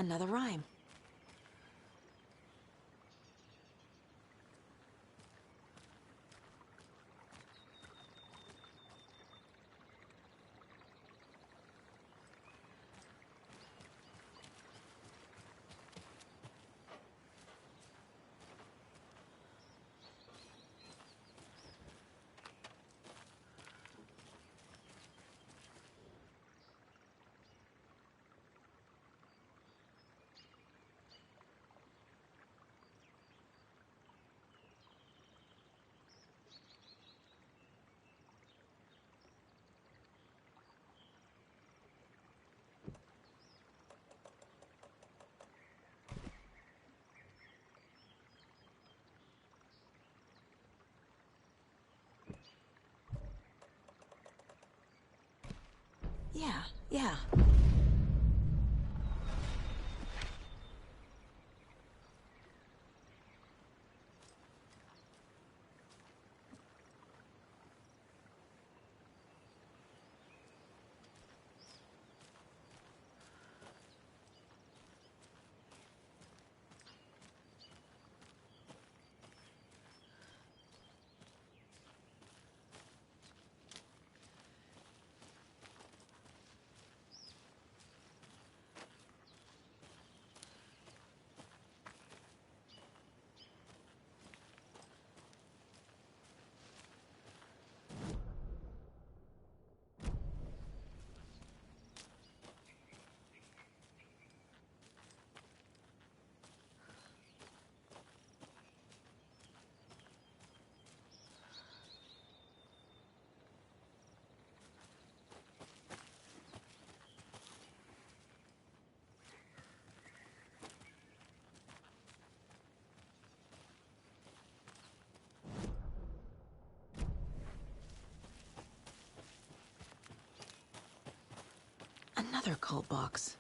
Another rhyme. Yeah. Another cult box.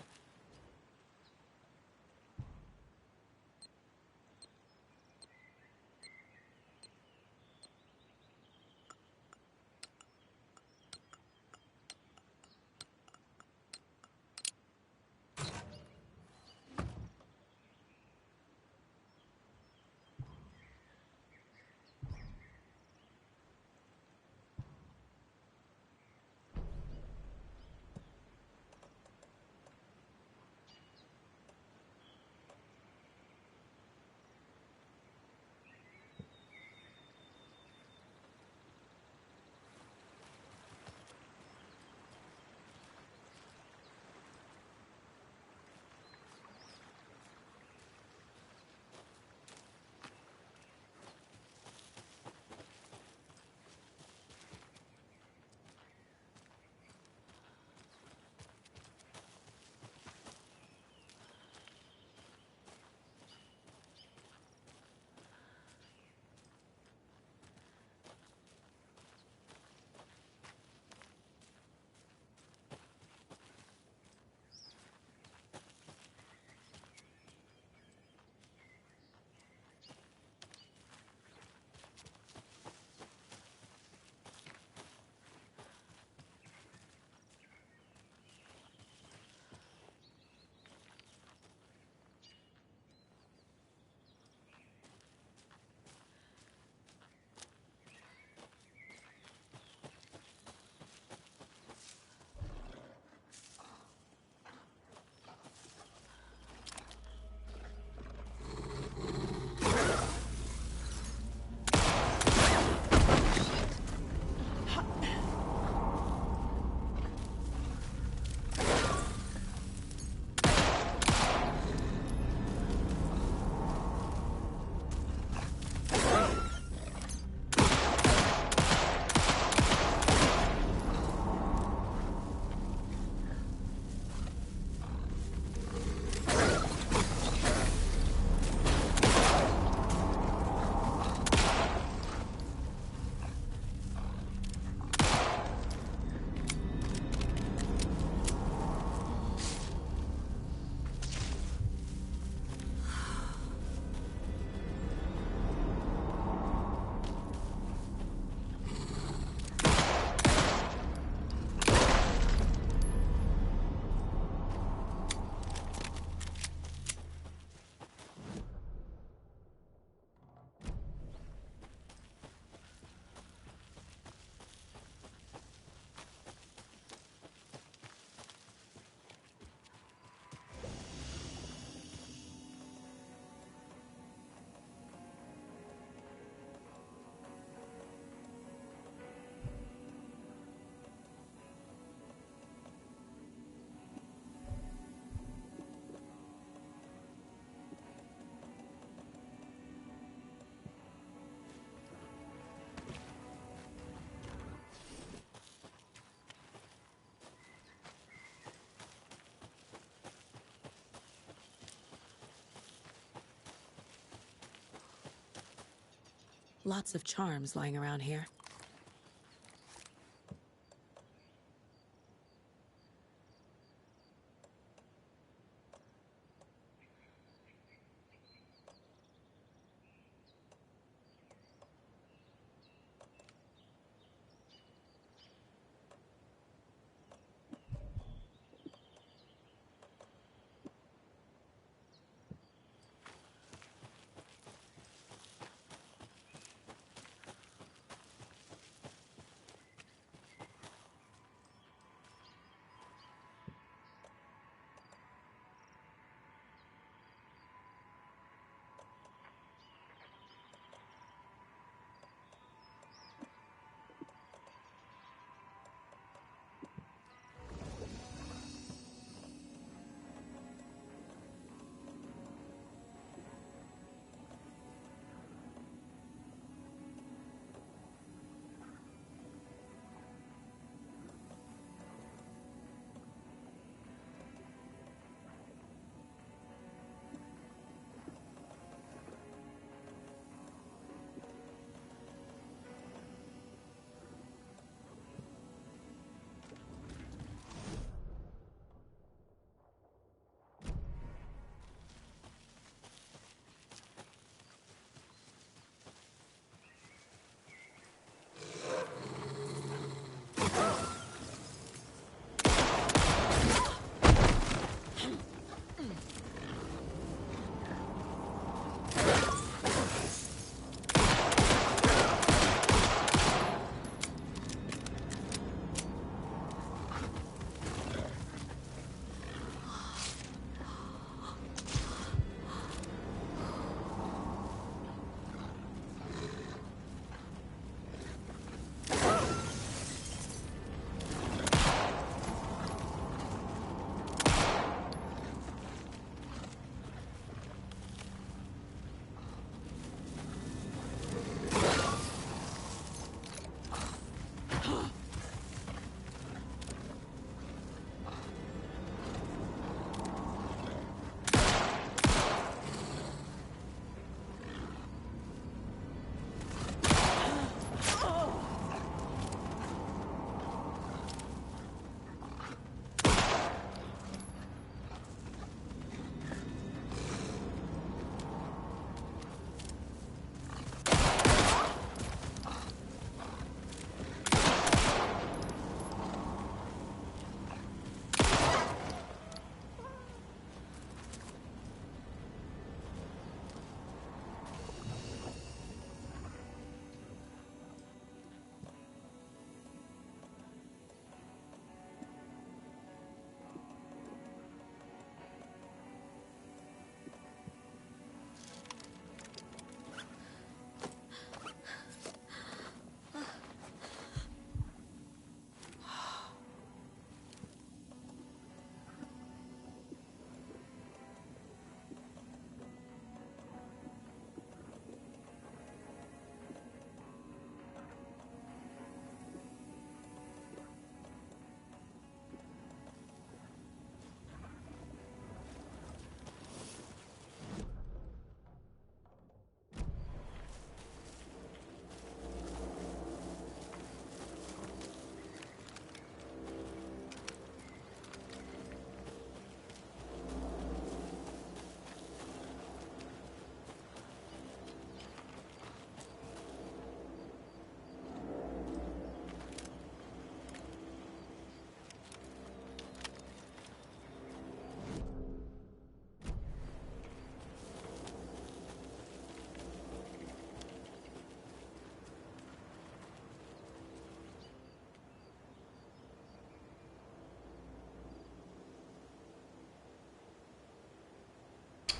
Lots of charms lying around here.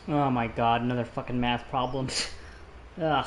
Oh my god, another fucking math problems. Ugh.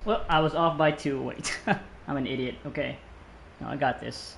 Well, I was off by 2. Wait. I'm an idiot. Okay. No, I got this.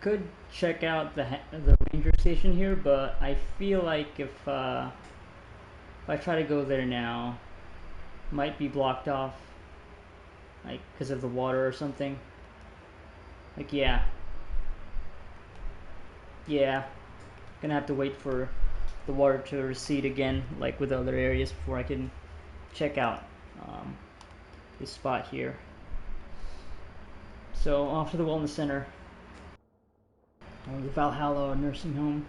Could check out the ranger station here, but I feel like if I try to go there now, might be blocked off, like because of the water or something. Like yeah, gonna have to wait for the water to recede again, like with other areas, before I can check out um, this spot here. So off to the wellness center, or the Valhalla nursing home.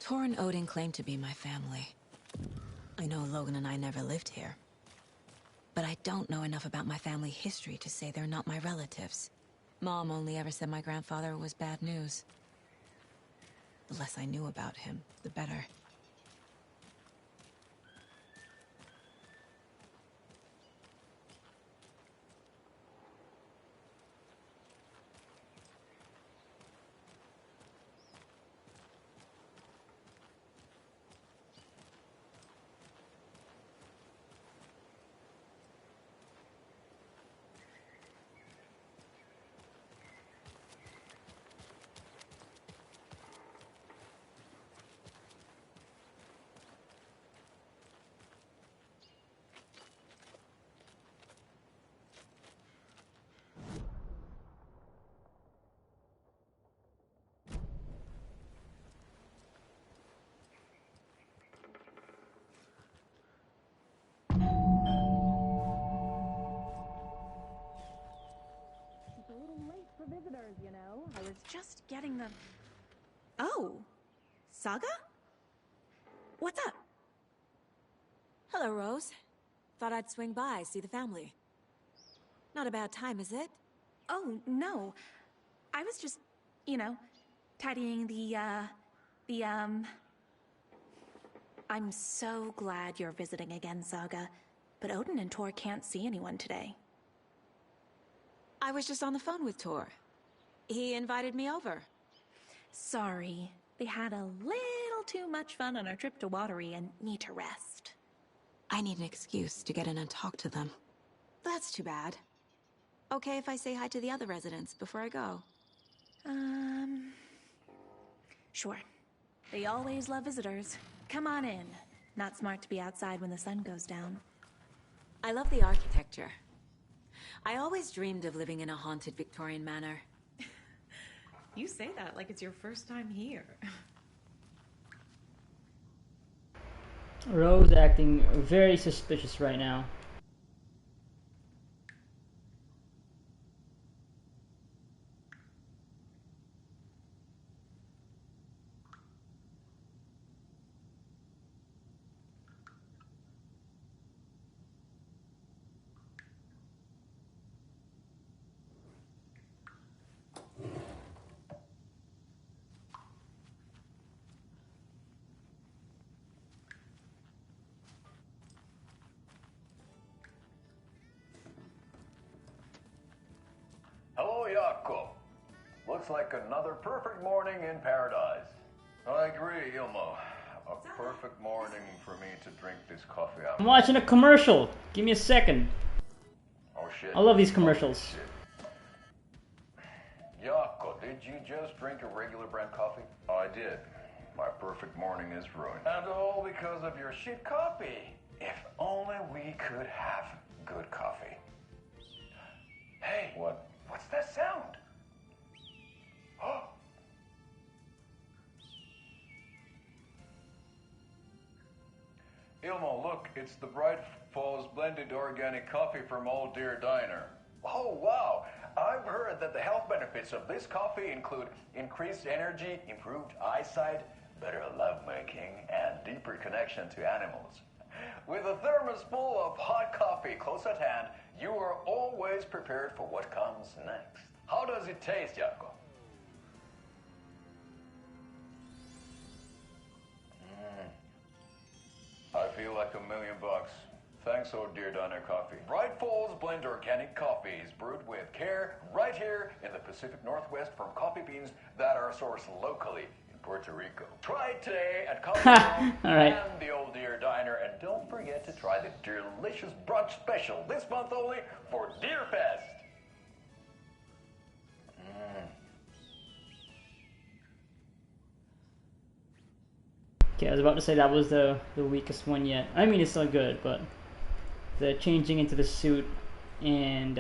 Tor and Odin claim to be my family. I know Logan and I never lived here. But I don't know enough about my family history to say they're not my relatives. Mom only ever said my grandfather was bad news. The less I knew about him, the better. Visitors, you know. I was just getting the... Oh, Saga? What's up? Hello, Rose. Thought I'd swing by, see the family. Not a bad time, is it? Oh, no. I was just, tidying the I'm so glad you're visiting again, Saga. But Odin and Tor can't see anyone today. I was just on the phone with Tor. He invited me over. Sorry. They had a little too much fun on our trip to Watery and need to rest. I need an excuse to get in and talk to them. That's too bad. Okay if I say hi to the other residents before I go? Sure. They always love visitors. Come on in. Not smart to be outside when the sun goes down. I love the architecture. I always dreamed of living in a haunted Victorian manor. You say that like it's your first time here. Rose acting very suspicious right now. Hello, Jakob. Looks like another perfect morning in paradise. I agree, Ilmo. A perfect morning for me to drink this coffee out. I'm watching a commercial. Give me a second. Oh shit. I love these commercials. Oh, shit. Jakob, did you just drink a regular brand coffee? I did. My perfect morning is ruined. And all because of your shit coffee. If only we could have good coffee. Hey, what's that sound? Oh. Ilmo, look, it's the Bright Falls blended organic coffee from Old Deer Diner. Oh, wow. I've heard that the health benefits of this coffee include increased energy, improved eyesight, better lovemaking, and deeper connection to animals. With a thermos full of hot coffee close at hand, you are always prepared for what comes next. How does it taste, Jakob? I feel like $1 million. Thanks, Old Deer Diner Coffee. Bright Falls Blend Organic Coffee is brewed with care right here in the Pacific Northwest from coffee beans that are sourced locally in Puerto Rico. Try it today at Coffee Room All right. and the Old Deer Diner, and don't forget to try the delicious brunch special this month only for Deer Fest. Okay, I was about to say that was the weakest one yet. I mean, it's still good, but the changing into the suit and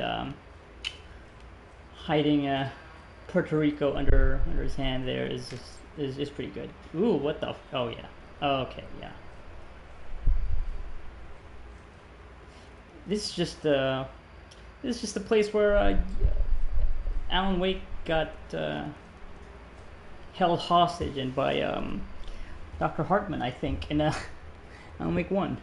hiding Puerto Rico under his hand there is pretty good. Ooh, what the? Oh yeah. Okay, yeah. This is just the place where Alan Wake got held hostage and by Dr. Hartman, I think, in Alan Wake 1.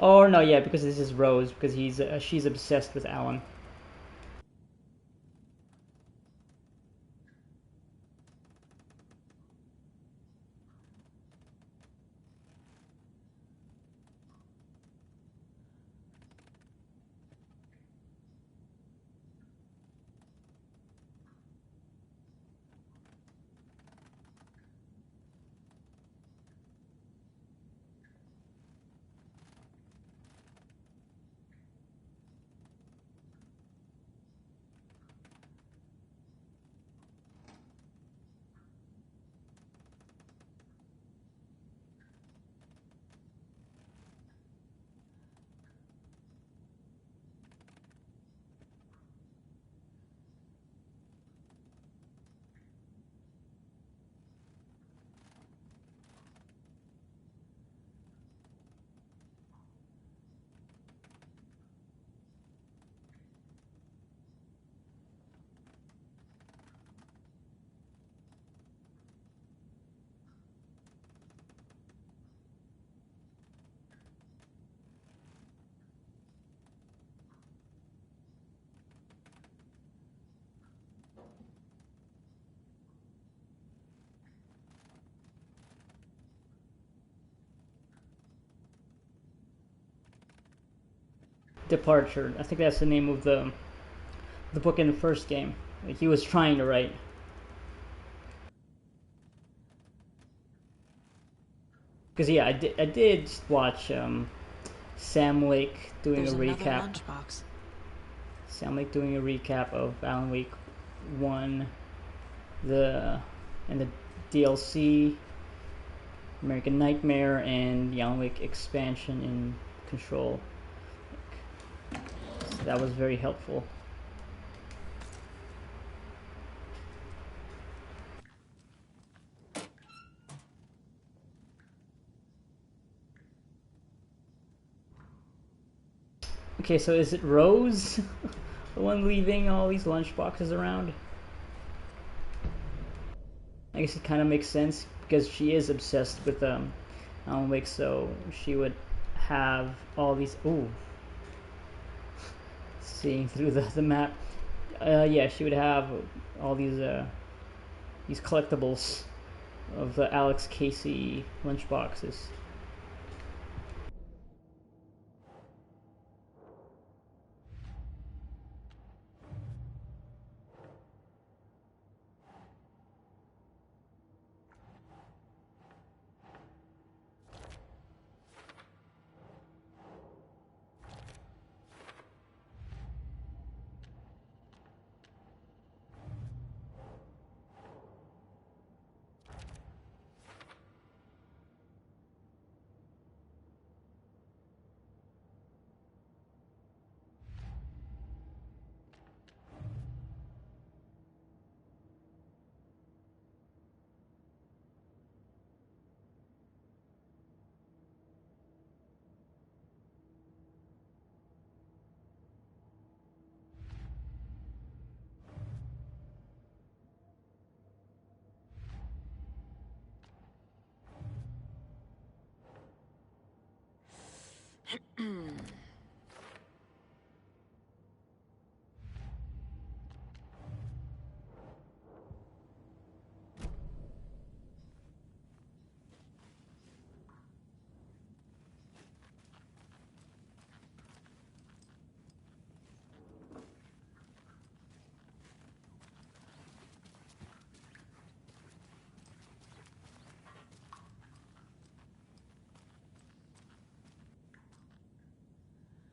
Oh no, yeah, because this is Rose, because she's obsessed with Alan. Departure. I think that's the name of the book in the first game. Like he was trying to write. Because yeah, I did watch Sam Lake doing There's a another recap. lunchbox. Sam Lake doing a recap of Alan Wake 1, the DLC, American Nightmare, and the Alan Wake expansion in Control. So that was very helpful. Okay, so is it Rose, the one leaving all these lunchboxes around? I guess it kind of makes sense because she is obsessed with Alan Wake, so she would have all these. Ooh, seeing through the map. Yeah, she would have all these collectibles of the Alex Casey lunchboxes.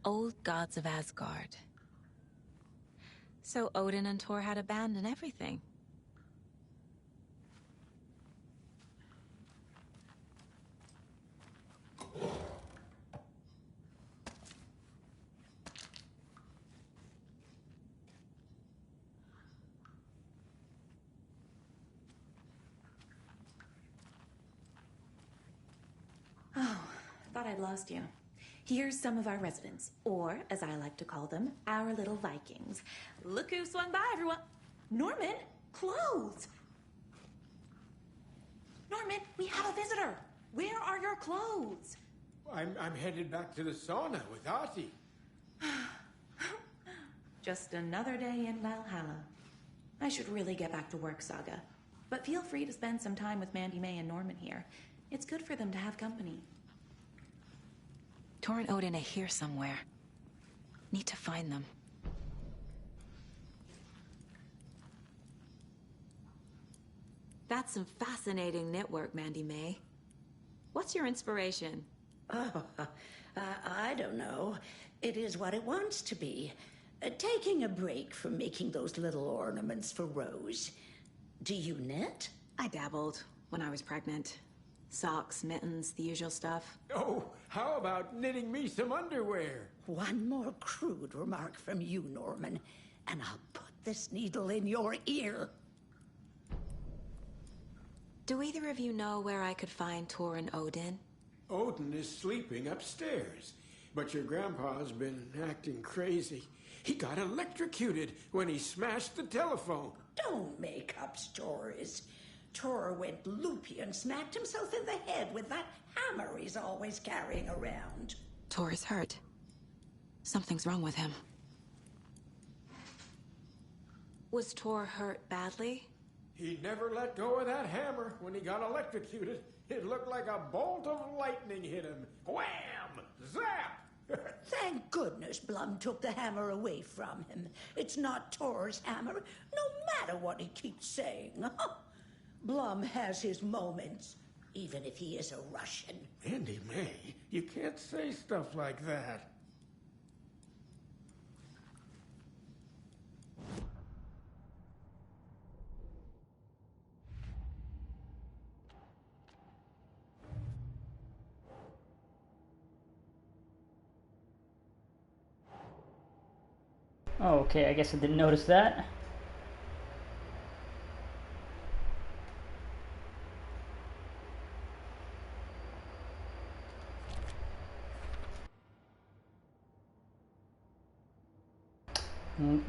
Old gods of Asgard. So Odin and Thor had a band and everything. Oh, thought I'd lost you. Here's some of our residents, or as I like to call them, our little Vikings. Look who swung by, everyone. Norman, clothes. Norman, we have a visitor. Where are your clothes? I'm headed back to the sauna with Artie. Just another day in Valhalla. I should really get back to work, Saga. But feel free to spend some time with Mandy May and Norman here. It's good for them to have company. Thor and Odin are here somewhere. Need to find them. That's some fascinating knitwork, Mandy May. What's your inspiration? Oh, I don't know. It is what it wants to be. Taking a break from making those little ornaments for Rose. Do you knit? I dabbled when I was pregnant. Socks, mittens, the usual stuff. Oh, how about knitting me some underwear? One more crude remark from you, Norman, and I'll put this needle in your ear. Do either of you know where I could find Thor and Odin? Odin is sleeping upstairs, but your grandpa's been acting crazy. He got electrocuted when he smashed the telephone. Don't make up stories. Tor went loopy and smacked himself in the head with that hammer he's always carrying around. Thor is hurt. Something's wrong with him. Was Thor hurt badly? He never let go of that hammer when he got electrocuted. It looked like a bolt of lightning hit him. Wham! Zap! Thank goodness Blum took the hammer away from him. It's not Tor's hammer, no matter what he keeps saying. Blum has his moments, even if he is a Russian. Andy May, you can't say stuff like that. Oh, okay, I guess I didn't notice that.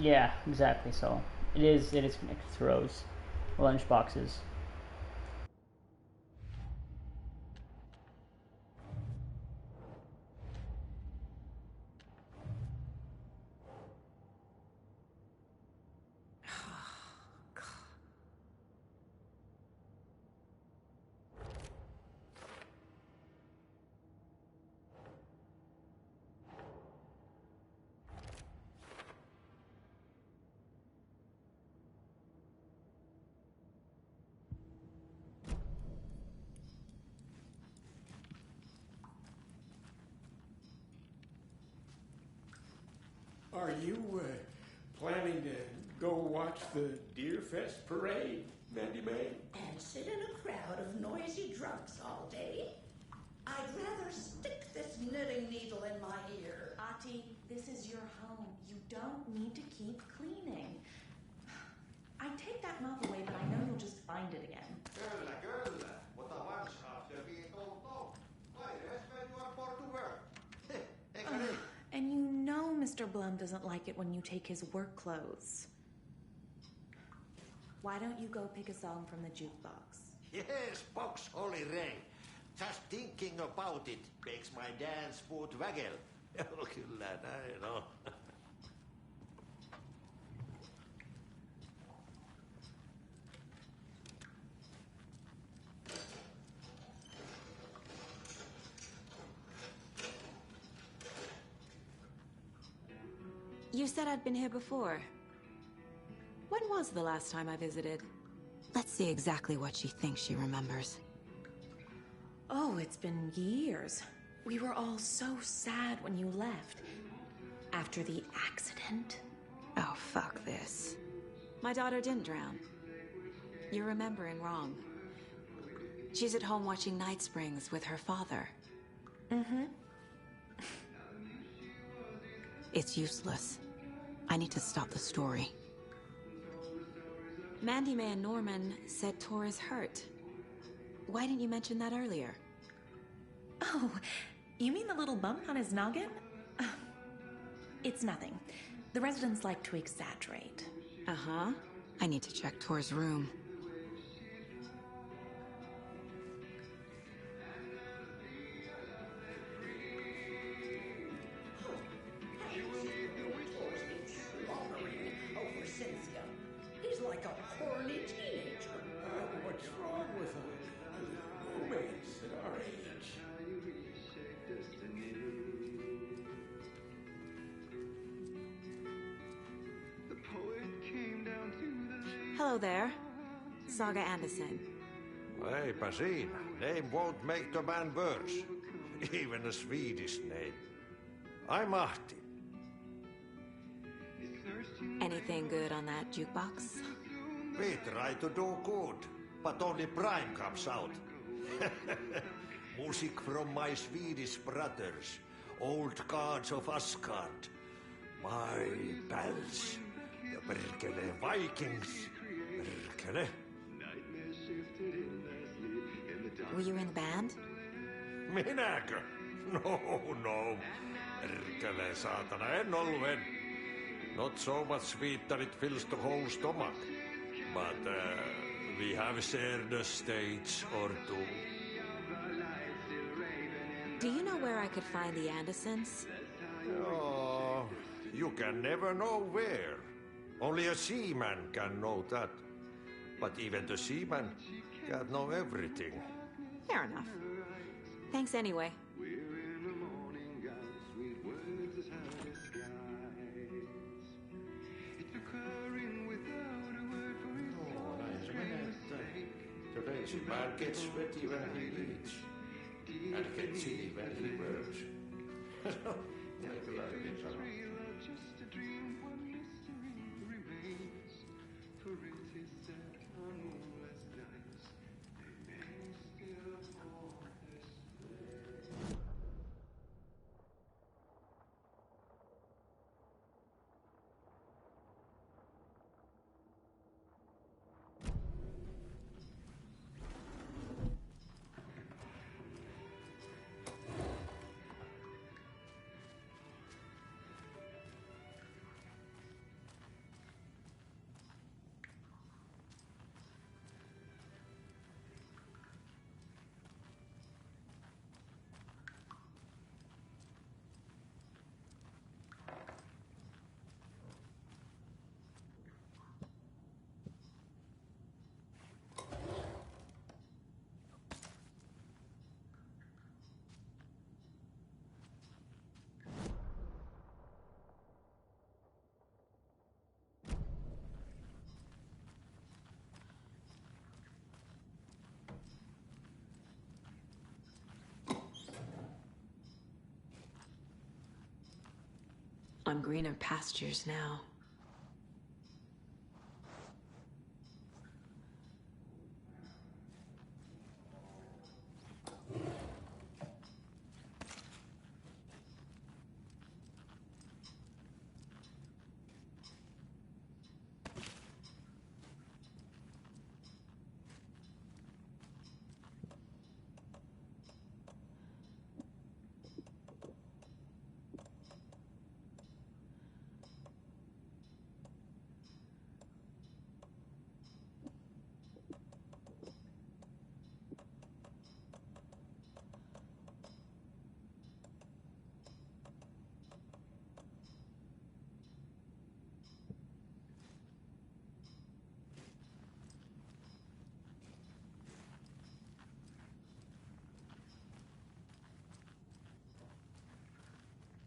Yeah, exactly. So it is connected to Rose lunch boxes. Are you planning to go watch the Deer Fest parade, Mandy May? And sit in a crowd of noisy drunks all day? I'd rather stick this knitting needle in my ear. Ati, this is your home. You don't need to keep cleaning. I'd take that mop away, but I know you'll just find it again. Kyllä, kyllä. Mutta vanskaap ja viitoutou. Vai edes juon portuver. Eikä niin? And you know Mr. Blum doesn't like it when you take his work clothes. Why don't you go pick a song from the jukebox? Yes, box Holy Ray. Just thinking about it makes my dance foot waggle. Kyllä näin on. You said I'd been here before. When was the last time I visited? Let's see exactly what she thinks she remembers. Oh, it's been years. We were all so sad when you left. After the accident. Oh, fuck this. My daughter didn't drown. You're remembering wrong. She's at home watching Night Springs with her father. Mm-hmm. It's useless. I need to stop the story. Mandy May and Norman said Tor is hurt. Why didn't you mention that earlier? Oh, you mean the little bump on his noggin? It's nothing. The residents like to exaggerate. Uh-huh. I need to check Tor's room. Over Cynthia. He's like a horny teenager. What's wrong with him? Romance at our age. Hello there. Saga Anderson. Eipä siinä. Name won't make the man worse. Even a Swedish name. I'm Ahti. Anything good on that jukebox? We try to do good, but only Prime comes out. Music from my Swedish brothers, old gods of Asgard. My pals, the perkele Vikings. Perkele. Were you in the band? Minäkö? No. Perkele saatana, en ollut en. Not so much sweet that it fills the whole stomach. But we have shared a stage or two. Do you know where I could find the Andersons? Oh, you can never know where. Only a seaman can know that. But even the seaman can't know everything. Fair enough. Thanks anyway. Deze man gets sweaty when he eats. And gets silly when he works. On greener pastures now.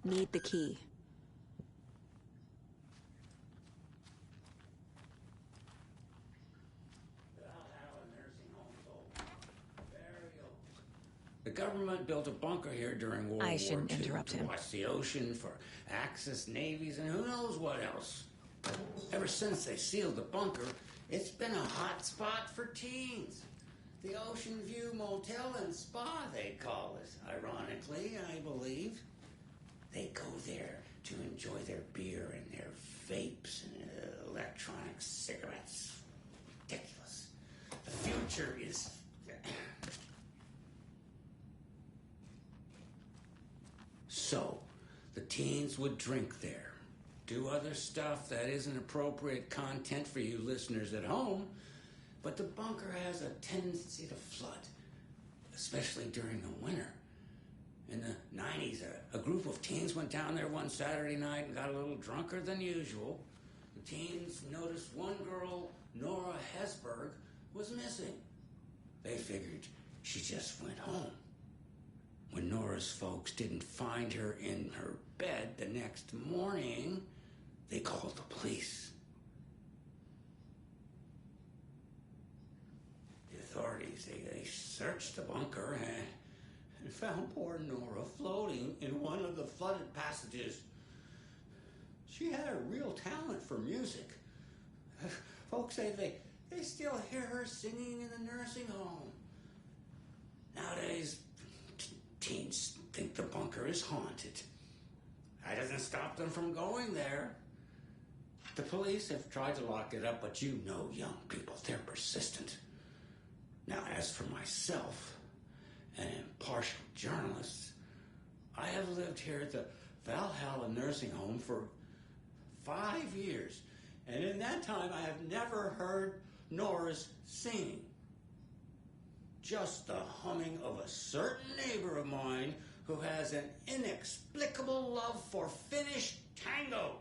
Need the key. The government built a bunker here during World War II. I shouldn't interrupt him. To watch the ocean for Axis navies and who knows what else. Ever since they sealed the bunker, it's been a hot spot for teens. The Ocean View Motel and Spa, they call it. Ironically, I believe. They go there to enjoy their beer and their vapes and electronic cigarettes. Ridiculous. The future is... So, the teens would drink there, do other stuff that isn't appropriate content for you listeners at home, but the bunker has a tendency to flood, especially during the winter. In the 90s, a group of teens went down there one Saturday night and got a little drunker than usual. The teens noticed one girl, Nora Hesberg, was missing. They figured she just went home. When Nora's folks didn't find her in her bed the next morning, they called the police. The authorities, they searched the bunker and found poor Nora floating in one of the flooded passages. She had a real talent for music. Folks say they still hear her singing in the nursing home. Nowadays, teens think the bunker is haunted. That doesn't stop them from going there. The police have tried to lock it up, but you know young people, they're persistent. Now, as for myself, an impartial journalist, I have lived here at the Valhalla nursing home for 5 years, and in that time I have never heard Nora's singing. Just the humming of a certain neighbor of mine who has an inexplicable love for Finnish tango.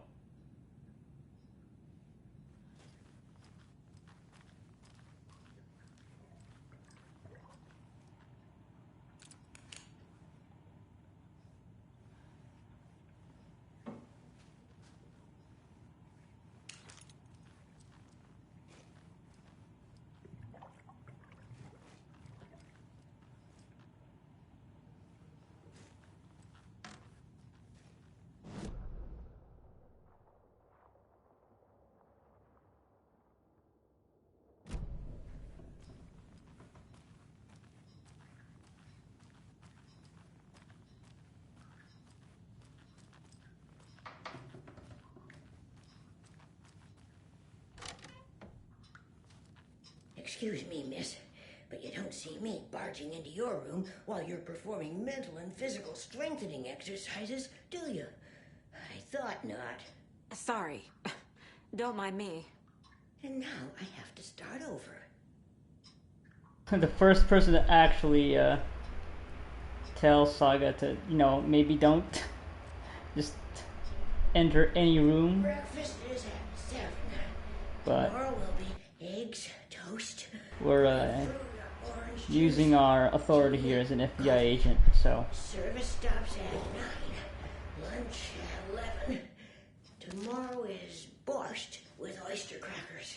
Excuse me, miss, but you don't see me barging into your room while you're performing mental and physical strengthening exercises, do you? I thought not. Sorry. Don't mind me. And now I have to start over. The first person to actually tell Saga to, maybe don't just enter any room. Breakfast is at 7. But Tomorrow will be eggs, toast, we're orange using juice, our authority here as an FBI agent, so. Service stops at 9. Lunch at 11. Tomorrow is borscht with oyster crackers.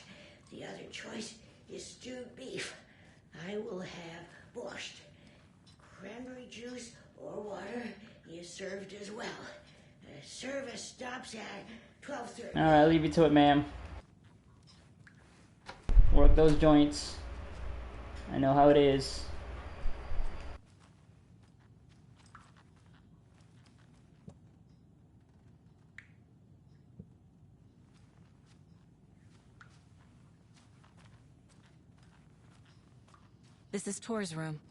The other choice is stewed beef. I will have borscht. Cranberry juice or water is served as well. Service stops at 12:30. Alright, leave you to it, ma'am. Work those joints. I know how it is. This is Tor's room.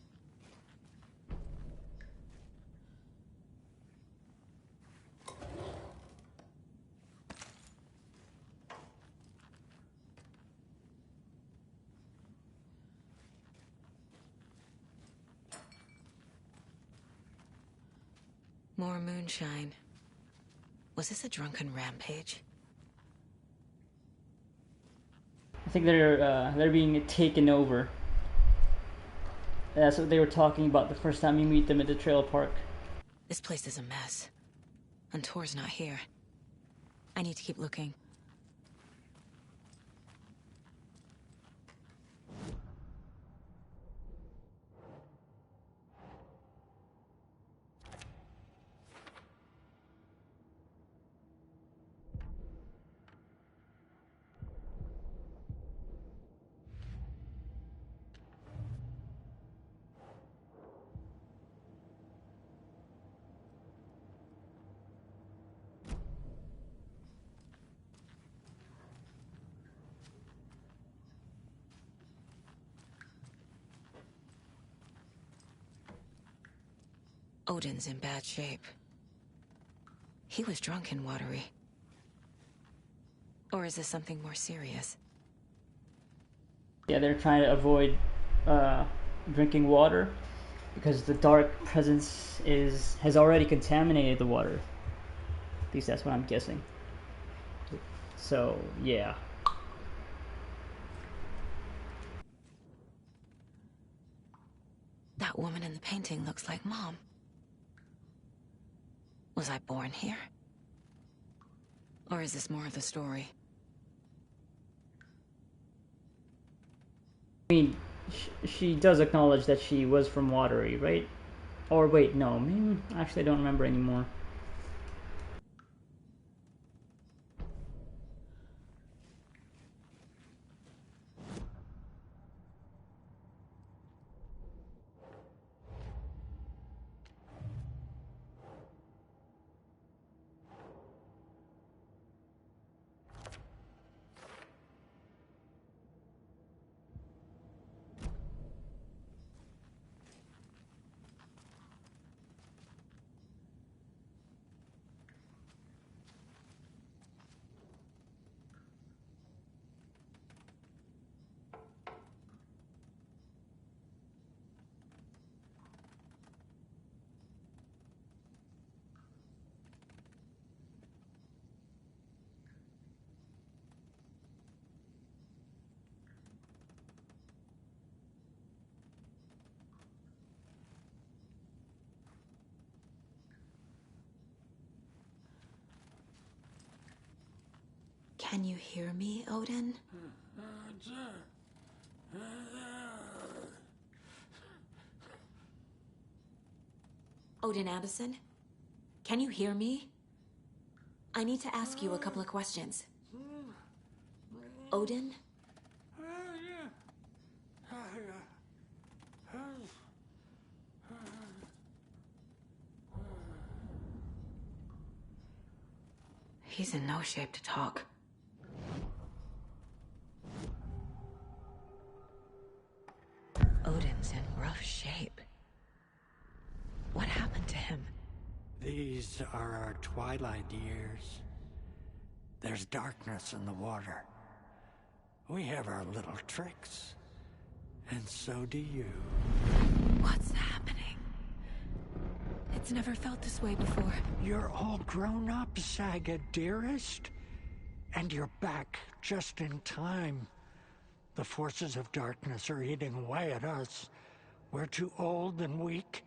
More moonshine. Was this a drunken rampage? I think they're being taken over. That's what they were talking about the first time you meet them at the trailer park. This place is a mess. And Tor's not here. I need to keep looking. Odin's in bad shape. He was drunk and watery. Or is this something more serious? Yeah, they're trying to avoid drinking water because the dark presence has already contaminated the water. At least that's what I'm guessing. So, yeah. That woman in the painting looks like Mom. Was I born here? Or is this more of the story? I mean, she does acknowledge that she was from Watery, right? Or wait, no. Actually, I don't remember anymore. Can you hear me, Odin? Odin Anderson? Can you hear me? I need to ask you a couple of questions. Odin? He's in no shape to talk. These are our twilight years. There's darkness in the water. We have our little tricks. And so do you. What's happening? It's never felt this way before. You're all grown up, Saga, dearest. And you're back just in time. The forces of darkness are eating away at us. We're too old and weak.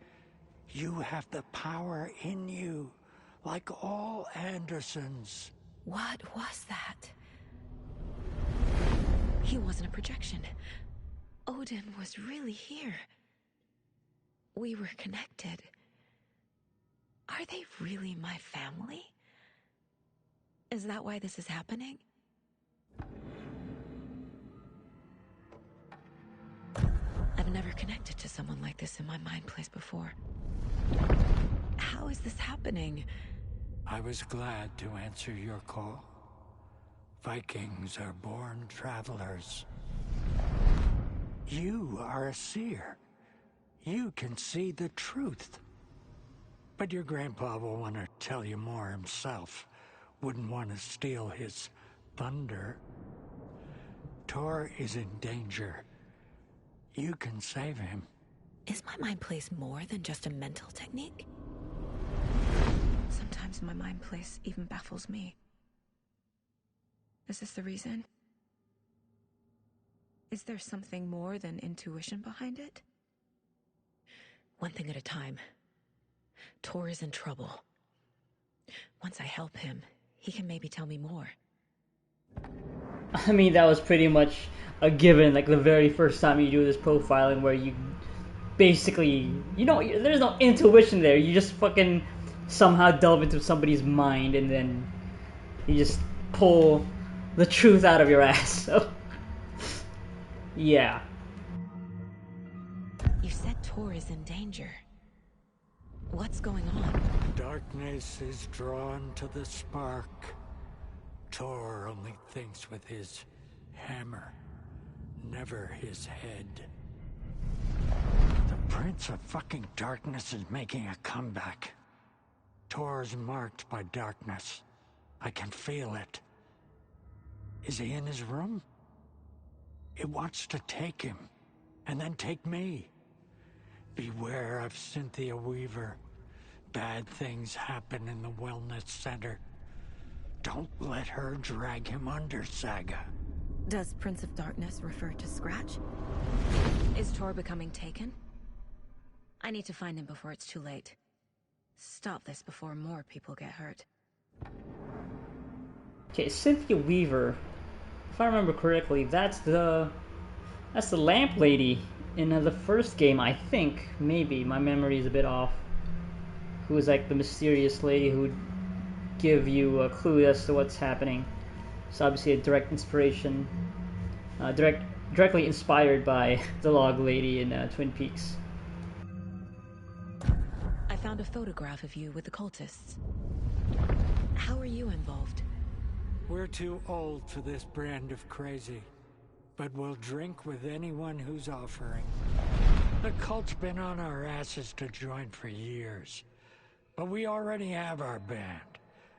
You have the power in you, like all Andersons. What was that? He wasn't a projection. Odin was really here. We were connected. Are they really my family? Is that why this is happening? I've never connected to someone like this in my mind place before. How is this happening? I was glad to answer your call. Vikings are born travelers. You are a seer. You can see the truth. But your grandpa will want to tell you more himself. Wouldn't want to steal his thunder. Tor is in danger. You can save him. Is my mind place more than just a mental technique? Sometimes my mind place even baffles me. Is this the reason? Is there something more than intuition behind it? One thing at a time. Tor is in trouble. Once I help him, he can maybe tell me more. I mean, that was pretty much a given, like the very first time you do this profiling, where you basically, there's no intuition there. You just fucking somehow delve into somebody's mind and then you just pull the truth out of your ass. So, yeah. You said Tor is in danger. What's going on? Darkness is drawn to the spark. Tor only thinks with his hammer, never his head. The Prince of fucking Darkness is making a comeback. Tor's marked by darkness. I can feel it. Is he in his room? It wants to take him, and then take me. Beware of Cynthia Weaver. Bad things happen in the wellness center. Don't let her drag him under, Saga. Does Prince of Darkness refer to Scratch? Is Tor becoming taken? I need to find him before it's too late. Stop this before more people get hurt. Okay, Cynthia Weaver. If I remember correctly, that's the lamp lady in the first game, I think. Maybe my memory is a bit off. Who was like the mysterious lady who would give you a clue as to what's happening. It's obviously a direct inspiration, directly inspired by the log lady in Twin Peaks. I found a photograph of you with the cultists. How are you involved? We're too old for this brand of crazy, but we'll drink with anyone who's offering. The cult's been on our asses to join for years, but we already have our band,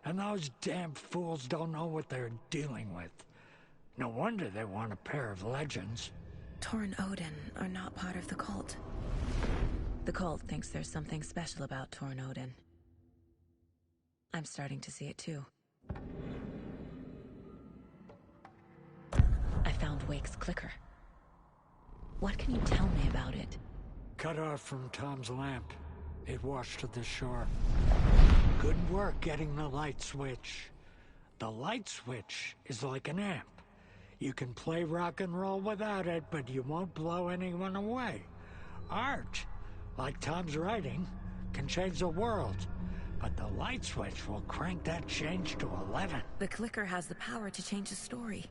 and those damn fools don't know what they're dealing with. No wonder they want a pair of legends. Tor and Odin are not part of the cult. The cult thinks there's something special about Tor and Odin. I'm starting to see it too. I found Wake's clicker. What can you tell me about it? Cut off from Tom's lamp. It washed to the shore. Good work getting the light switch. The light switch is like an amp. You can play rock and roll without it, but you won't blow anyone away. Art, like Tom's writing, can change the world. But the light switch will crank that change to 11. The clicker has the power to change the story.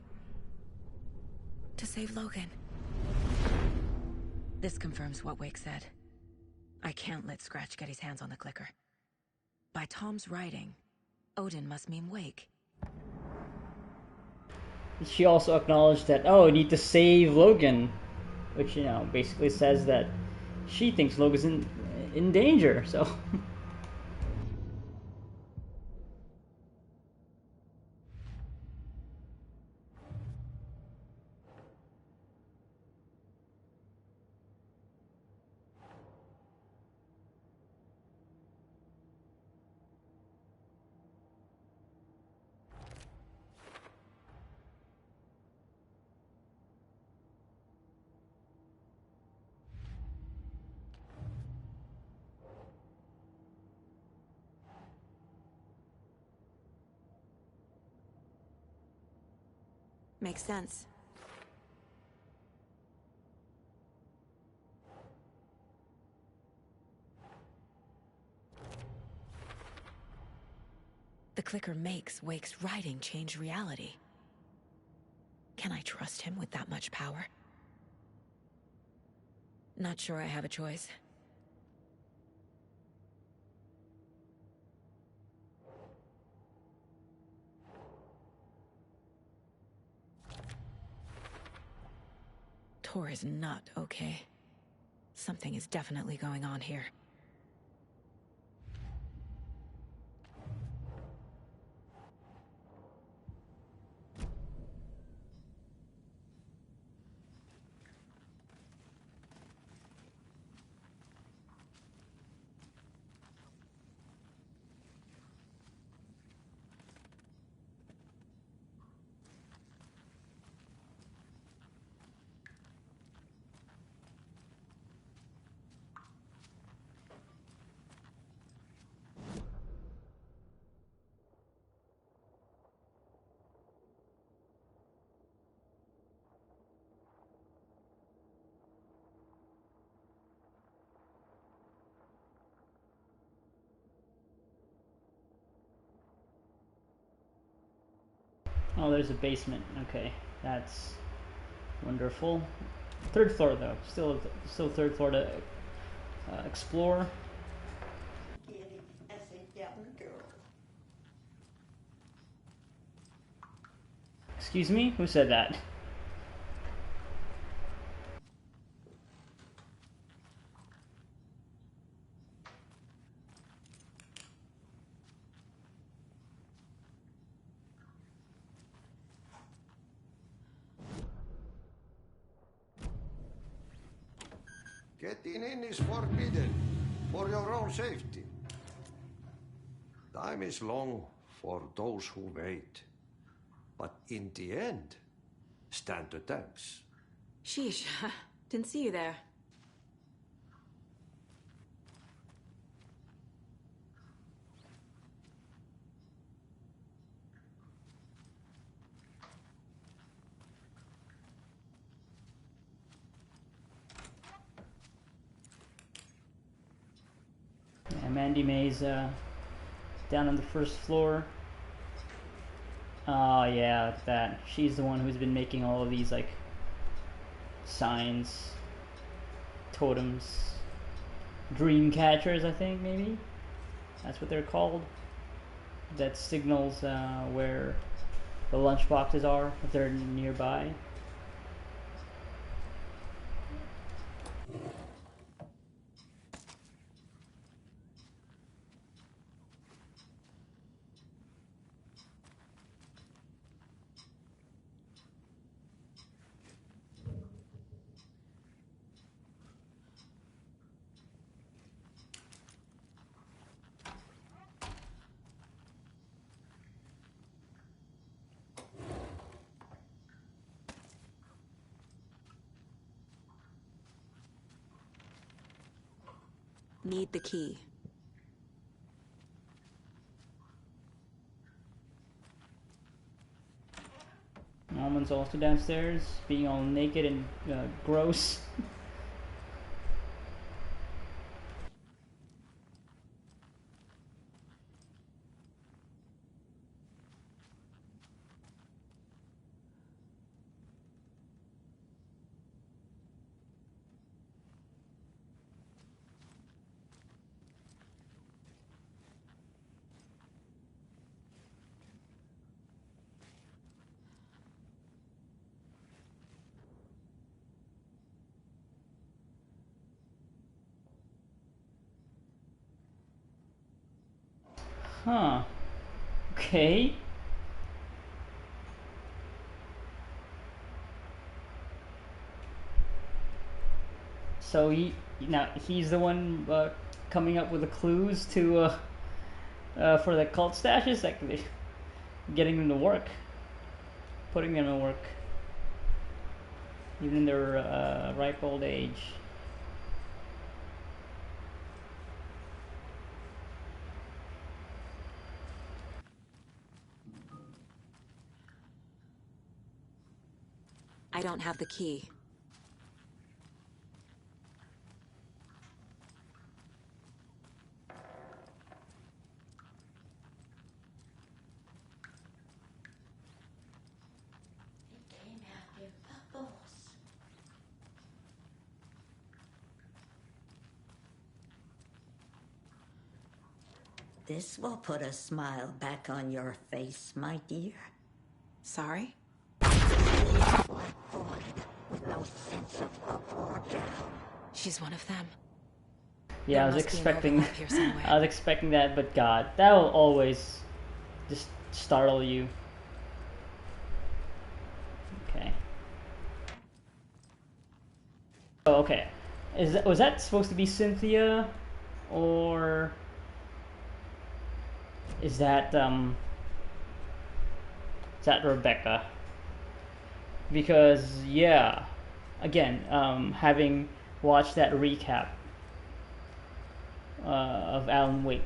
To save Logan. This confirms what Wake said. I can't let Scratch get his hands on the clicker. By Tom's writing, Odin must mean Wake. She also acknowledged that, I need to save Logan. Which, basically says that she thinks Logan's in danger, so... Makes sense. The clicker makes Wake's writing change reality. Can I trust him with that much power? Not sure I have a choice. Tor is not okay. Something is definitely going on here. Oh, there's a basement. Okay, that's wonderful. Third floor though, still third floor to explore. Excuse me, who said that? Getting in is forbidden, for your own safety. Time is long for those who wait. But in the end, stand the thanks. Sheesh, didn't see you there. Yeah, Mandy May's down on the first floor. Oh yeah, look at that. She's the one who's been making all of these like signs, totems, dream catchers, I think maybe. That's what they're called. That signals where the lunchboxes are if they're nearby. Need the key. Norman's also downstairs, being all naked and gross. Huh. Okay. So he's the one coming up with the clues to for the cult stashes, like getting them to work, putting them to work, even in their ripe old age. I don't have the key. They came after the boss. This will put a smile back on your face, my dear. Sorry? With no sense of up or down. She's one of them. Yeah, There I was must be an expecting overlap here somewhere. I was expecting that, but God, that will always just startle you. Okay. Oh, okay. Was that supposed to be Cynthia, or is that Rebecca? Because yeah, again, having watched that recap of Alan Wake,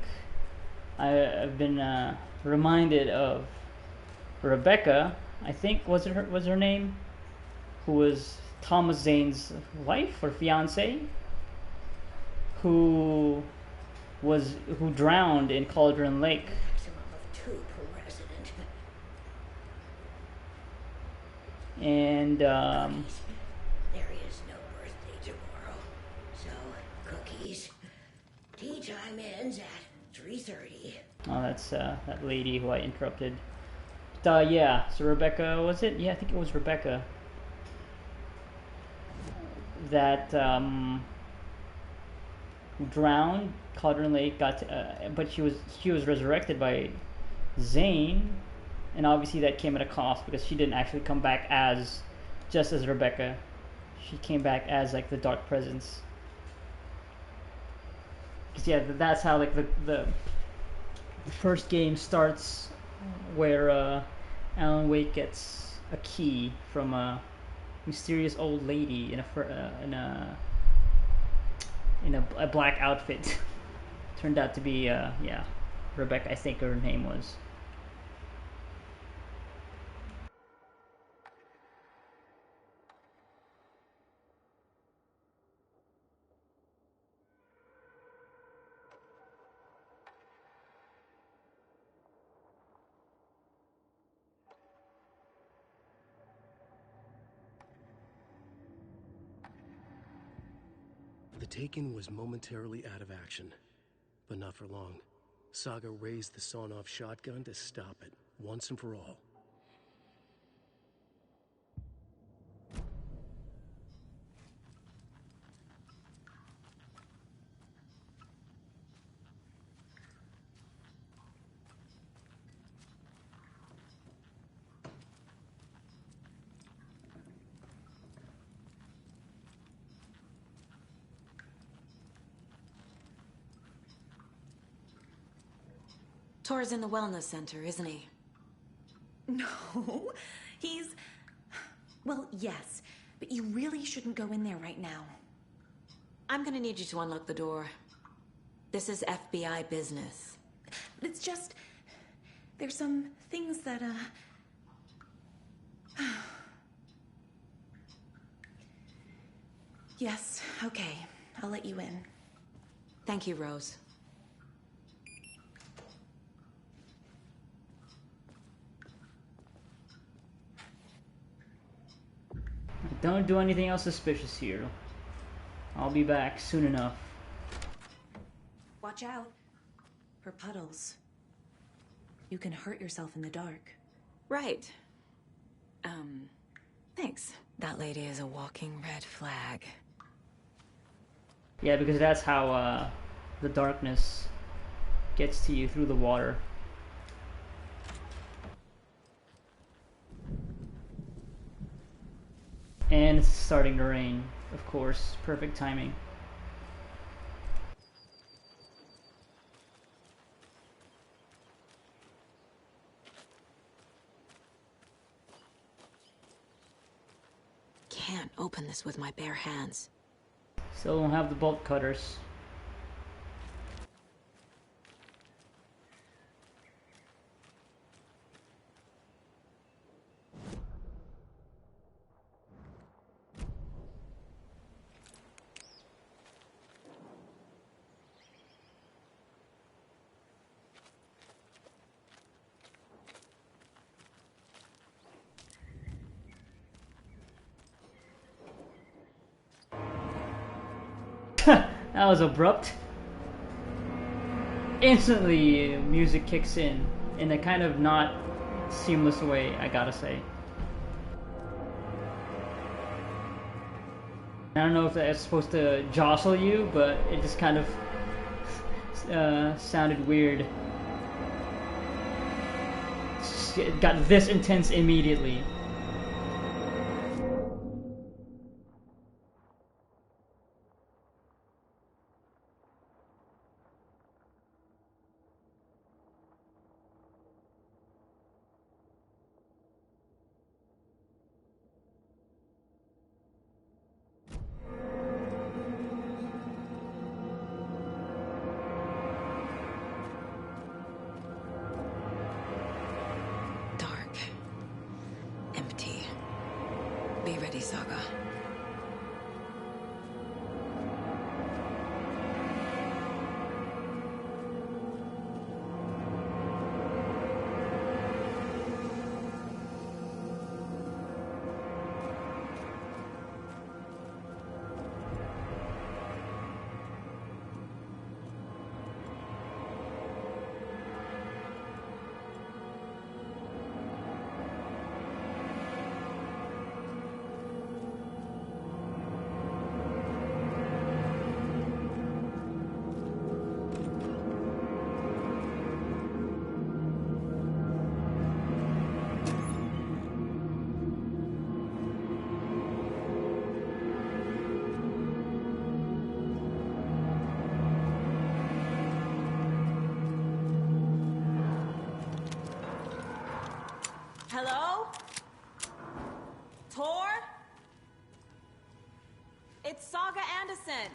I've been reminded of Rebecca. I think was her name, who was Thomas Zane's wife or fiance, who drowned in Cauldron Lake. Maximum of 2 per resident. And There is no birthday tomorrow. So, cookies. Tea time ends at 3:30. oh, that's that lady who I interrupted. But, yeah, so Rebecca, was it? Yeah, I think it was Rebecca. That who drowned, Cauldron Lake, but she was resurrected by Zane, and obviously that came at a cost because she didn't actually come back as just as Rebecca. She came back as like the Dark Presence. Because yeah, that's how like the first game starts, where Alan Wake gets a key from a mysterious old lady in a black outfit. Turned out to be yeah, Rebecca, I think her name was. The Taken was momentarily out of action, but not for long. Saga raised the sawn-off shotgun to stop it, once and for all. Tor's in the wellness center, isn't he? No, he's... Well, yes, but you really shouldn't go in there right now. I'm gonna need you to unlock the door. This is FBI business. It's just... There's some things that, Yes, okay. I'll let you in. Thank you, Rose. Don't do anything else suspicious here. I'll be back soon enough. Watch out for puddles. You can hurt yourself in the dark. Right. Thanks. That lady is a walking red flag. Yeah, because that's how the darkness gets to you, through the water. And it's starting to rain, of course. Perfect timing. Can't open this with my bare hands. Still don't have the bolt cutters. That was abrupt. Instantly, music kicks in a kind of not seamless way, I gotta say. I don't know if that's supposed to jostle you, but it just kind of sounded weird. It got this intense immediately. Dark. Empty. Be ready, Saga. Hello? Tor? It's Saga Anderson.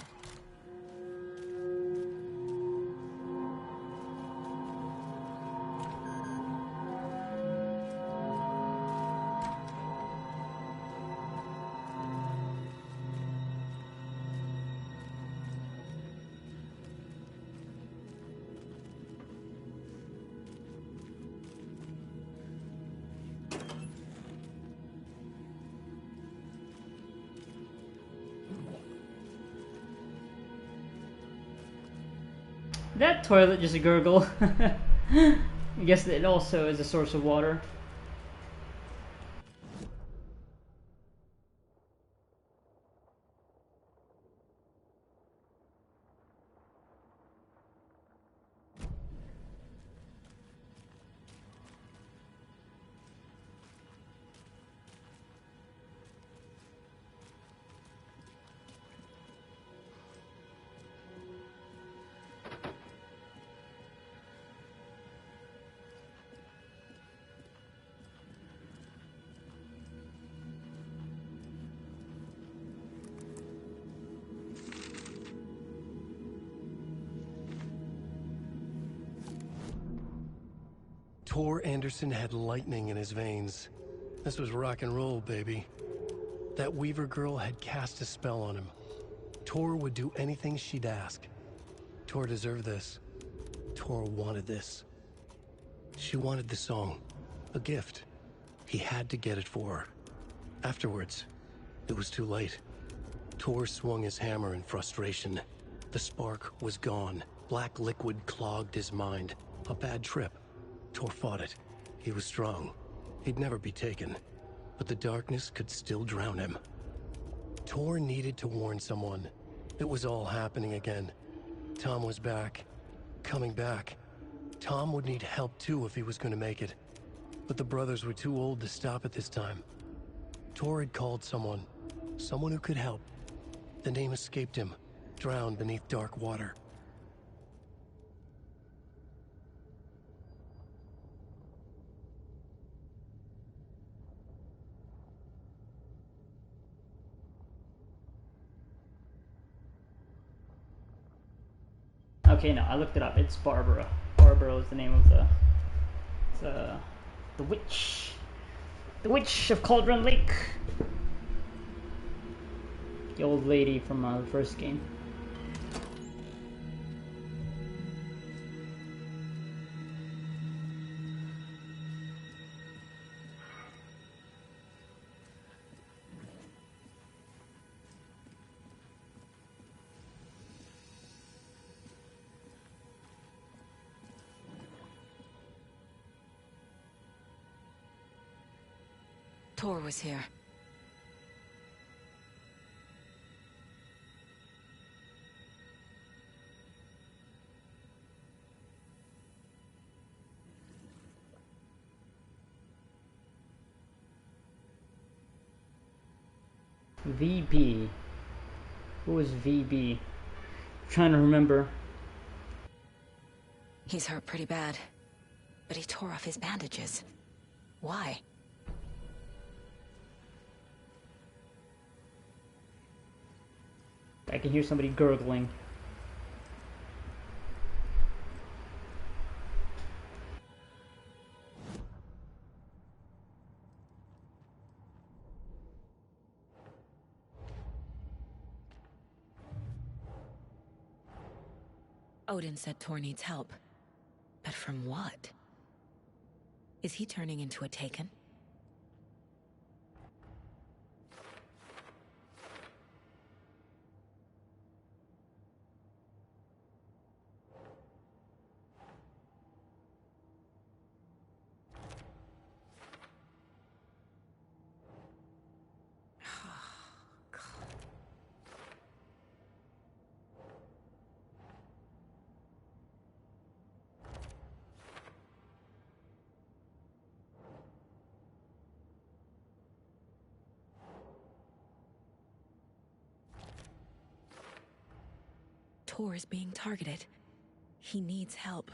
That toilet just gurgle. I guess it also is a source of water. Tor Anderson had lightning in his veins. This was rock and roll, baby. That Weaver girl had cast a spell on him. Tor would do anything she'd ask. Tor deserved this. Tor wanted this. She wanted the song. A gift. He had to get it for her. Afterwards, it was too late. Tor swung his hammer in frustration. The spark was gone. Black liquid clogged his mind. A bad trip. Tor fought it. He was strong. He'd never be taken. But the darkness could still drown him. Tor needed to warn someone. It was all happening again. Tom was back. Coming back. Tom would need help too if he was going to make it. But the brothers were too old to stop it this time. Tor had called someone. Someone who could help. The name escaped him. Drowned beneath dark water. Okay, no, I looked it up. It's Barbara. Barbara is the name of the witch. The Witch of Cauldron Lake. The old lady from the first game. Tor was here. VB. Who was VB? Trying to remember. He's hurt pretty bad, but he tore off his bandages. Why? I can hear somebody gurgling. Odin said Tor needs help. But from what? Is he turning into a Taken? Tor is being targeted. He needs help.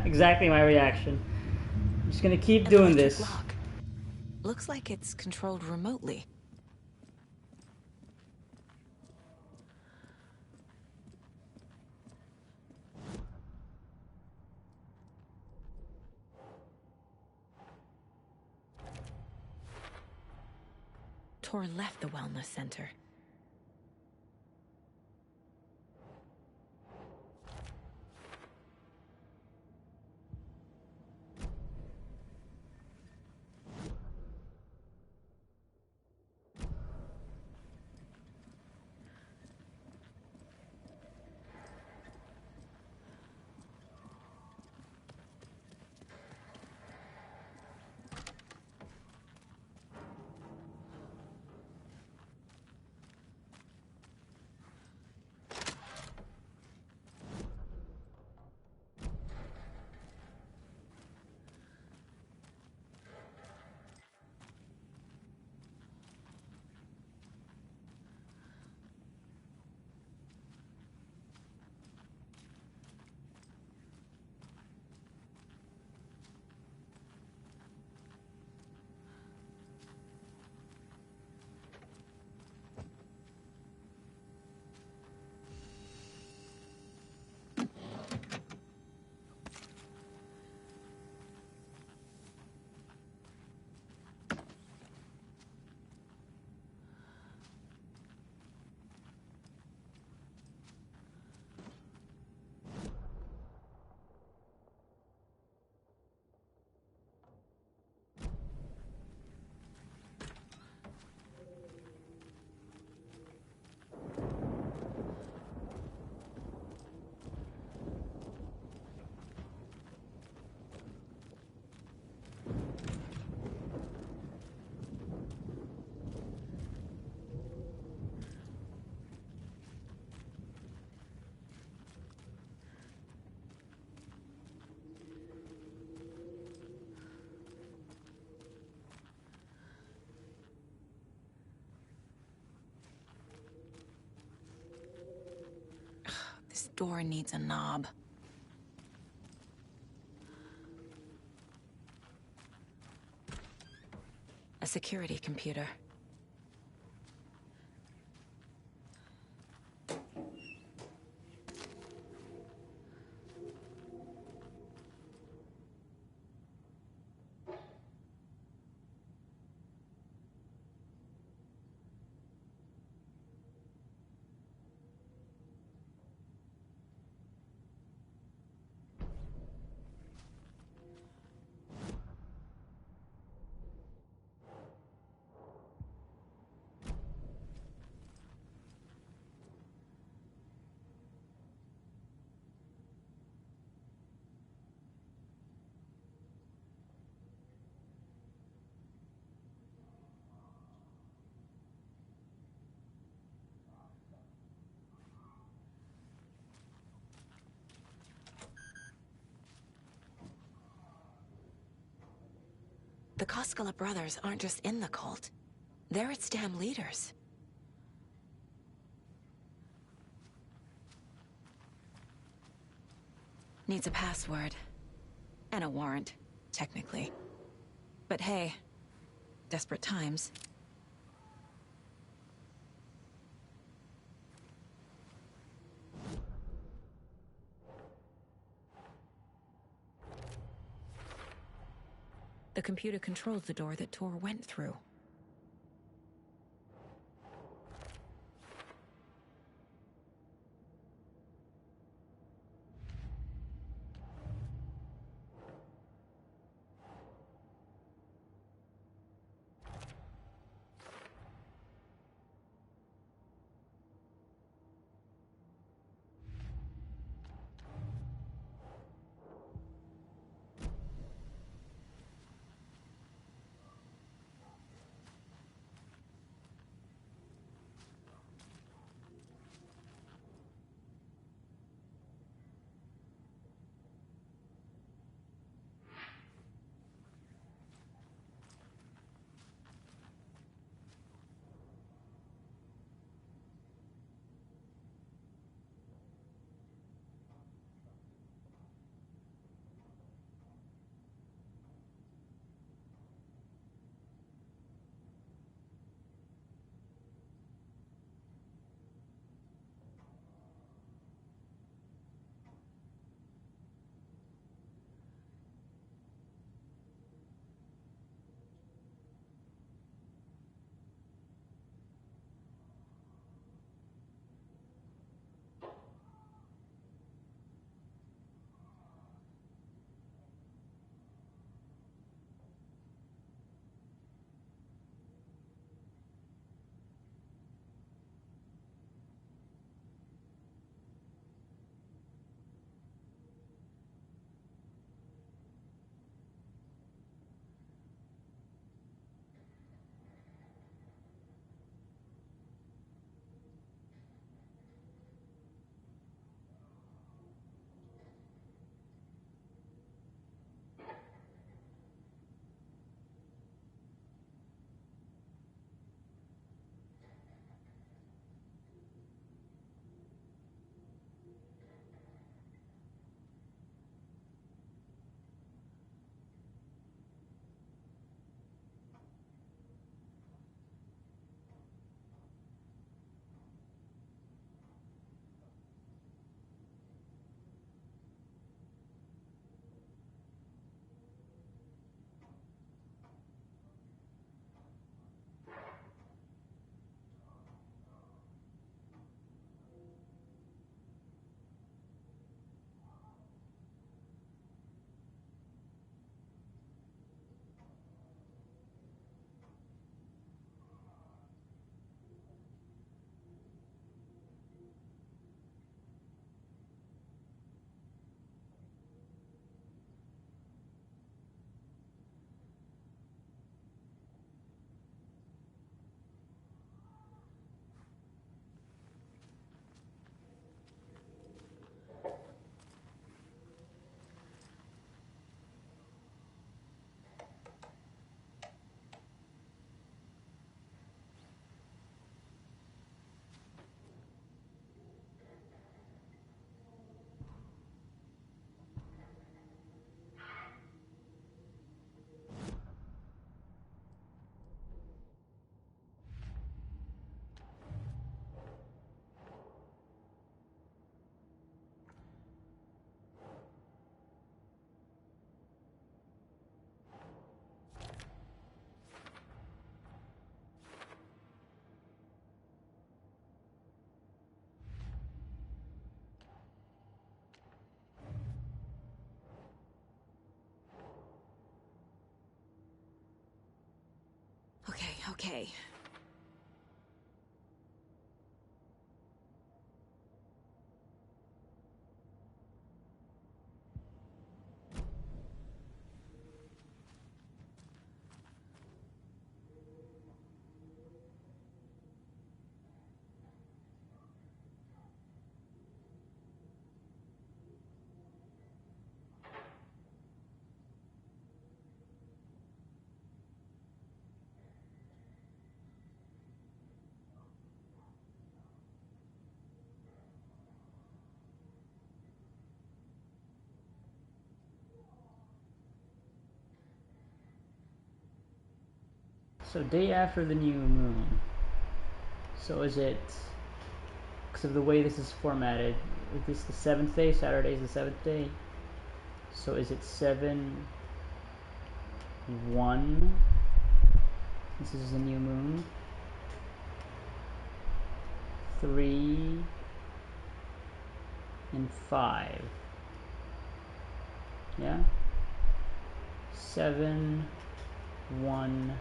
Exactly my reaction. I'm just gonna keep doing this. Lock. Looks like it's controlled remotely. Tor left the wellness center. This door needs a knob. A security computer. The Koskela brothers aren't just in the cult. They're its damn leaders. Needs a password. And a warrant, technically. But hey, desperate times. The computer controls the door that Tor went through. Okay. So day after the new moon. So is it, because of the way this is formatted, is this the 7th day? Saturday is the 7th day. So is it 7, 1? This is the new moon. 3 and 5. Yeah? 7, 1,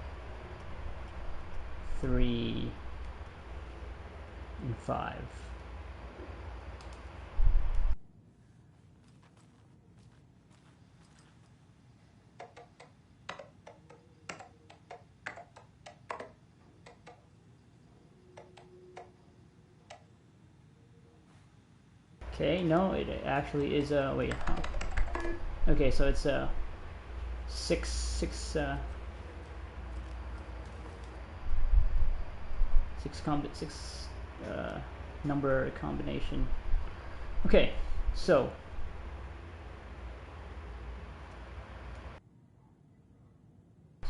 3, and 5. Okay, no, it actually is a, wait, okay, so it's a 6 number combination. Okay, so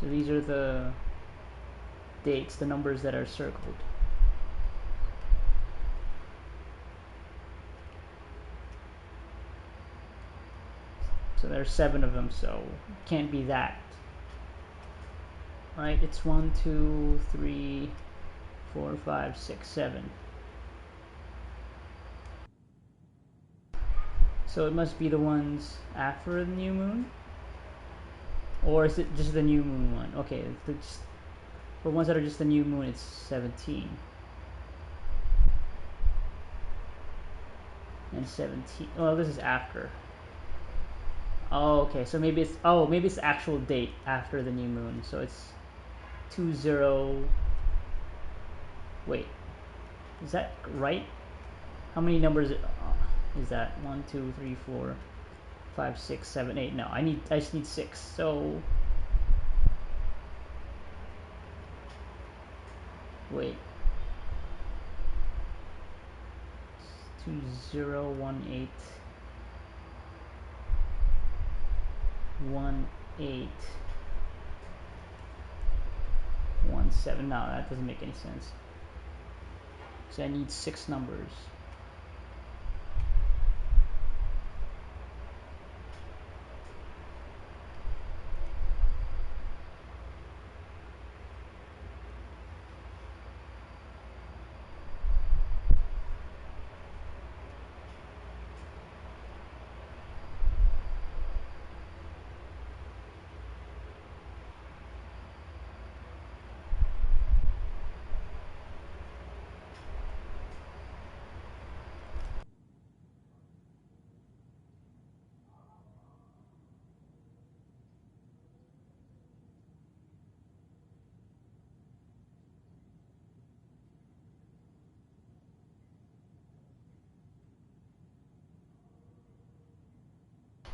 these are the dates, the numbers that are circled. So there's 7 of them, so can't be that. Right? It's 1, 2, 3, 4, 5, 6, 7. So it must be the ones after the new moon? Or is it just the new moon one? Okay, for ones that are just the new moon, it's 17. And 17. Oh, this is after. Oh, okay. So maybe it's the actual date after the new moon. So it's 20. Wait, is that right? How many numbers is that? 1, 2, 3, 4, 5, 6, 7, 8. No, I just need 6. So wait. 2018. 18. 17. No, that doesn't make any sense. So I need 6 numbers.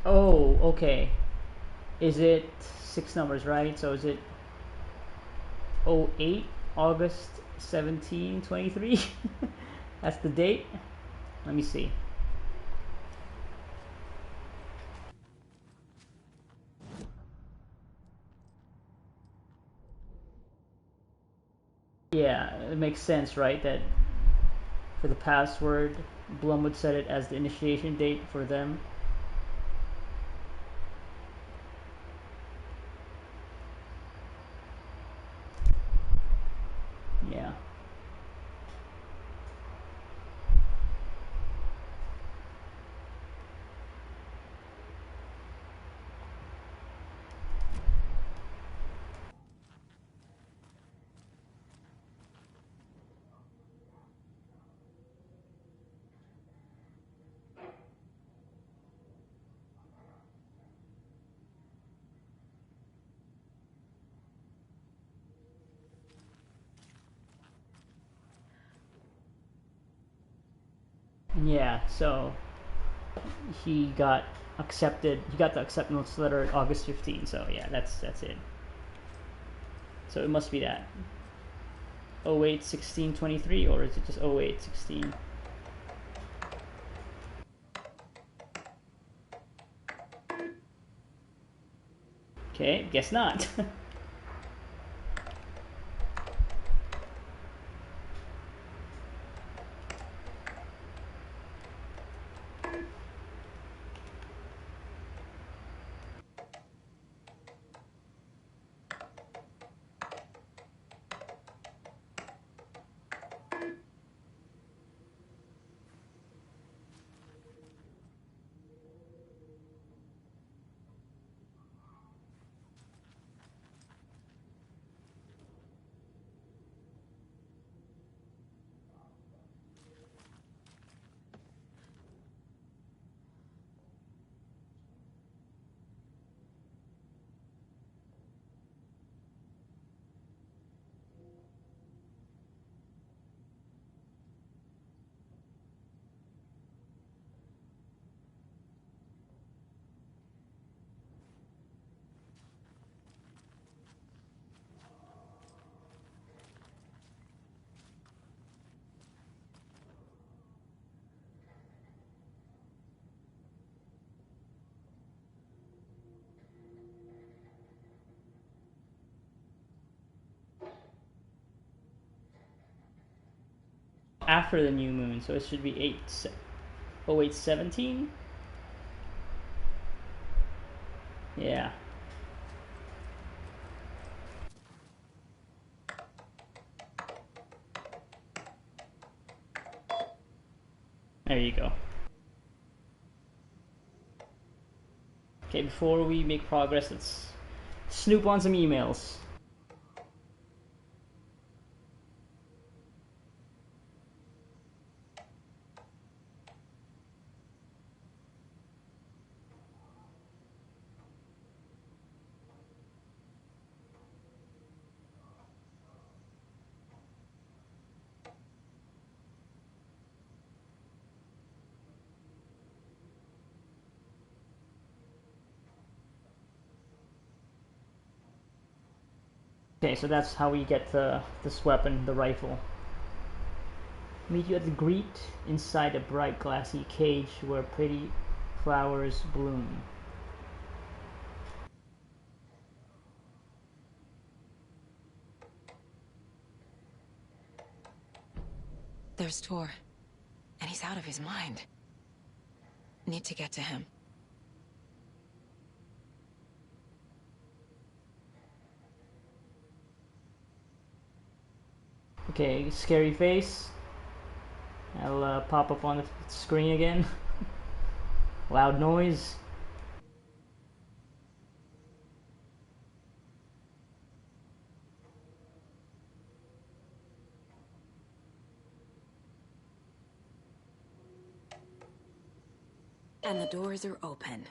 Oh, okay. Is it 6 numbers, right? So is it 08 August 1723? That's the date? Let me see. Yeah, it makes sense, right? That for the password, Blum would set it as the initiation date for them. Yeah. Yeah, so he got accepted. He got the acceptance letter August 15. So yeah, that's it. So it must be that 08/16/23, or is it just 08/16? Okay, guess not. After the new moon, so it should be 08/17. Yeah. There you go. Okay, before we make progress, let's snoop on some emails. Okay, so that's how we get this weapon, the rifle. Meet you at the greet inside a bright glassy cage where pretty flowers bloom. There's Tor, and he's out of his mind. Need to get to him. Okay, scary face. I'll pop up on the screen again. Loud noise. And the doors are open.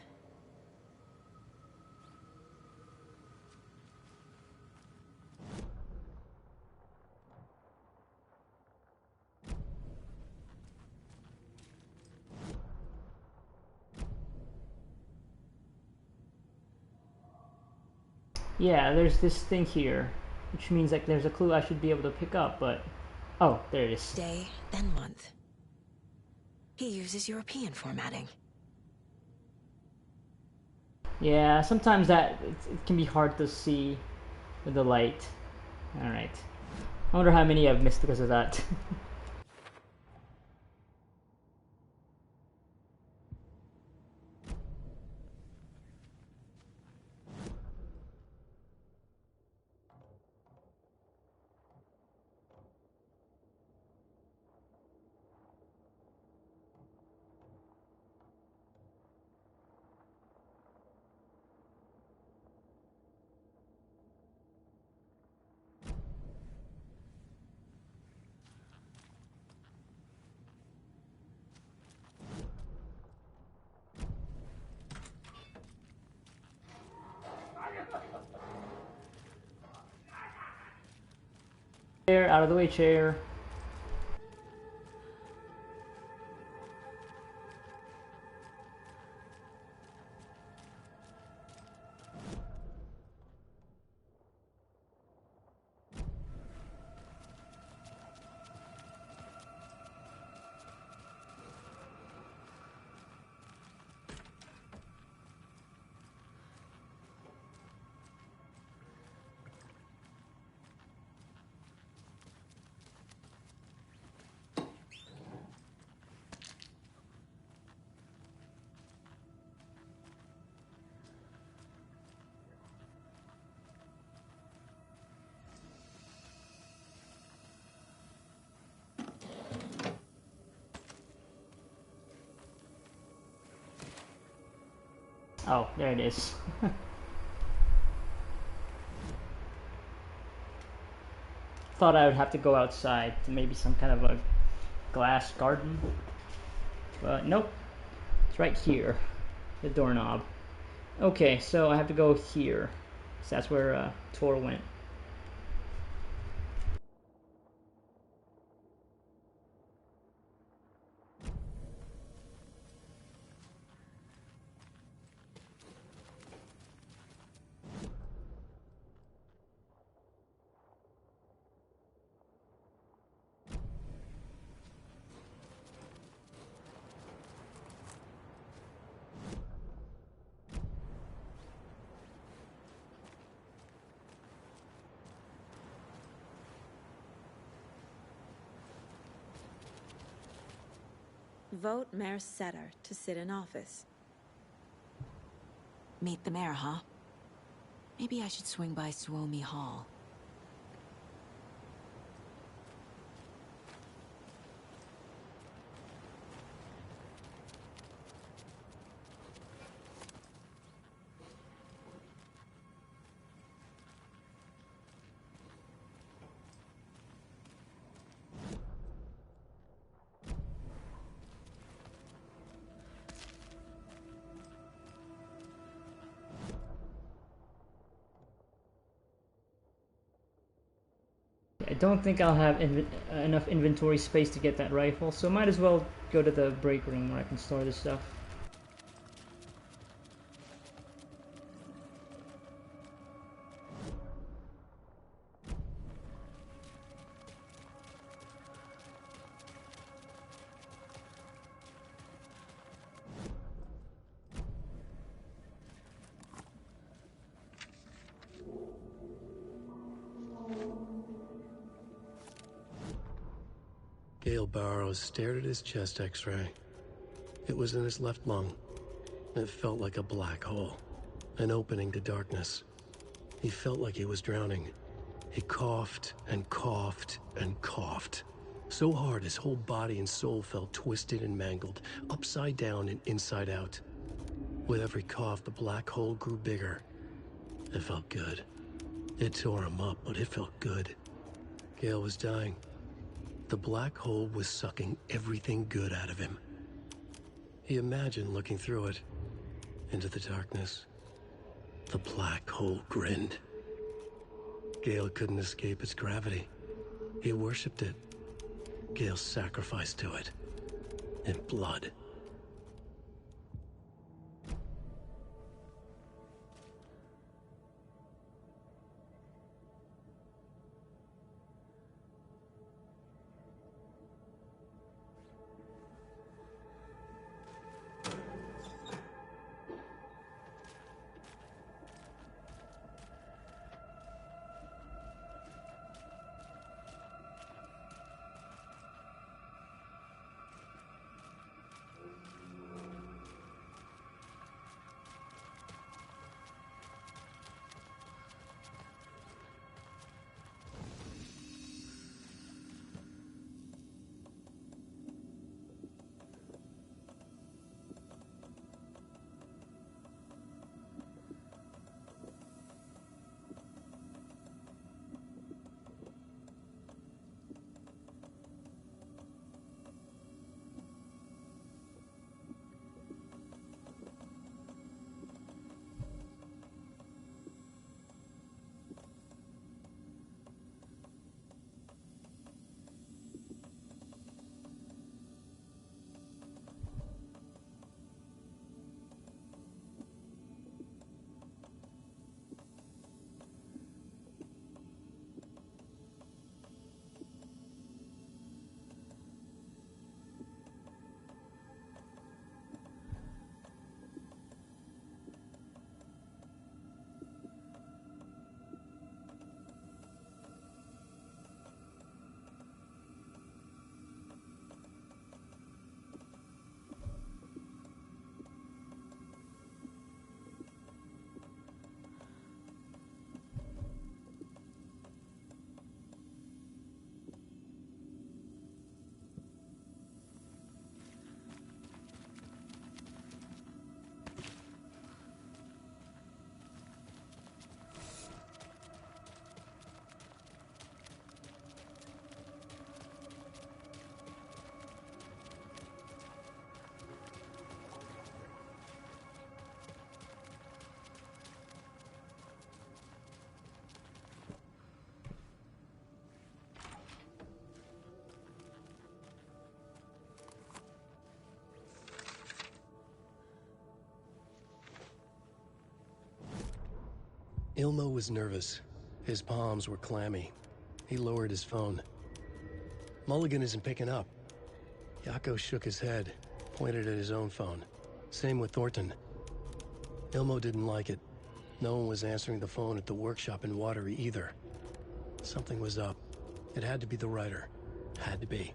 Yeah, there's this thing here, which means like there's a clue I should be able to pick up, but... Oh, there it is. Day, then month. He uses European formatting. Yeah, sometimes it can be hard to see with the light. Alright. I wonder how many I've missed because of that. Chair, out of the way, chair. Oh, there it is. Thought I would have to go outside to maybe some kind of a glass garden. But nope. It's right here. The doorknob. Okay, so I have to go here. So that's where Tor went. Vote Mayor Setter to sit in office. Meet the mayor, huh? Maybe I should swing by Suomi Hall. I don't think I'll have enough inventory space to get that rifle, so might as well go to the break room where I can store this stuff. Gale Barrows stared at his chest x-ray. It was in his left lung. It felt like a black hole, an opening to darkness. He felt like he was drowning. He coughed and coughed and coughed. So hard his whole body and soul felt twisted and mangled, upside down and inside out. With every cough, the black hole grew bigger. It felt good. It tore him up, but it felt good. Gale was dying. The black hole was sucking everything good out of him. He imagined looking through it, into the darkness. The black hole grinned. Gale couldn't escape its gravity. He worshipped it. Gale sacrificed to it. In blood. Ilmo was nervous. His palms were clammy. He lowered his phone. Mulligan isn't picking up. Yako shook his head, pointed at his own phone. Same with Thornton. Ilmo didn't like it. No one was answering the phone at the workshop in Watery either. Something was up. It had to be the writer. Had to be.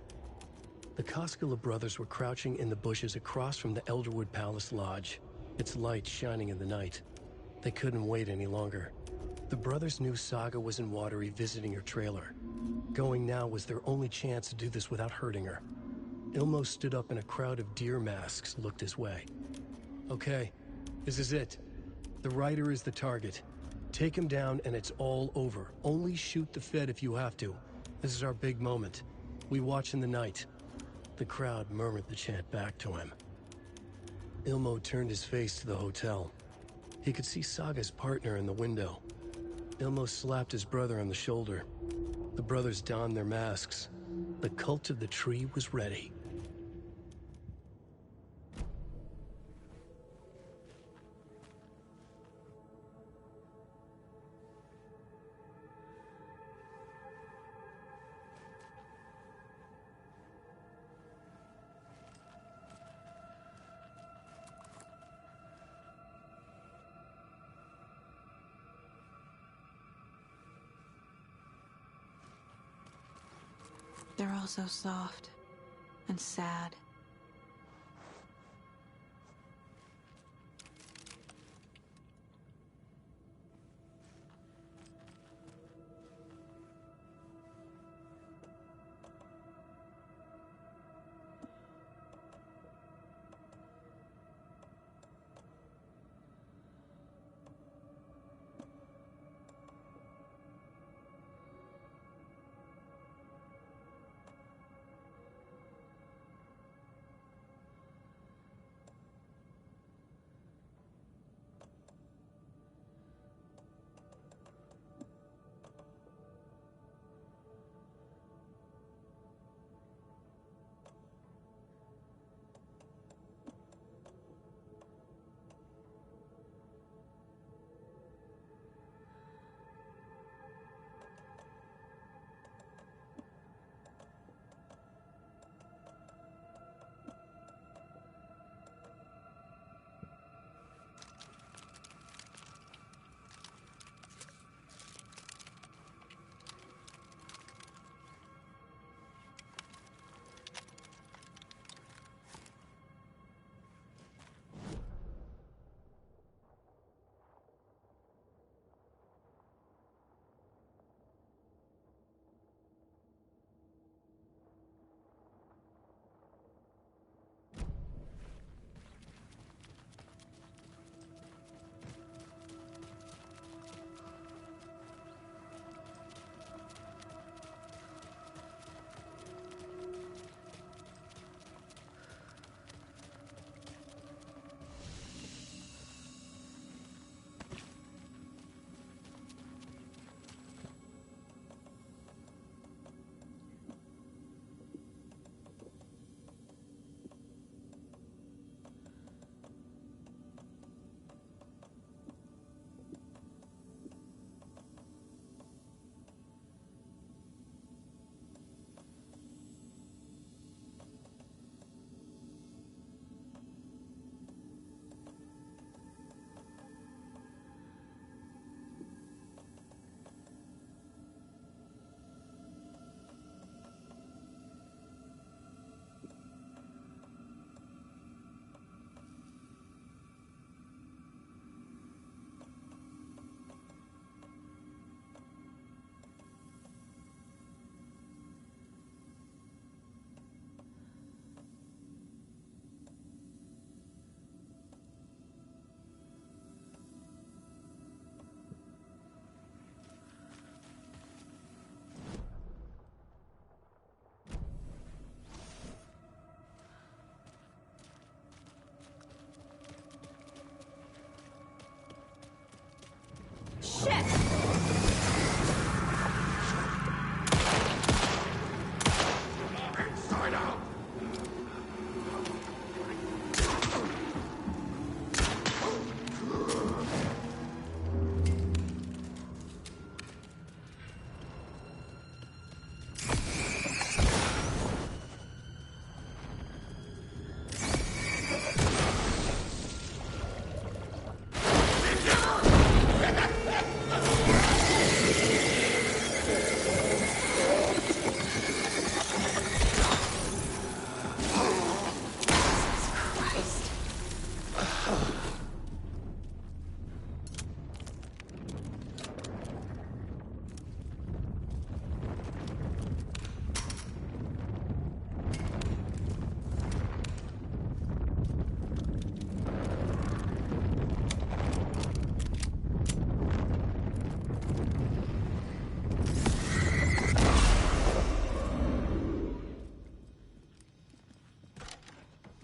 The Koskela brothers were crouching in the bushes across from the Elderwood Palace Lodge, its light shining in the night. They couldn't wait any longer. The brothers knew Saga was in Watery visiting her trailer. Going now was their only chance to do this without hurting her. Ilmo stood up and a crowd of deer masks looked his way. Okay, this is it. The writer is the target. Take him down and it's all over. Only shoot the Fed if you have to. This is our big moment. We watch in the night. The crowd murmured the chant back to him. Ilmo turned his face to the hotel. He could see Saga's partner in the window. Ilmo slapped his brother on the shoulder. The brothers donned their masks. The cult of the tree was ready. They're all so soft and sad.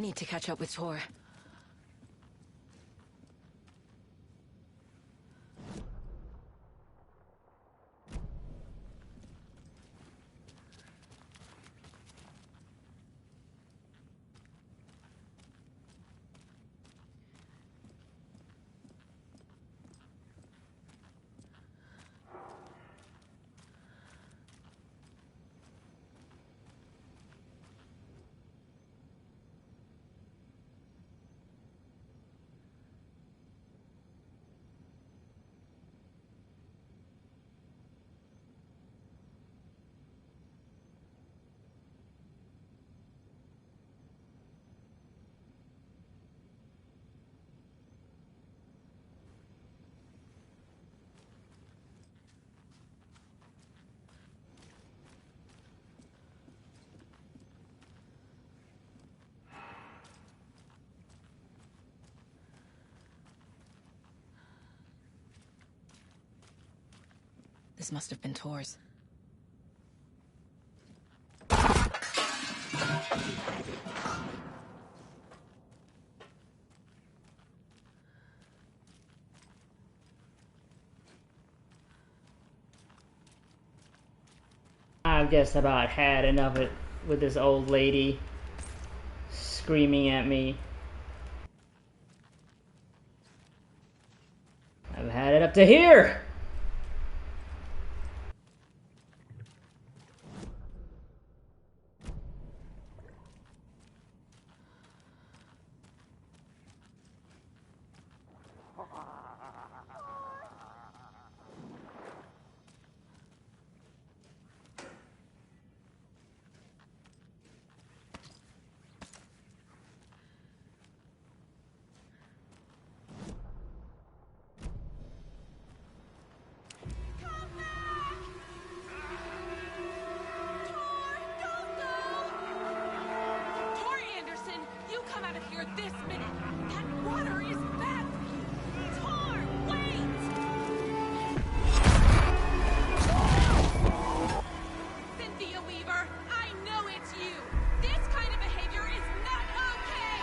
Need to catch up with Tor. This must have been Tor's. I've just about had enough of it with this old lady screaming at me. I've had it up to here! This minute! That water is bad for you! Tor, wait! Cynthia Weaver, I know it's you! This kind of behavior is not okay!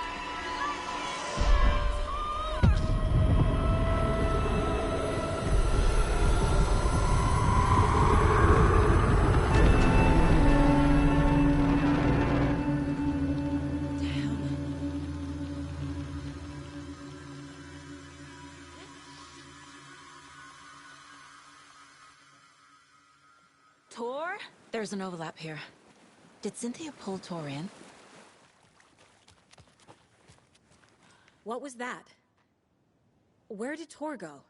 Tor? There's an overlap here. Did Cynthia pull Tor in? What was that? Where did Tor go?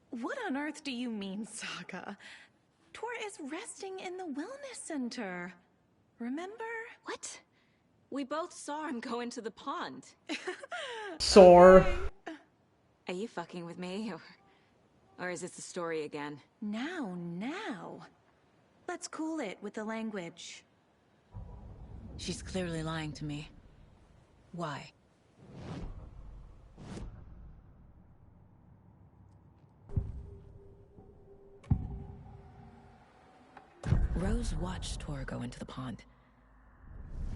What on earth do you mean, Saga? Tor is resting in the wellness center. Remember? What? We both saw him go into the pond. Sore. Okay. Are you fucking with me? Or is this the story again? Now. Let's cool it with the language. She's clearly lying to me. Why? Rose watched Tor go into the pond.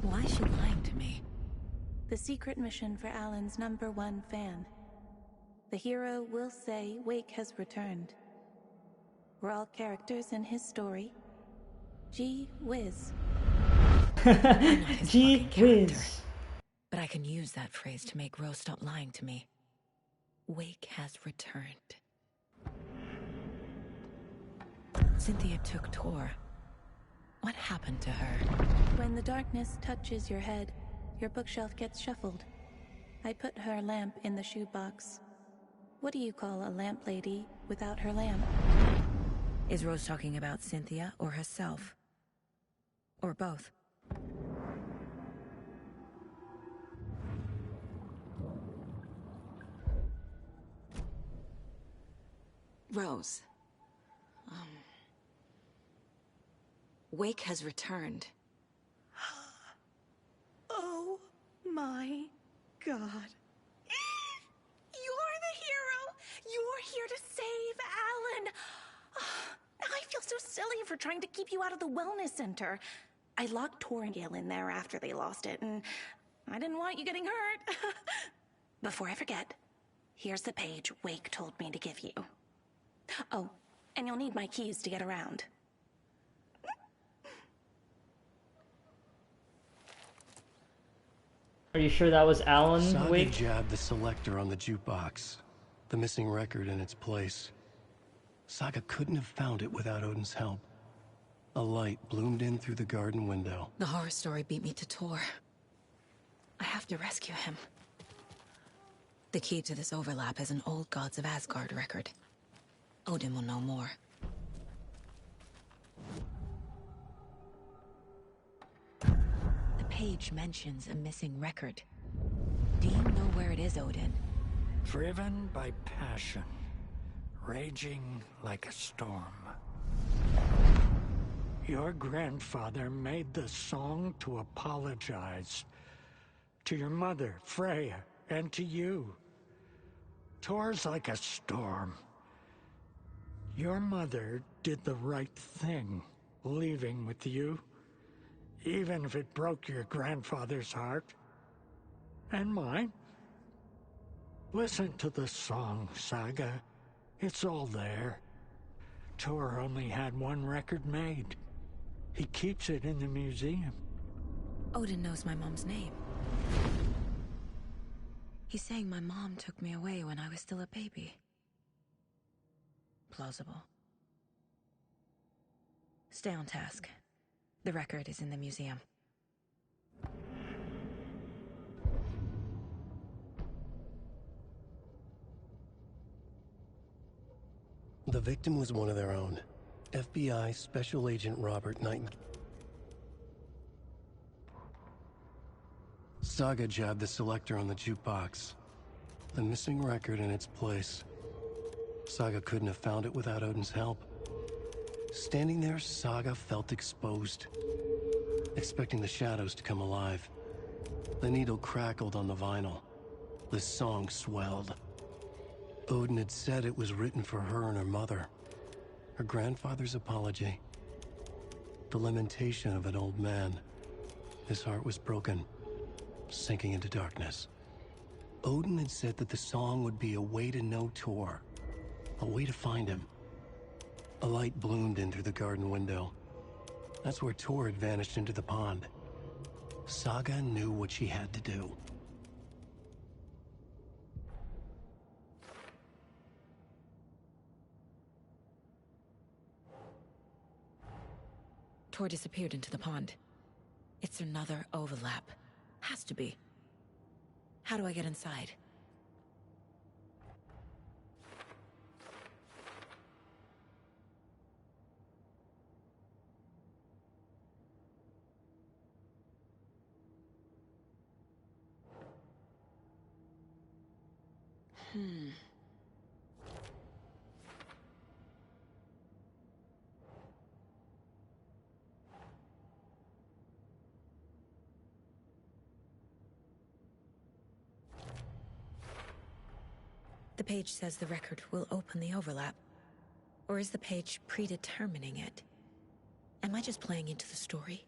Why is she lying to me? The secret mission for Alan's #1 fan. The hero will say Wake has returned. We're all characters in his story. Gee whiz. Gee whiz. But I can use that phrase to make Rose stop lying to me. Wake has returned. Cynthia took Tor. What happened to her? When the darkness touches your head, your bookshelf gets shuffled. I put her lamp in the shoebox. What do you call a lamp lady without her lamp? Is Rose talking about Cynthia or herself? Or both? Rose. Wake has returned. Oh my God. You're the hero! You're here to save Alan! I feel so silly for trying to keep you out of the wellness center. I locked Tor and Gale in there after they lost it, and I didn't want you getting hurt. Before I forget, here's the page Wake told me to give you. Oh, and you'll need my keys to get around. Are you sure that was Alan Saga Wake? jabbed the selector on the jukebox, the missing record in its place. Saga couldn't have found it without Odin's help. A light bloomed in through the garden window. The horror story beat me to Tor. I have to rescue him. The key to this overlap is an old Gods of Asgard record. Odin will know more. The page mentions a missing record. Do you know where it is, Odin? Driven by passion, raging like a storm. Your grandfather made the song to apologize. To your mother, Freya, and to you. Tor's like a storm. Your mother did the right thing, leaving with you. Even if it broke your grandfather's heart. And mine. Listen to the song, Saga. It's all there. Tor only had one record made. He keeps it in the museum. Odin knows my mom's name. He's saying my mom took me away when I was still a baby. Plausible. Stay on task. The record is in the museum. The victim was one of their own. FBI Special Agent Robert Knighton. Saga jabbed the selector on the jukebox. The missing record in its place. Saga couldn't have found it without Odin's help. Standing there, Saga felt exposed, expecting the shadows to come alive. The needle crackled on the vinyl. The song swelled. Odin had said it was written for her and her mother. Her grandfather's apology. The lamentation of an old man. His heart was broken, sinking into darkness. Odin had said that the song would be a way to know Tor, a way to find him. A light bloomed in through the garden window. That's where Tor had vanished into the pond. Saga knew what she had to do. Tor disappeared into the pond. It's another overlap. Has to be. How do I get inside? The page says the record will open the overlap. Or is the page predetermining it? Am I just playing into the story?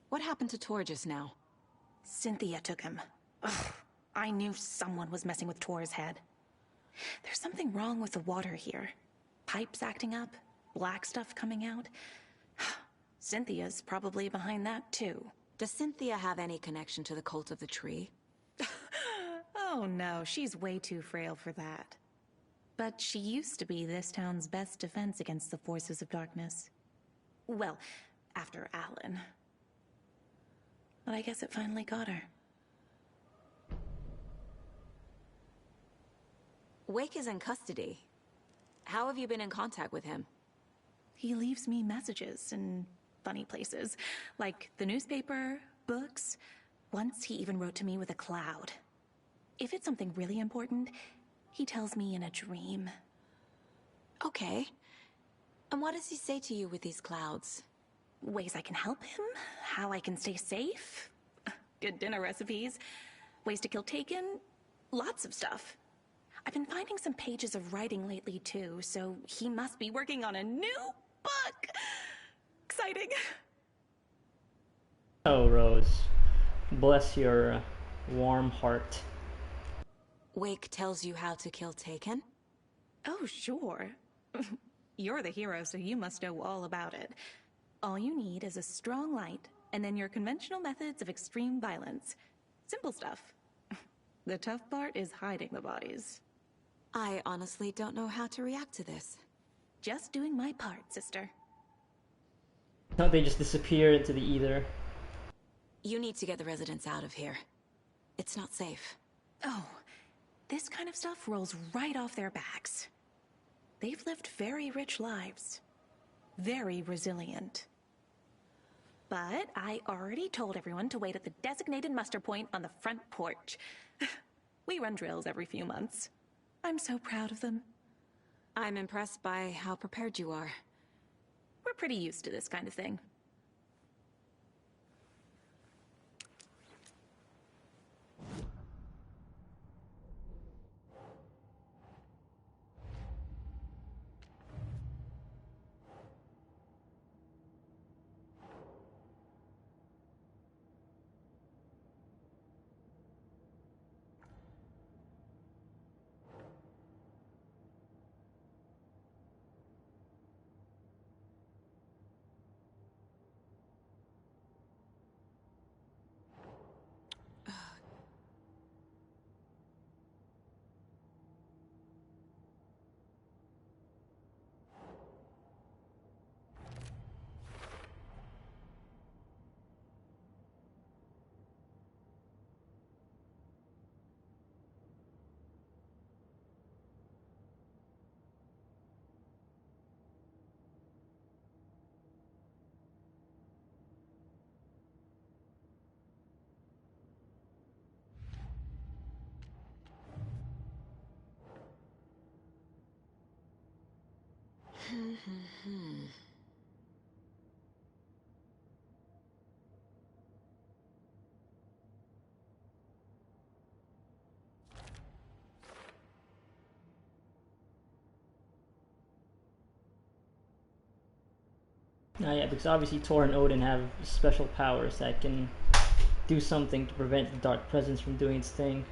What happened to Tor just now? Cynthia took him. Ugh, I knew someone was messing with Tor's head. There's something wrong with the water here. Pipes acting up, black stuff coming out. Cynthia's probably behind that too. Does Cynthia have any connection to the cult of the tree? Oh no, she's way too frail for that. but she used to be this town's best defense against the forces of darkness. Well, after Alan. But I guess it finally got her. Wake is in custody. How have you been in contact with him? He leaves me messages in funny places, like the newspaper, books. Once he even wrote to me with a cloud. If it's something really important, he tells me in a dream. Okay. And what does he say to you with these clouds? Ways I can help him, how I can stay safe, good dinner recipes, ways to kill Taken, lots of stuff. I've been finding some pages of writing lately too, so he must be working on a new book. Exciting. Oh, Rose. Bless your warm heart. Wake tells you how to kill Taken? Oh, sure. You're the hero, so you must know all about it. All you need is a strong light, and then your conventional methods of extreme violence. Simple stuff. The tough part is hiding the bodies. I honestly don't know how to react to this. Just doing my part, sister. No, they just disappear into the ether. You need to get the residents out of here. It's not safe. Oh, this kind of stuff rolls right off their backs. They've lived very rich lives. Very resilient. But I already told everyone to wait at the designated muster point on the front porch. We run drills every few months. I'm so proud of them. I'm impressed by how prepared you are. We're pretty used to this kind of thing. Yeah, because obviously Tor and Odin have special powers that can do something to prevent the Dark Presence from doing its thing.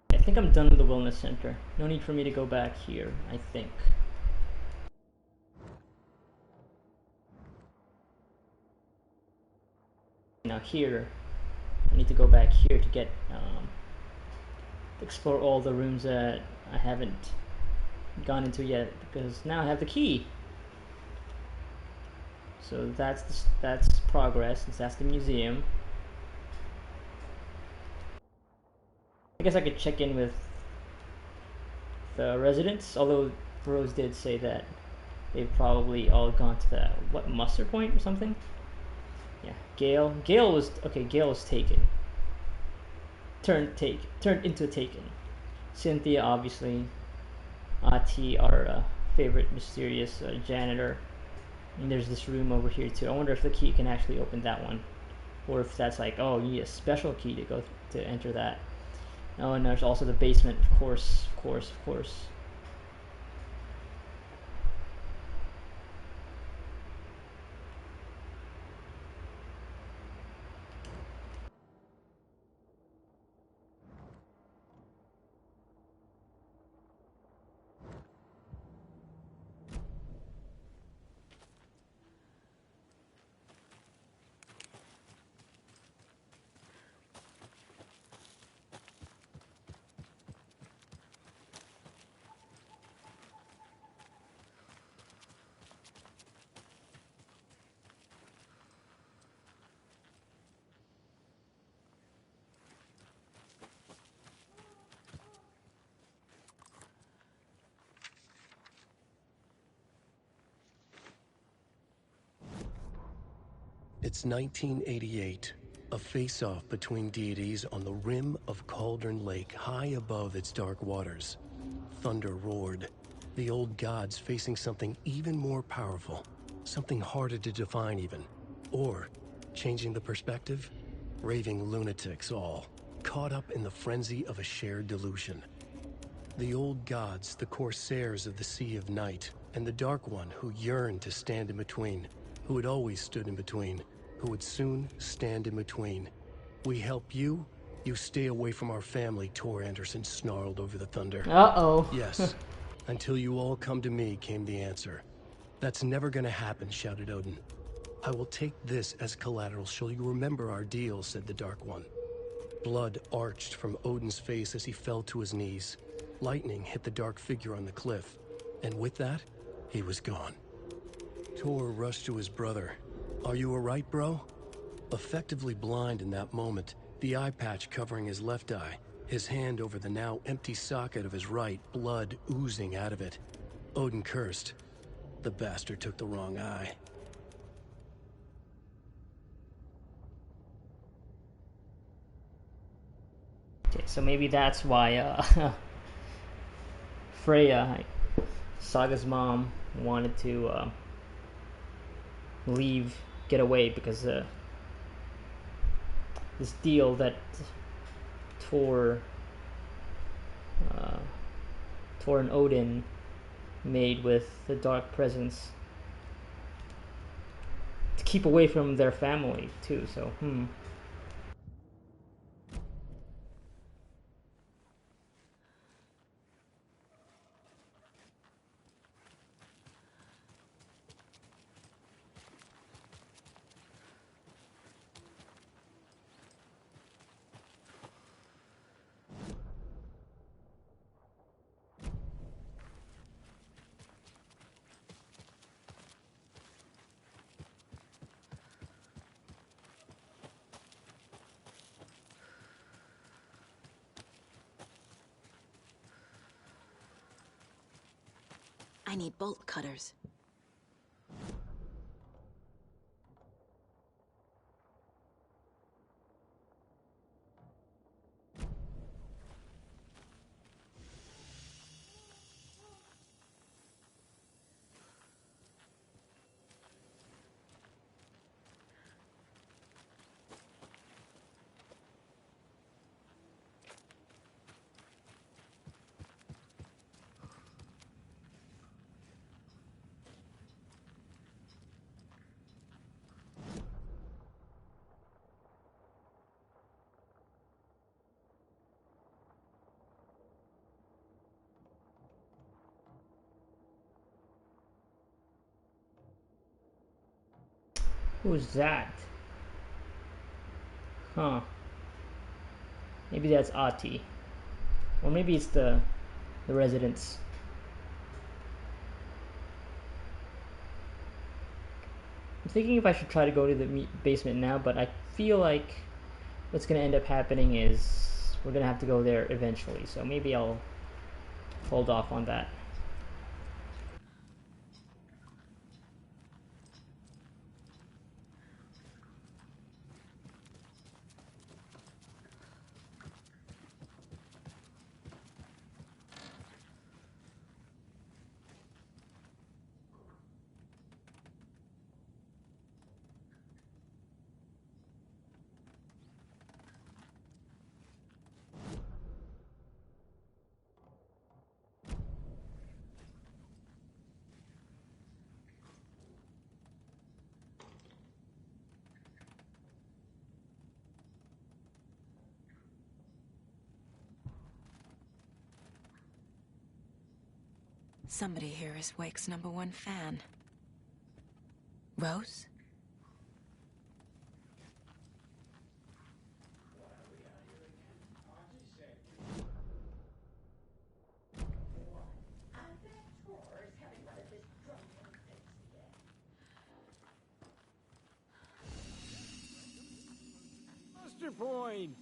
I think I'm done with the Wellness Center. No need for me to go back here, I think. Now here, I need to go back here to get, explore all the rooms that I haven't gone into yet, because now I have the key. So that's progress, since that's the museum. I guess I could check in with the residents, although Rose did say that they've probably all gone to the, what, muster point or something? Yeah, Gale was taken. turned into Taken. Cynthia, obviously. Ati, our favorite mysterious janitor. And there's this room over here too. I wonder if the key can actually open that one, or if that's like, oh, you need a special key to go to enter that. Oh, and there's also the basement, of course, of course, of course. It's 1988, a face-off between deities on the rim of Cauldron Lake, high above its dark waters. Thunder roared, the old gods facing something even more powerful, something harder to define even. Or, changing the perspective, raving lunatics all, caught up in the frenzy of a shared delusion. The old gods, the corsairs of the Sea of Night, and the Dark One who yearned to stand in between, who had always stood in between, who would soon stand in between. We help you, you stay away from our family, Tor Anderson snarled over the thunder. Uh-oh. Yes. Until you all come to me, came the answer. That's never gonna happen, shouted Odin. I will take this as collateral, shall you remember our deal, said the Dark One. Blood arched from Odin's face as he fell to his knees. Lightning hit the dark figure on the cliff, and with that, he was gone. Tor rushed to his brother. Are you alright, bro? Effectively blind in that moment, the eye patch covering his left eye, his hand over the now empty socket of his right, blood oozing out of it. Odin cursed. The bastard took the wrong eye. Okay, so maybe that's why Freya, Saga's mom, wanted to leave, get away, because this deal that Thor, Thor and Odin made with the Dark Presence to keep away from their family too. So, I need bolt cutters. who's that? Huh? Maybe that's Ati, or maybe it's the residents. I'm thinking if I should try to go to the basement now, but I feel like what's going to end up happening is we're going to have to go there eventually, so maybe I'll hold off on that. Somebody here is Wake's #1 fan. Rose? Master Point!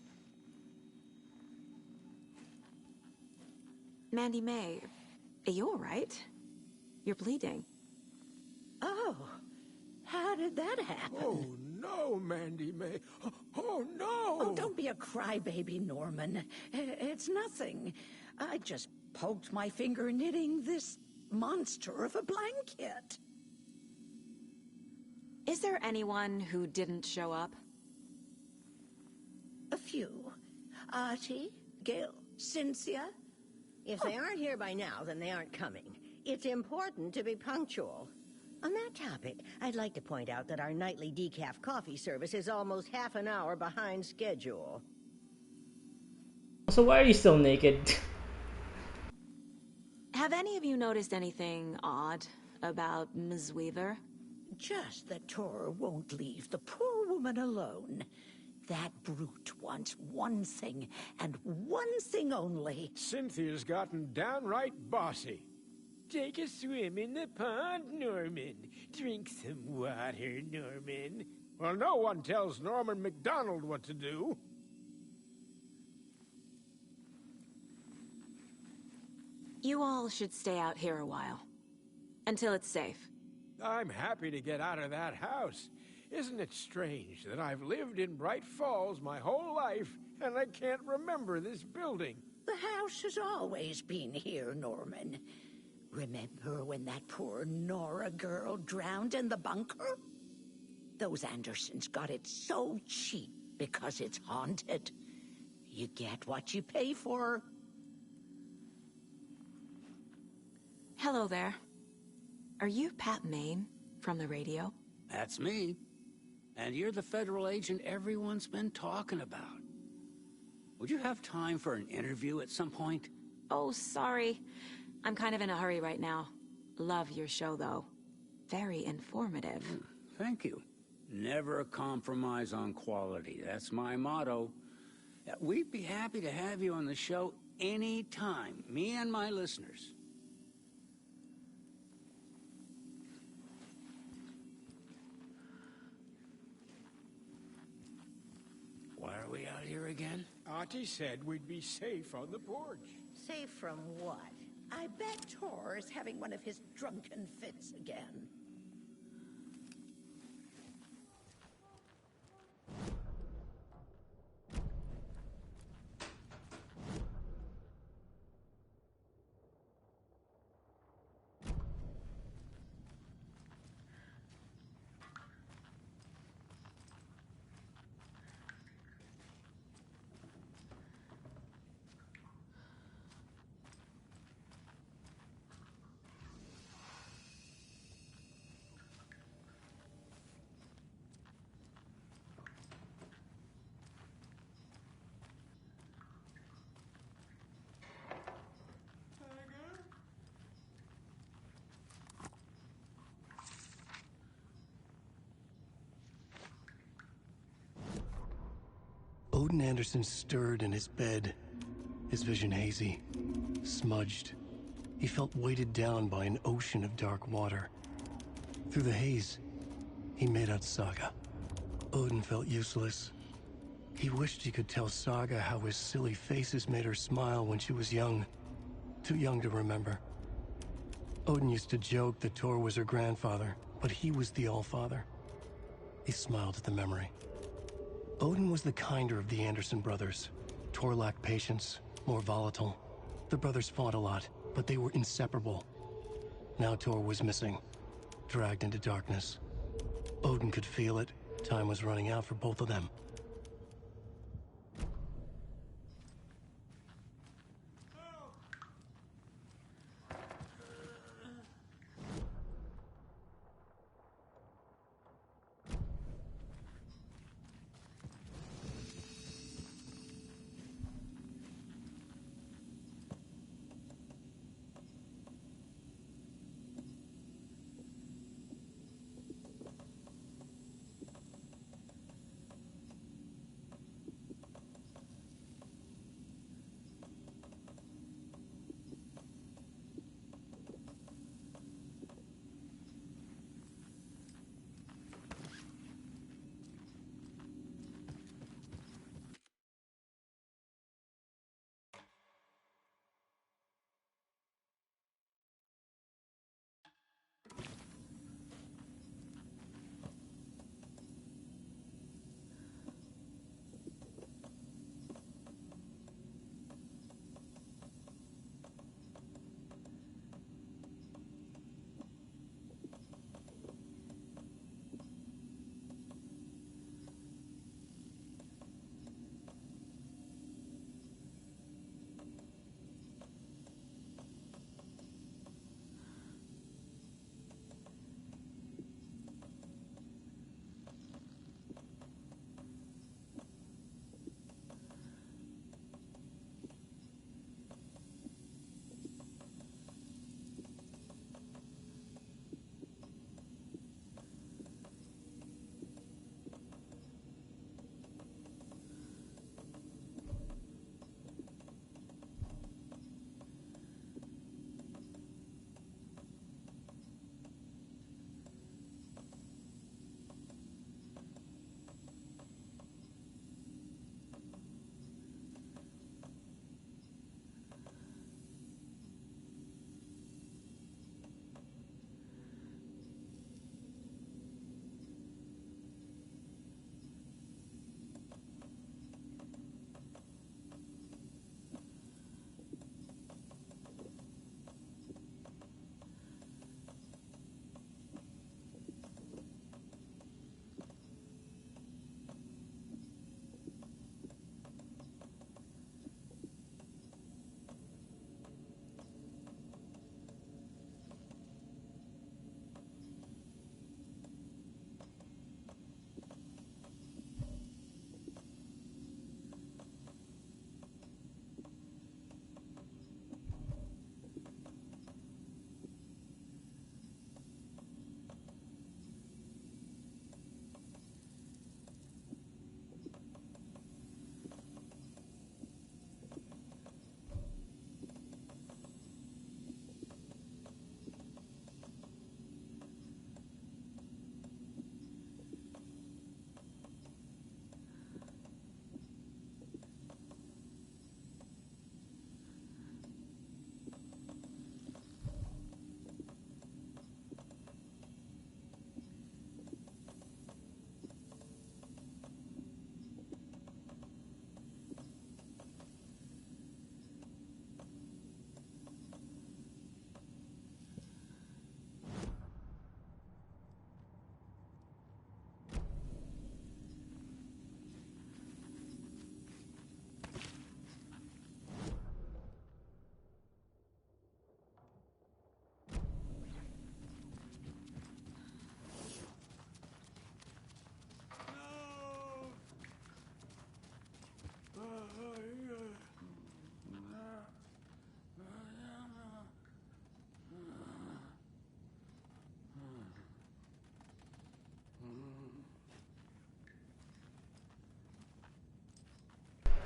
Mandy May, are you all right? You're bleeding. Oh, how did that happen? Oh, no, Mandy May. Oh, no! Oh, don't be a crybaby, Norman. It's nothing. I just poked my finger knitting this monster of a blanket. Is there anyone who didn't show up? A few. Artie, Gail, Cynthia. If they aren't here by now, then they aren't coming. It's important to be punctual. On that topic, I'd like to point out that our nightly decaf coffee service is almost half an hour behind schedule. So why are you still naked? Have any of you noticed anything odd about Ms. Weaver? Just that Tor won't leave the poor woman alone. That brute wants one thing, and one thing only. Cynthia's gotten downright bossy. Take a swim in the pond, Norman. Drink some water, Norman. Well, no one tells Norman MacDonald what to do. You all should stay out here a while. Until it's safe. I'm happy to get out of that house. Isn't it strange that I've lived in Bright Falls my whole life, and I can't remember this building? The house has always been here, Norman. Remember when that poor Nora girl drowned in the bunker? Those Andersons got it so cheap because it's haunted. You get what you pay for. Hello there. Are you Pat Maine from the radio? That's me. And you're the federal agent everyone's been talking about. Would you have time for an interview at some point? Oh, sorry. I'm kind of in a hurry right now. Love your show, though. Very informative. Thank you. Never compromise on quality. That's my motto. We'd be happy to have you on the show anytime, me and my listeners. Why are we out here again? Artie said we'd be safe on the porch. Safe from what? I bet Tor is having one of his drunken fits again. Odin Anderson stirred in his bed, his vision hazy, smudged. He felt weighted down by an ocean of dark water. Through the haze, he made out Saga. Odin felt useless. He wished he could tell Saga how his silly faces made her smile when she was young. Too young to remember. Odin used to joke that Tor was her grandfather, but he was the Allfather. He smiled at the memory. Odin was the kinder of the Anderson brothers. Tor lacked patience, more volatile. The brothers fought a lot, but they were inseparable. Now Tor was missing, dragged into darkness. Odin could feel it. Time was running out for both of them.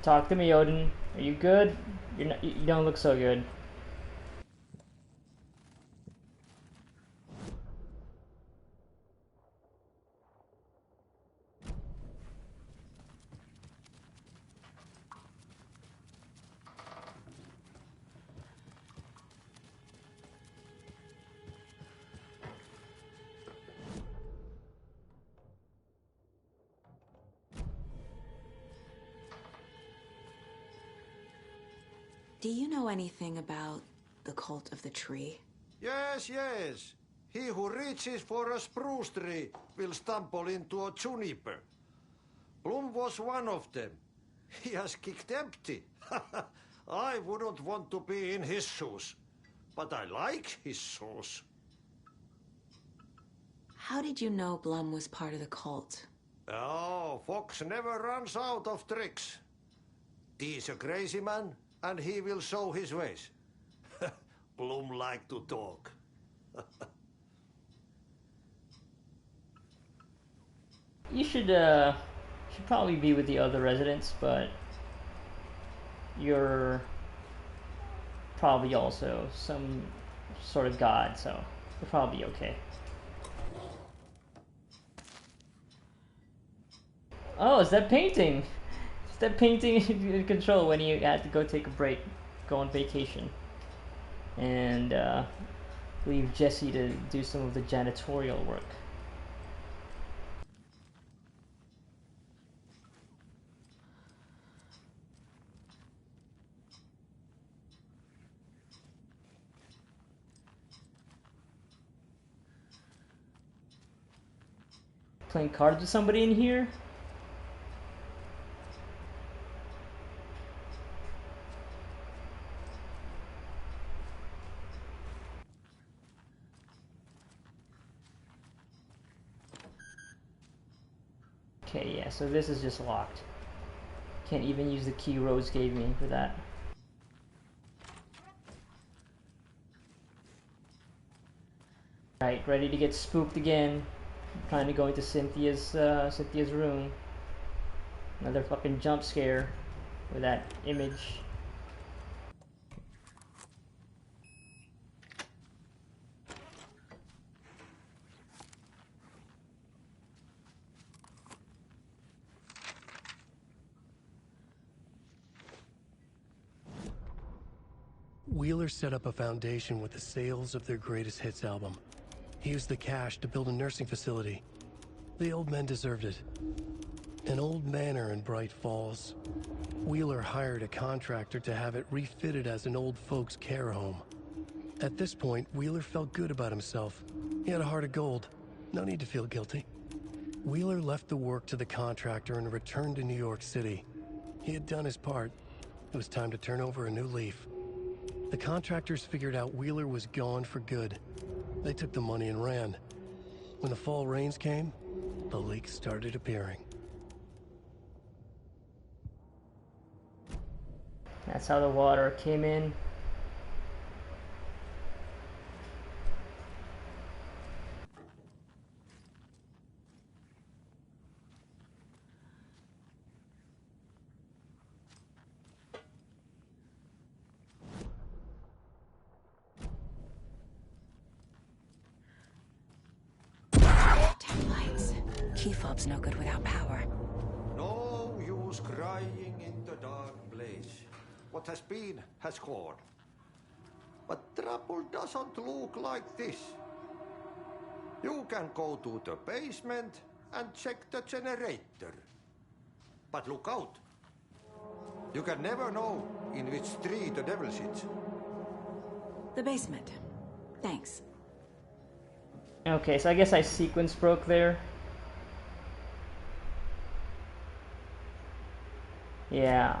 Talk to me, Odin. Are you good? You're not, you don't look so good. Do you know anything about the cult of the tree? Yes, yes. He who reaches for a spruce tree will stumble into a juniper. Bloom was one of them. He has kicked empty. I wouldn't want to be in his shoes. But I like his shoes. How did you know Blum was part of the cult? Oh, Fox never runs out of tricks. He's a crazy man, and he will show his ways. Bloom like to talk. You should probably be with the other residents, but you're probably also some sort of god, so you'll probably be okay. Oh, it's that painting! It's that painting in Control when you had to go take a break, go on vacation, and leave Jesse to do some of the janitorial work. Playing cards with somebody in here? Okay, yeah, so this is just locked. Can't even use the key Rose gave me for that. Right, ready to get spooked again. I'm trying to go into Cynthia's room. Another fucking jump scare with that image. Wheeler set up a foundation with the sales of their greatest hits album. He used the cash to build a nursing facility. The old men deserved it. An old manor in Bright Falls. Wheeler hired a contractor to have it refitted as an old folks' care home. At this point, Wheeler felt good about himself. He had a heart of gold. No need to feel guilty. Wheeler left the work to the contractor and returned to New York City. He had done his part. It was time to turn over a new leaf. The contractors figured out Wheeler was gone for good. They took the money and ran. When the fall rains came, the leaks started appearing. That's how the water came in. Damn lights. Key fob's no good without power. No use crying in the dark place. What has been has gone. But trouble doesn't look like this. You can go to the basement and check the generator. But look out. You can never know in which tree the devil sits. The basement. Thanks. Okay, so I guess I sequence broke there. Yeah.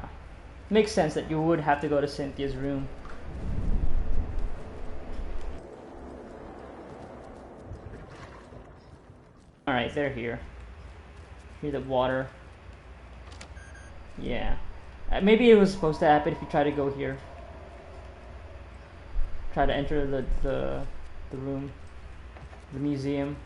Makes sense that you would have to go to Cynthia's room. Alright, they're here. Hear the water. Yeah. Maybe it was supposed to happen if you try to go here. Try to enter the room. The museum.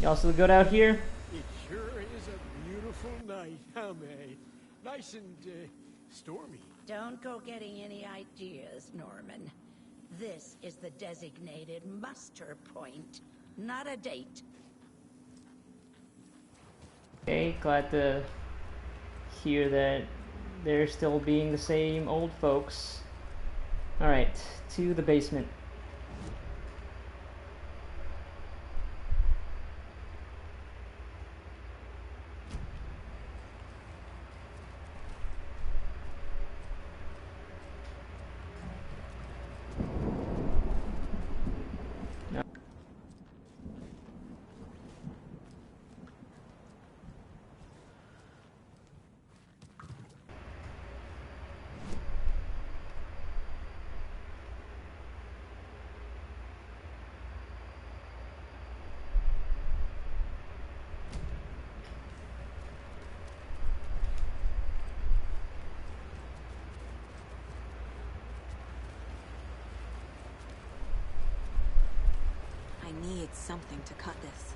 Y'all still good out here? It sure is a beautiful night, huh, May? Nice and, stormy. Don't go getting any ideas, Norman. This is the designated muster point, not a date. Okay, glad to hear that they're still being the same old folks. Alright, to the basement. I need something to cut this.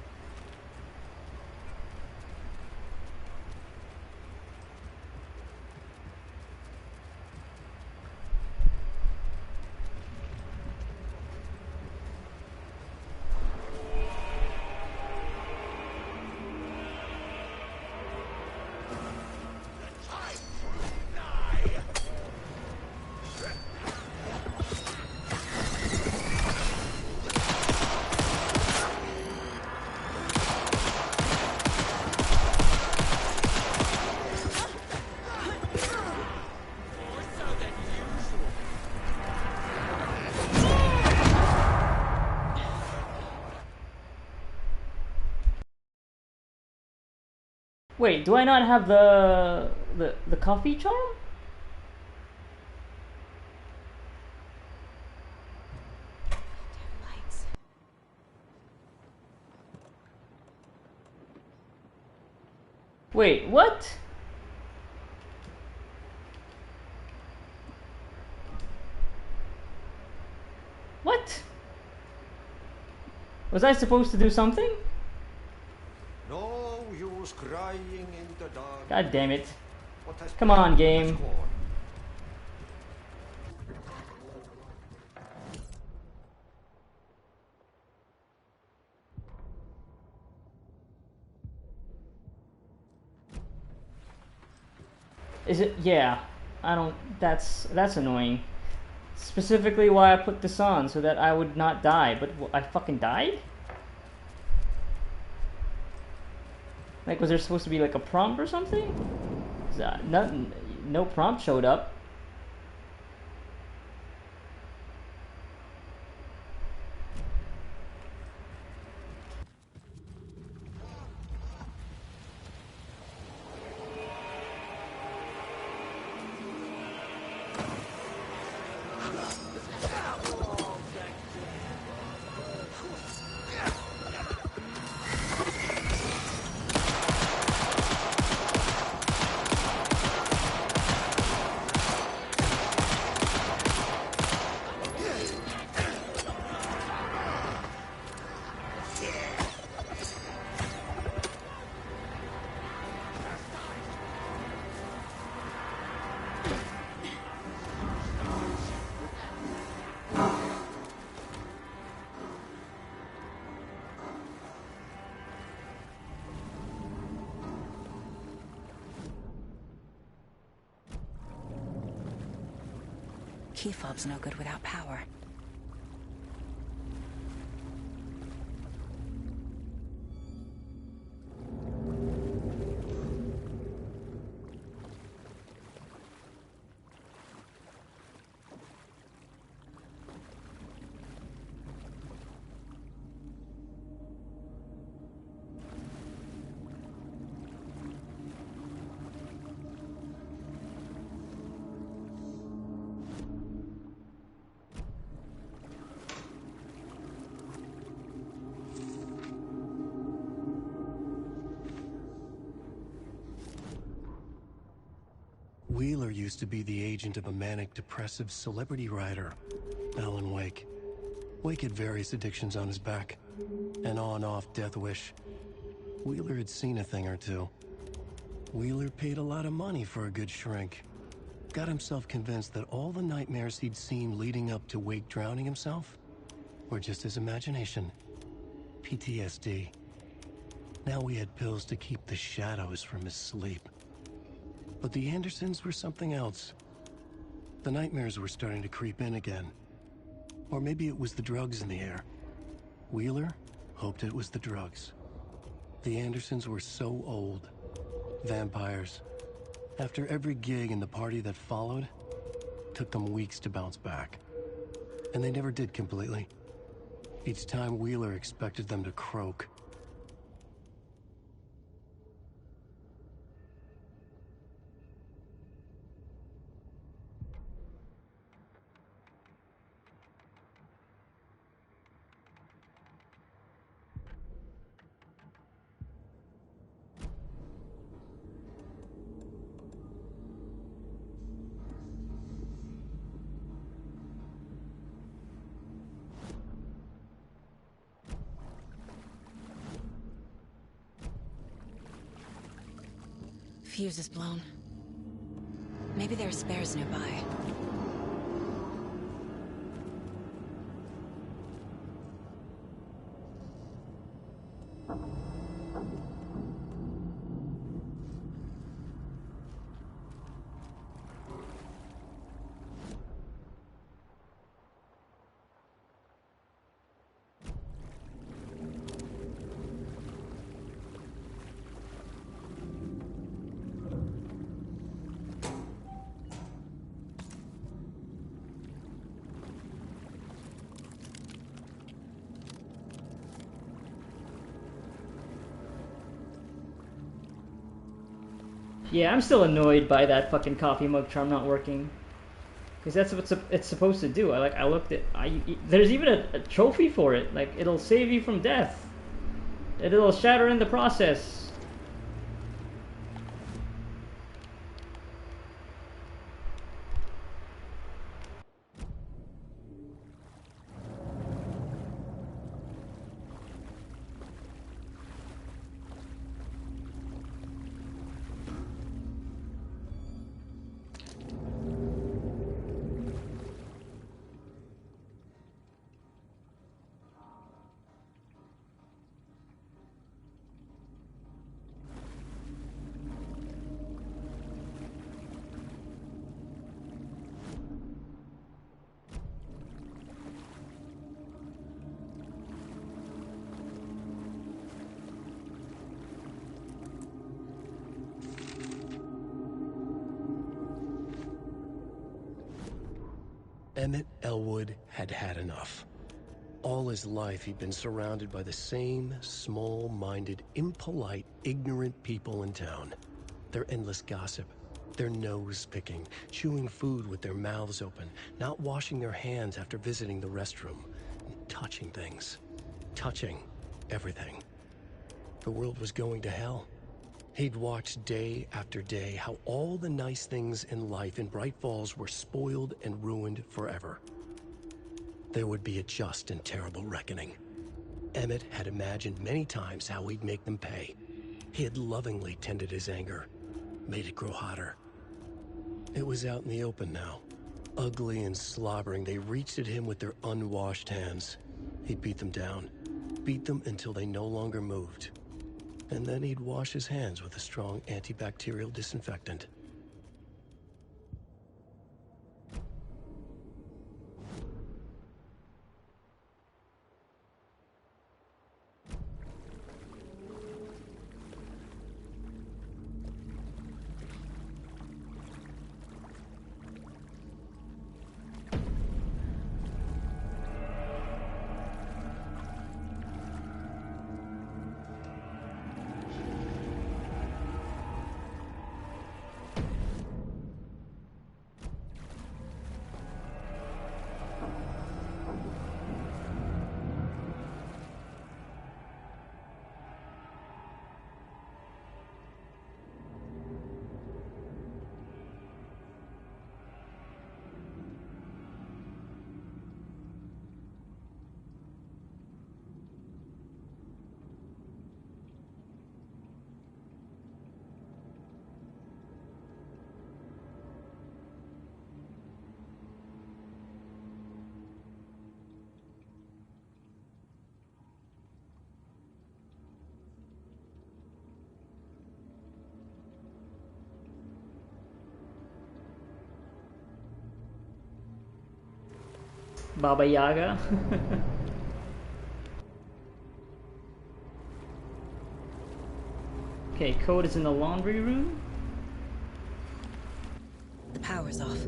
Wait, do I not have the coffee charm? Damn lights. Wait, what? What? Was I supposed to do something? No use crying in the dark. God damn it. What has Come on, been game. has gone. Is it? Yeah. I don't. That's annoying. Specifically why I put this on, so that I would not die. But I fucking died? Like, was there supposed to be like a prompt or something? Nothing. No prompt showed up. Key fob's no good without power. Wheeler used to be the agent of a manic-depressive celebrity writer, Alan Wake. Wake had various addictions on his back. An on-off death wish, Wheeler had seen a thing or two. Wheeler paid a lot of money for a good shrink. Got himself convinced that all the nightmares he'd seen leading up to Wake drowning himself were just his imagination. PTSD. Now we had pills to keep the shadows from his sleep. But the Andersons were something else. The nightmares were starting to creep in again. Or maybe it was the drugs in the air. Wheeler hoped it was the drugs. The Andersons were so old. Vampires. After every gig and the party that followed, took them weeks to bounce back. And they never did completely. Each time Wheeler expected them to croak. Fuse is blown. Maybe there are spares nearby. Yeah, I'm still annoyed by that fucking coffee mug charm not working. Because that's what it's supposed to do. I looked at... there's even a trophy for it. Like, it'll save you from death. It'll shatter in the process. Emmett Elwood had had enough. All his life he'd been surrounded by the same small-minded, impolite, ignorant people in town. Their endless gossip, their nose-picking, chewing food with their mouths open, not washing their hands after visiting the restroom, and touching things. Touching everything. The world was going to hell. He'd watched day after day how all the nice things in life in Bright Falls were spoiled and ruined forever. There would be a just and terrible reckoning. Emmett had imagined many times how he'd make them pay. He had lovingly tended his anger, made it grow hotter. It was out in the open now. Ugly and slobbering, they reached at him with their unwashed hands. He'd beat them down, beat them until they no longer moved. And then he'd wash his hands with a strong antibacterial disinfectant. Baba Yaga. Okay, code is in the laundry room. The power's off.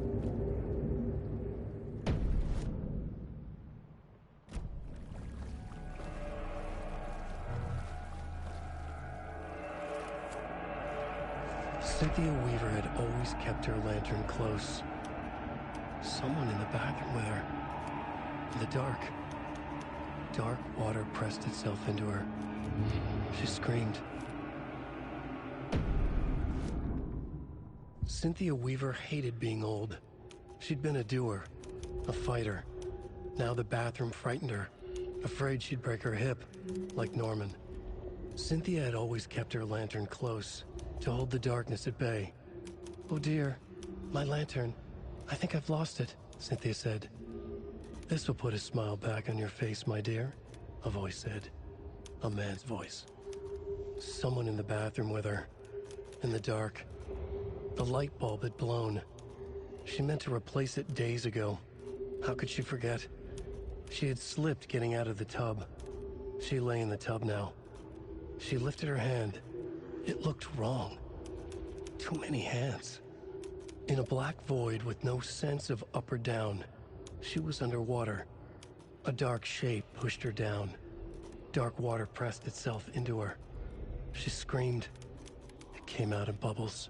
Cynthia Weaver had always kept her lantern close. Someone in the bathroom with her. In the dark. Dark water pressed itself into her. She screamed. Cynthia Weaver hated being old. She'd been a doer, a fighter. Now the bathroom frightened her, afraid she'd break her hip, like Norman. Cynthia had always kept her lantern close, to hold the darkness at bay. "Oh dear, my lantern. I think I've lost it," Cynthia said. "This will put a smile back on your face, my dear," a voice said. A man's voice. Someone in the bathroom with her. In the dark. The light bulb had blown. She meant to replace it days ago. How could she forget? She had slipped getting out of the tub. She lay in the tub now. She lifted her hand. It looked wrong. Too many hands. In a black void with no sense of up or down, she was underwater. A dark shape pushed her down. Dark water pressed itself into her. She screamed. It came out in bubbles.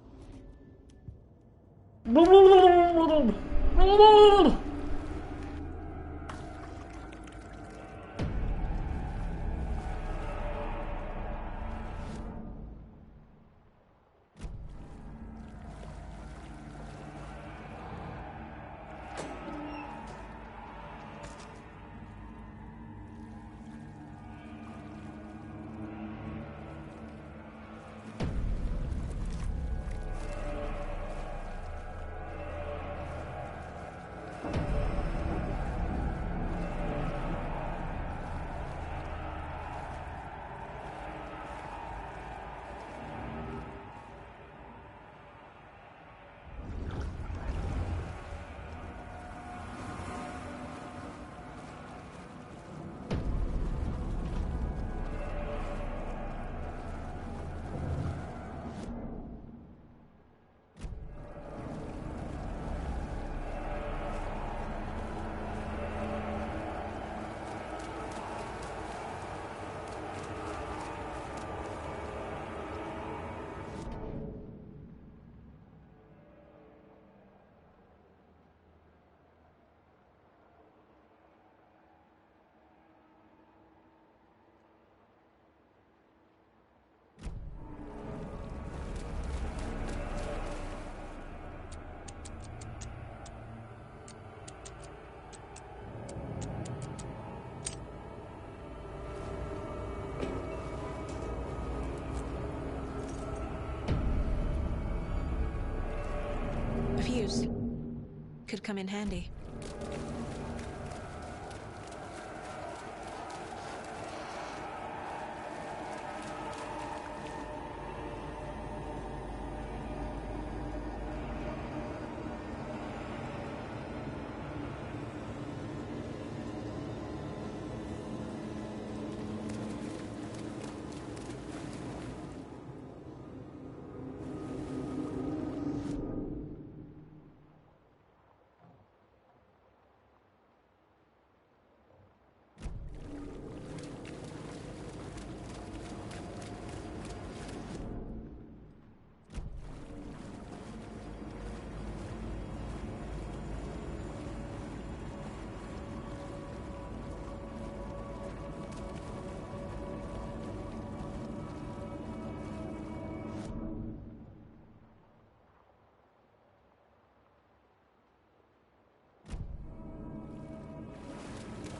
Could come in handy.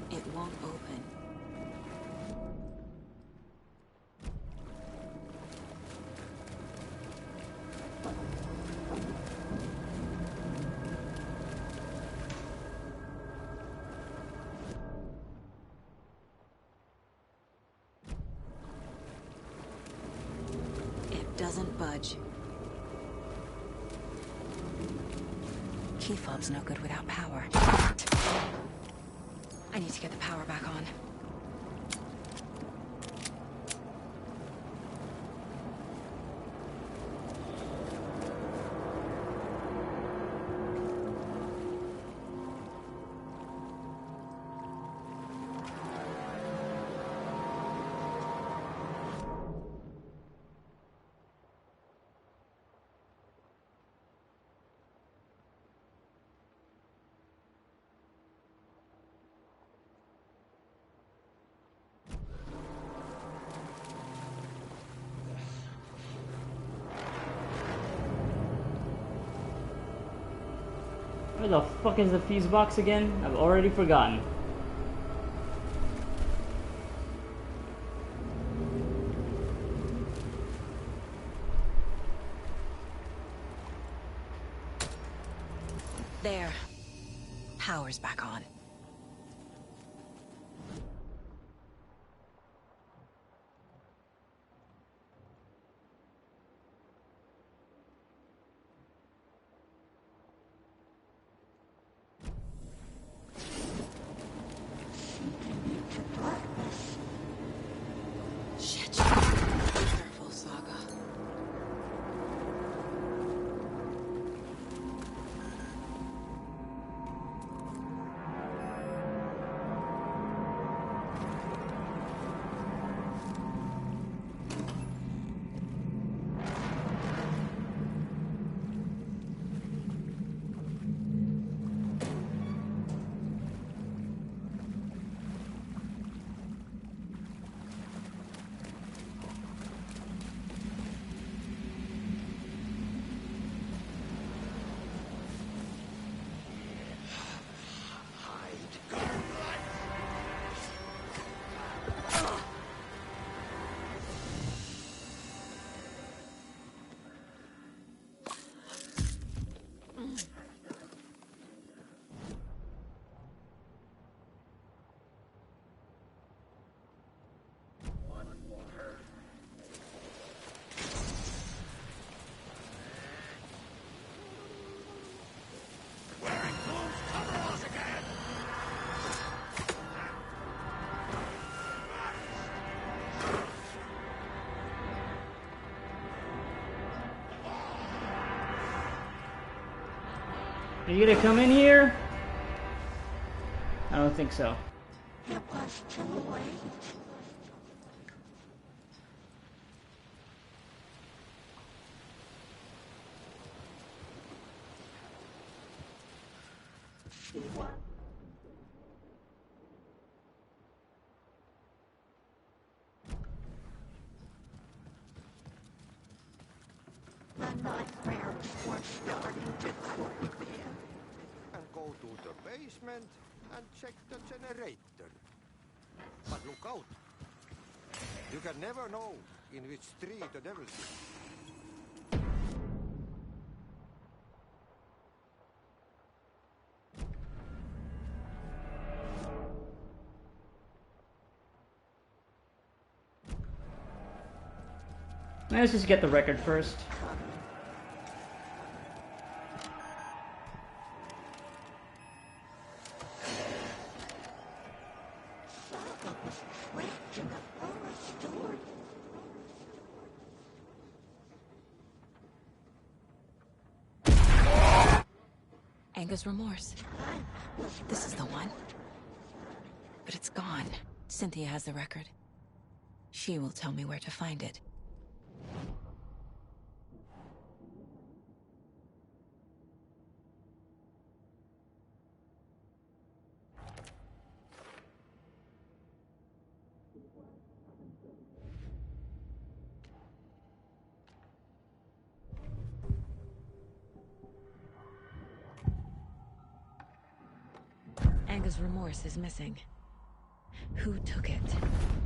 It won't open. It doesn't budge. Key fob's no good without power. I need to get the power back on. Where the fuck is the fuse box again? I've already forgotten. There. Power's back on. Shit. Careful, Saga. Are you gonna come in here? I don't think so. It was too late. The nightmares were starting to creep in. And go to the basement and check the generator. But look out. You can never know in which tree the devil is. Let's just get the record first. Anger's remorse. This is the one. But it's gone. Cynthia has the record. She will tell me where to find it. Anger's remorse is missing. Who took it?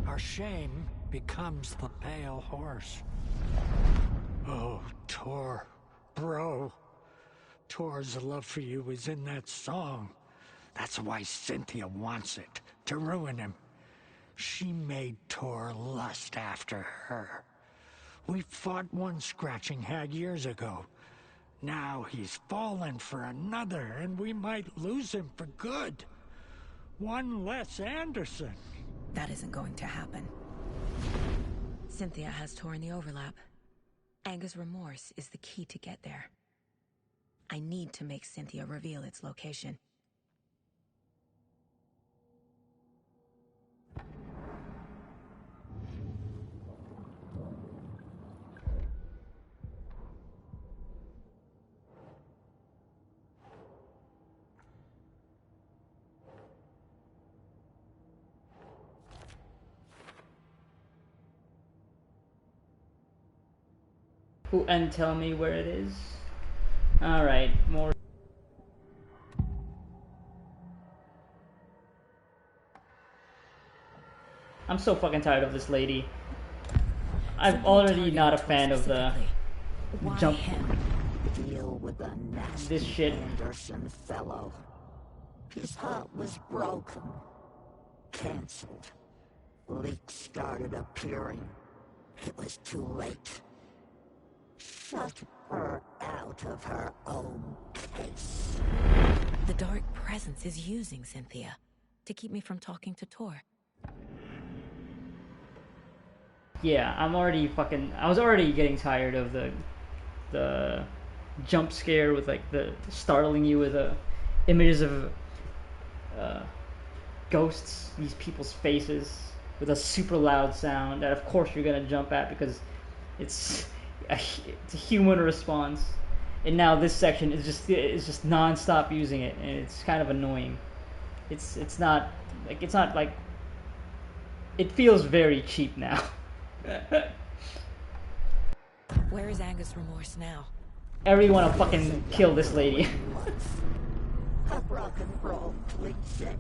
Our shame becomes the pale horse. Oh, Tor. Bro. Tor's love for you is in that song. That's why Cynthia wants it, to ruin him. She made Tor lust after her. We fought one scratching hag years ago. Now he's fallen for another, and we might lose him for good. One less Anderson. That isn't going to happen. Cynthia has torn the overlap. Anger's remorse is the key to get there. I need to make Cynthia reveal its location. Ooh, and tell me where it is. Alright, more. I'm so fucking tired of this lady. I'm already not a fan of the jump. Deal with the nasty This shit. Anderson fellow. His heart was broken. Cancelled. Leaks started appearing. It was too late. Shut her out of her own case. The dark presence is using Cynthia to keep me from talking to Tor. Yeah, I was already getting tired of the jump scare with like the startling you with images of ghosts, these people's faces with a super loud sound that of course you're gonna jump at because it's a human response. And now this section is just non-stop using it, and it's kind of annoying. It's not like it feels very cheap now. Where is Anger's remorse now? Everyone will fucking kill this lady. A rock and roll cliche.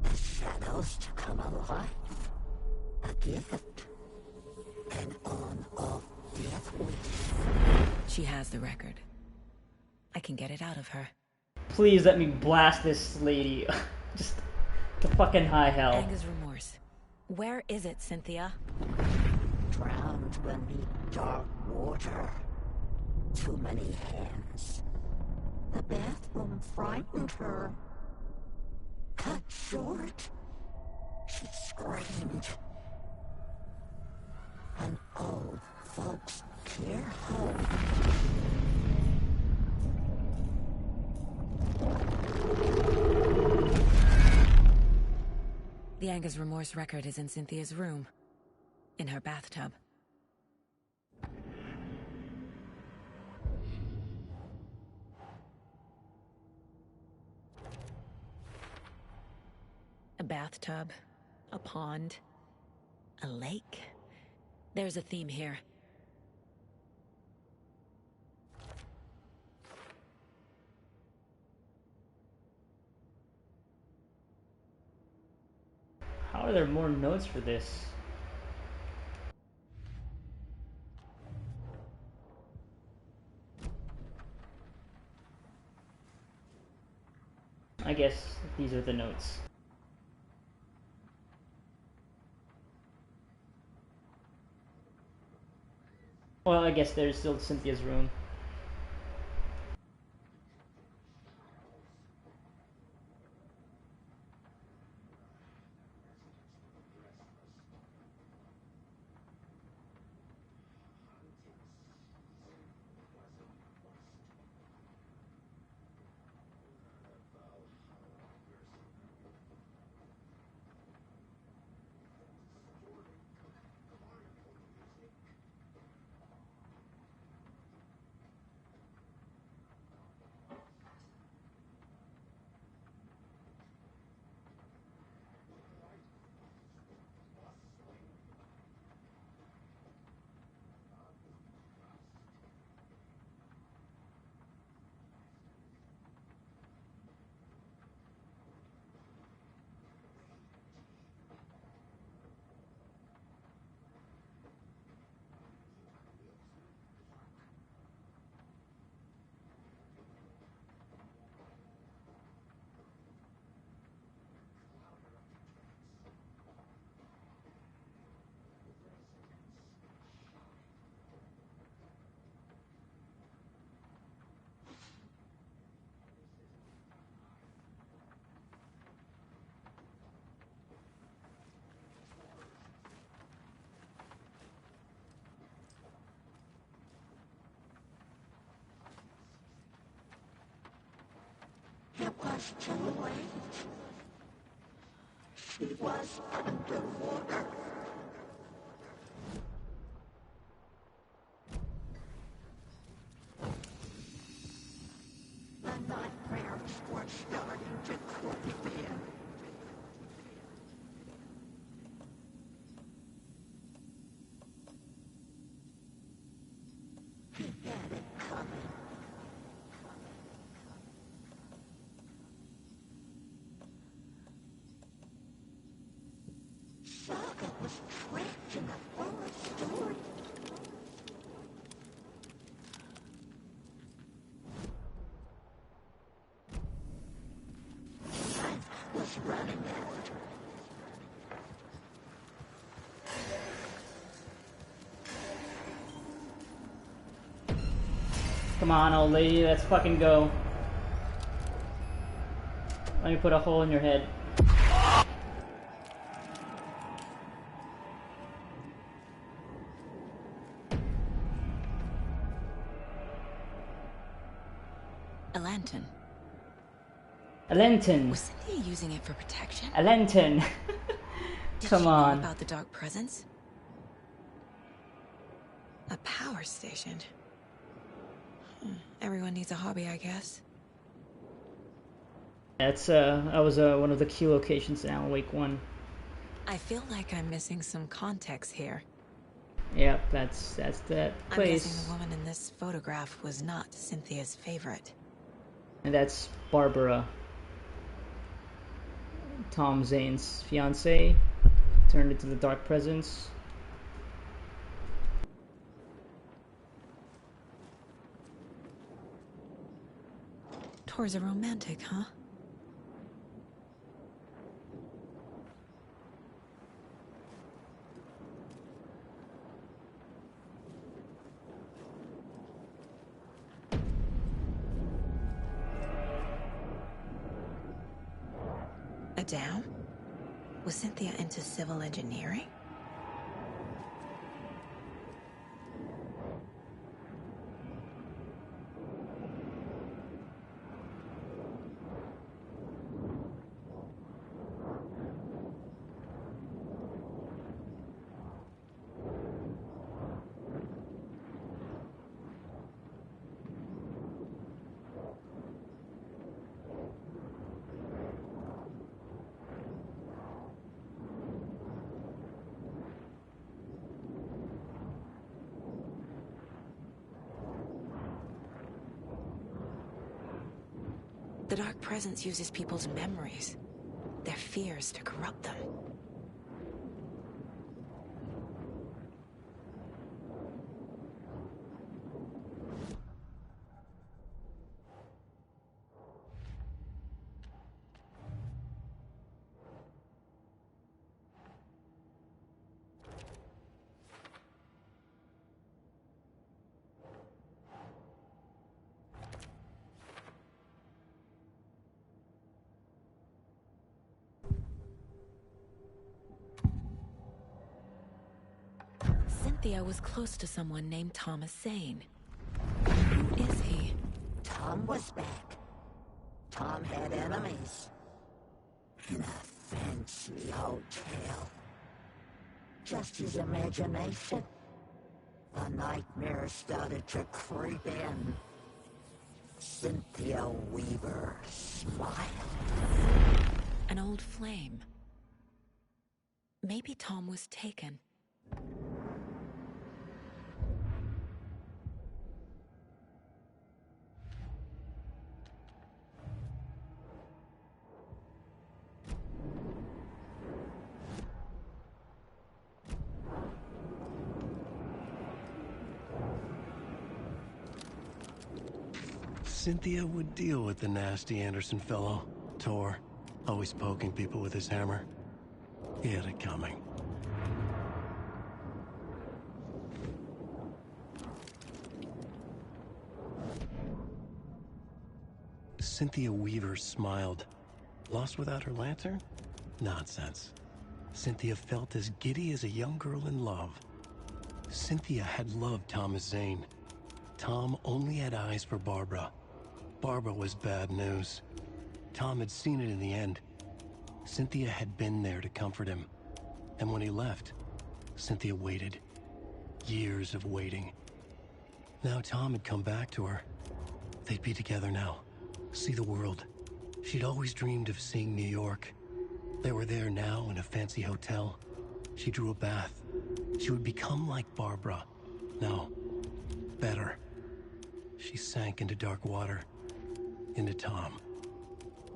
The shadows to come alive. A gift. An on-off death wish. She has the record. I can get it out of her. Please let me blast this lady. Just to fucking high hell. Anger's remorse. Where is it, Cynthia? Drowned beneath dark water. Too many hands. The bathroom frightened her. Cut short. She screamed. An old folks care home. The Anger's remorse record is in Cynthia's room. In her bathtub. A bathtub, a pond, a lake. There's a theme here. How are there more notes for this? I guess these are the notes. Well, I guess there's still Cynthia's room. was too late. She was underwater. The nightmares were starting to creep in. He had it coming. Saga was trapped in a forest story. Life was running out. Come on, old lady, let's fucking go. Let me put a hole in your head. A lantern. A lantern. Was Cynthia using it for protection? A lantern. Did Come she on. know about the dark presence? A power station. Everyone needs a hobby, I guess. That's that was one of the key locations in Alan Wake 1. I feel like I'm missing some context here. Yep, that's that I'm place. guessing the woman in this photograph was not Cynthia's favorite. And that's Barbara. Tom Zane's fiance. Turned into the dark presence. Tor's a romantic, huh? A dam? Was Cynthia into civil engineering? The dark presence uses people's memories, their fears to corrupt them. Cynthia was close to someone named Thomas Zane. Who is he? Tom was back. Tom had enemies. In a fancy hotel. Just his imagination. The nightmare started to creep in. Cynthia Weaver smiled. An old flame. Maybe Tom was taken. Cynthia would deal with the nasty Anderson fellow, Tor, always poking people with his hammer. He had it coming. Cynthia Weaver smiled. Lost without her lantern? Nonsense. Cynthia felt as giddy as a young girl in love. Cynthia had loved Thomas Zane. Tom only had eyes for Barbara. Barbara was bad news. Tom had seen it in the end. Cynthia had been there to comfort him. And when he left, Cynthia waited. Years of waiting. Now Tom had come back to her. They'd be together now. See the world. She'd always dreamed of seeing New York. They were there now in a fancy hotel. She drew a bath. She would become like Barbara. No, better. She sank into dark water. Into Tom.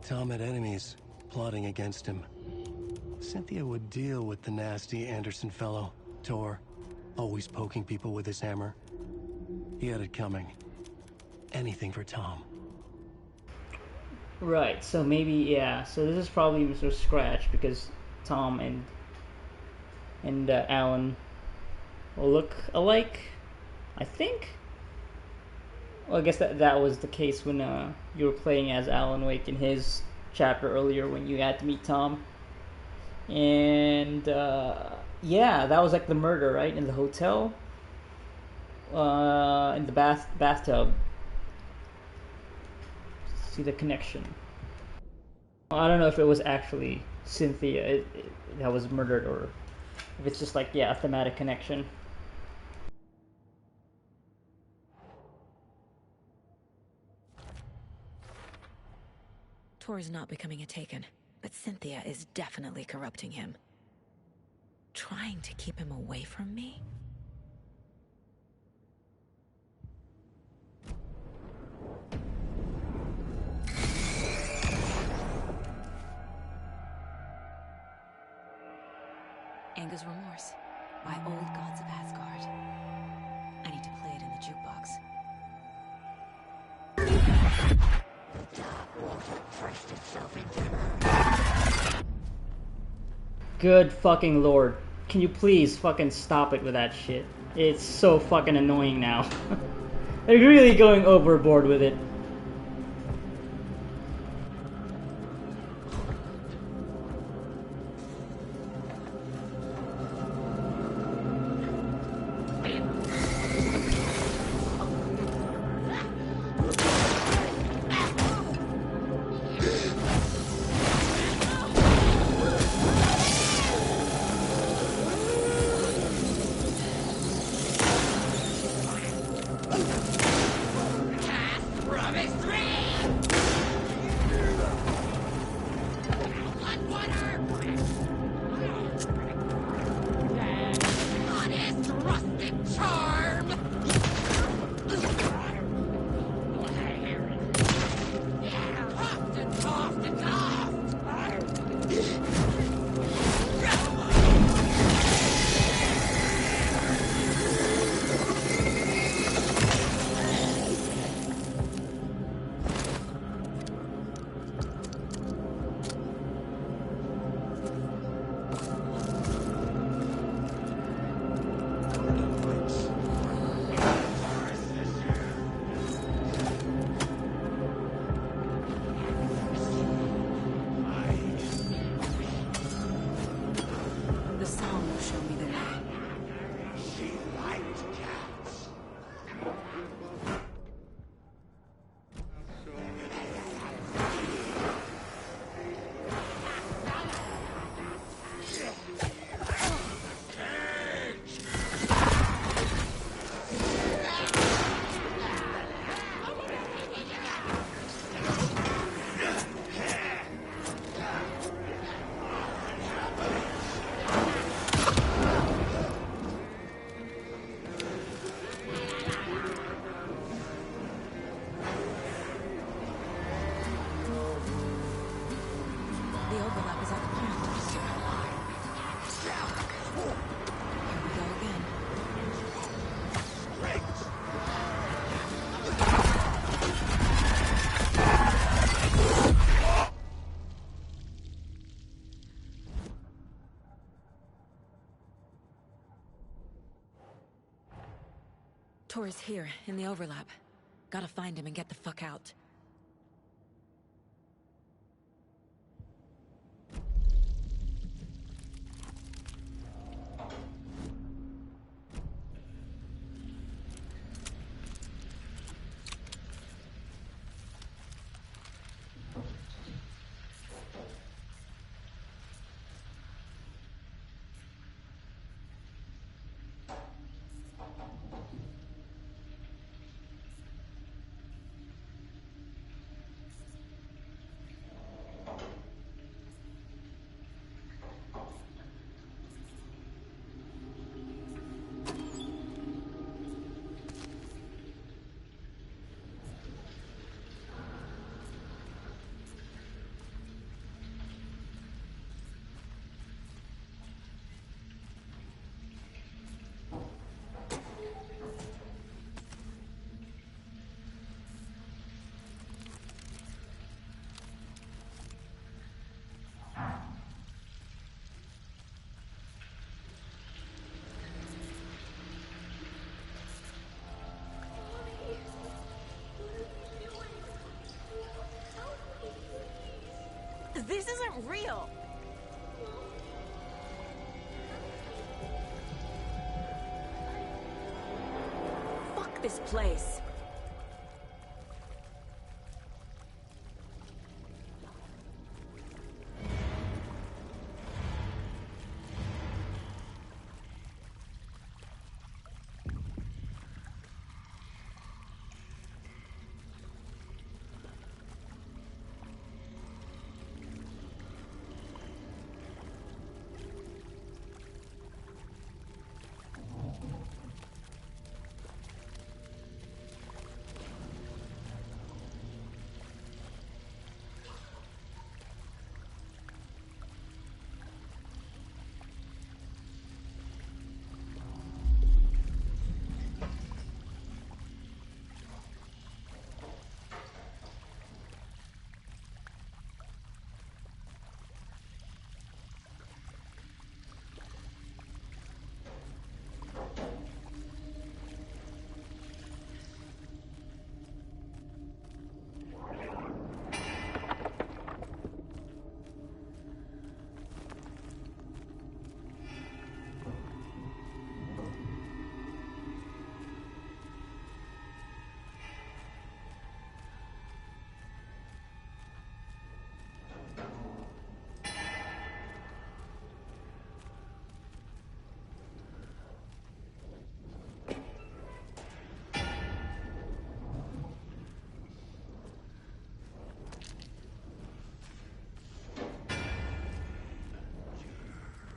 Tom had enemies plotting against him. Cynthia would deal with the nasty Anderson fellow, Tor, always poking people with his hammer. He had it coming. Anything for Tom. Right, so maybe, yeah, so this is probably Mr. Scratch, because Tom and Alan will look alike, I think. Well, I guess that was the case when you were playing as Alan Wake in his chapter earlier when you had to meet Tom. And yeah, that was like the murder, right, in the hotel, in the bathtub. See the connection. I don't know if it was actually Cynthia that was murdered, or if it's just like, yeah, a thematic connection. Tor is not becoming a Taken, but Cynthia is definitely corrupting him. Trying to keep him away from me? Anger's Remorse by Old Gods of Asgard. I need to play it in the jukebox. Good fucking lord. Can you please fucking stop it with that shit? It's so fucking annoying now. They're really going overboard with it. Tor is here, in the overlap. Gotta find him and get the fuck out. This isn't real. Fuck this place.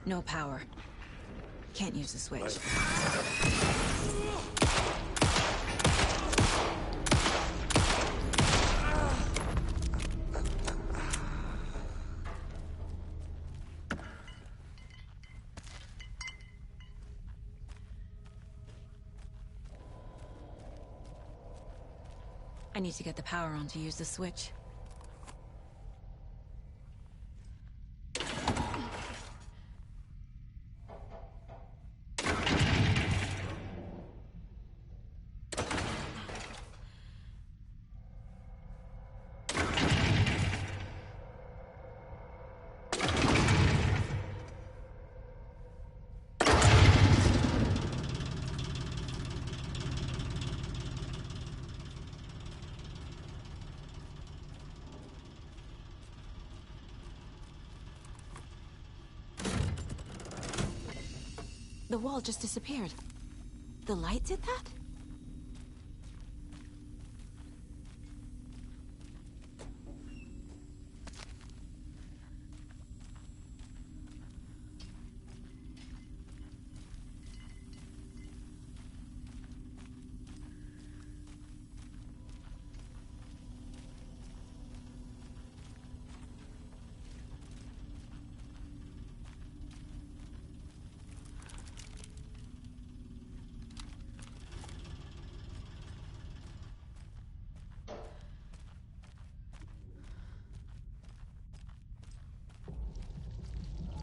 No power. Can't use the switch. I need to get the power on to use the switch. The wall just disappeared. The light did that?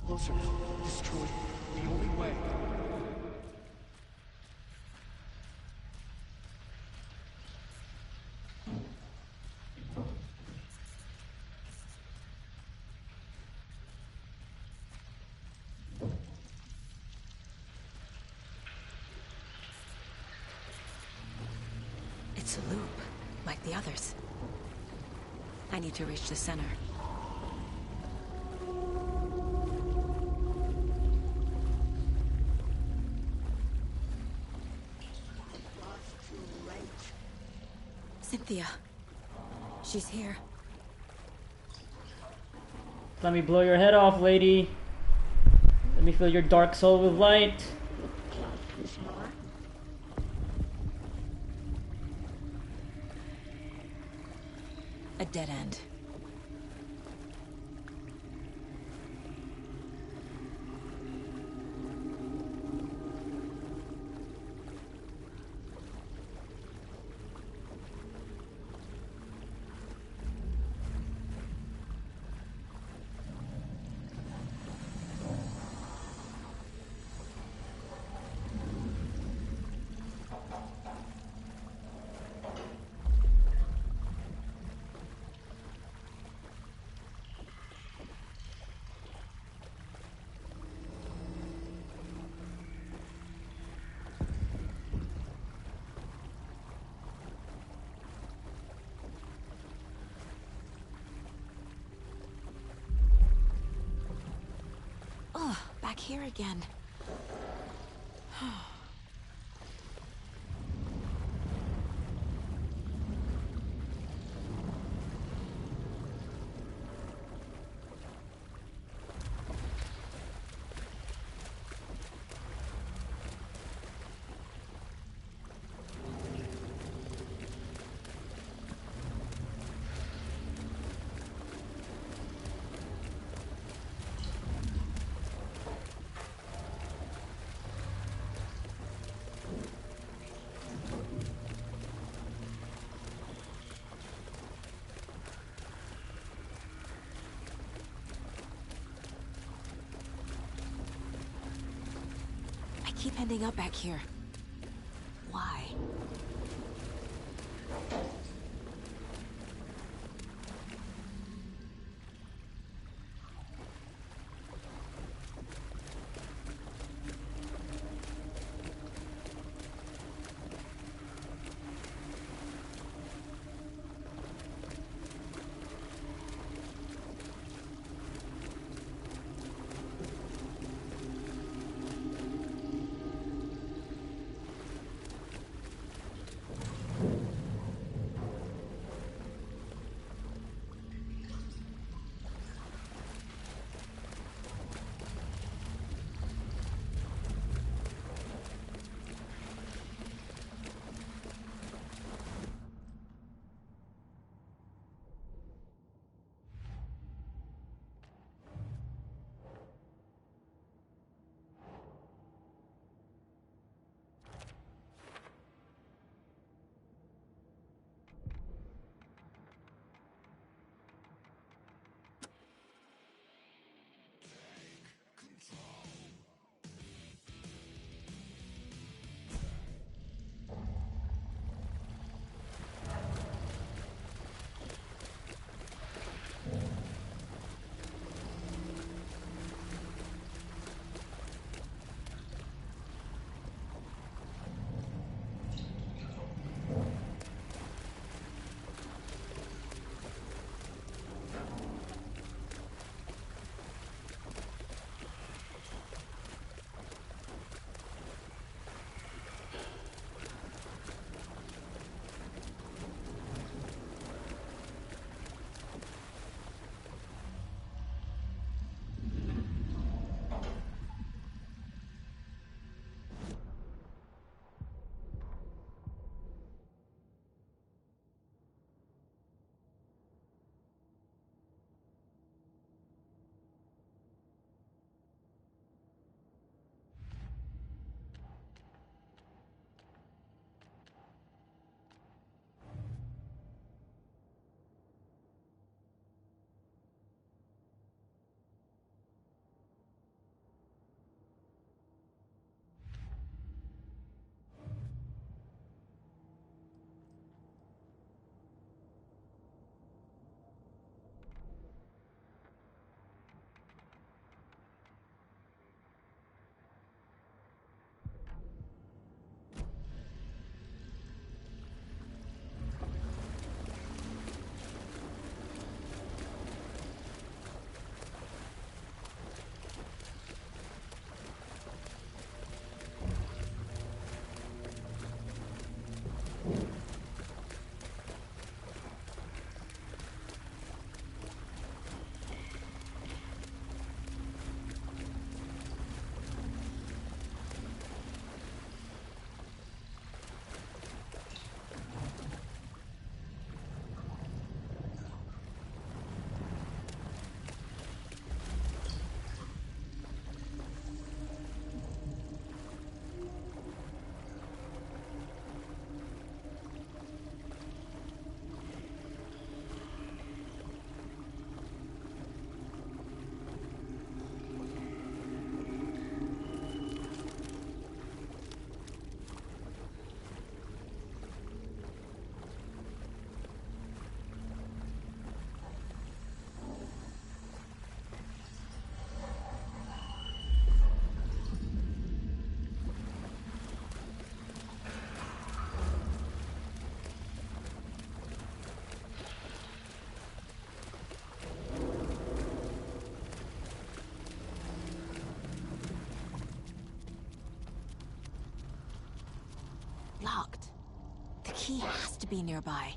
Closer. Destroy the only way. It's a loop, like the others. I need to reach the center. Cynthia. She's here. Let me blow your head off, lady. Let me fill your dark soul with light. A dead end. back here again. I keep ending up back here. Why? locked. The key has to be nearby.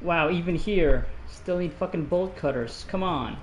Wow, even here, still need fucking bolt cutters. Come on.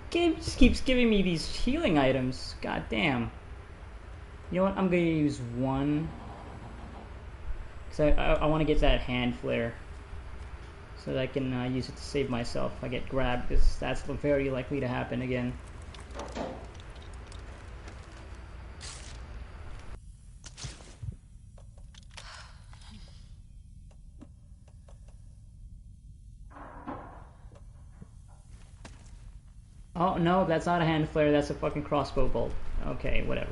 Game just keeps giving me these healing items. God damn. You know what? I'm gonna use one. Because I want to get that hand flare. So that I can use it to save myself if I get grabbed. Because that's very likely to happen again. Oh, no, that's not a hand flare, that's a fucking crossbow bolt. Okay, whatever.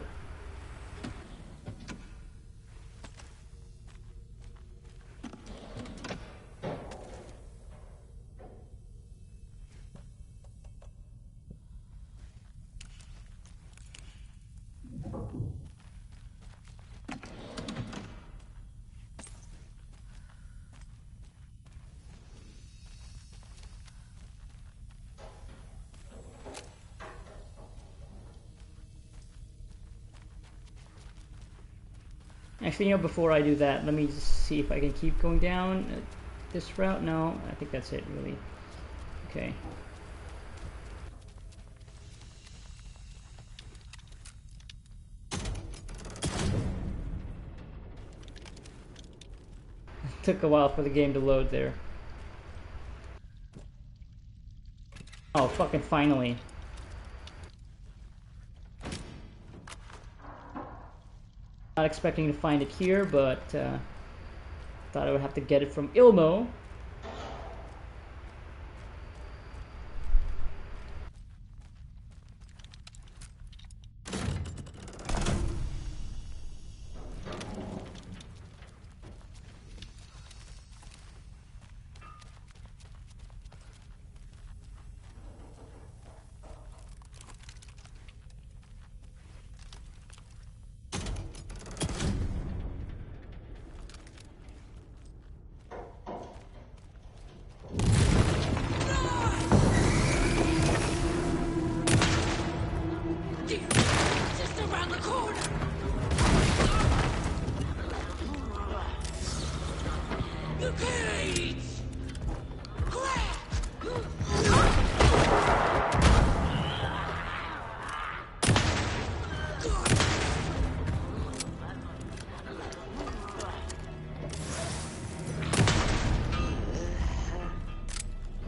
Actually, you know, before I do that, let me just see if I can keep going down this route. No, I think that's it, really. Okay. Took a while for the game to load there. Oh, fucking finally. Not expecting to find it here, but thought I would have to get it from Ilmo.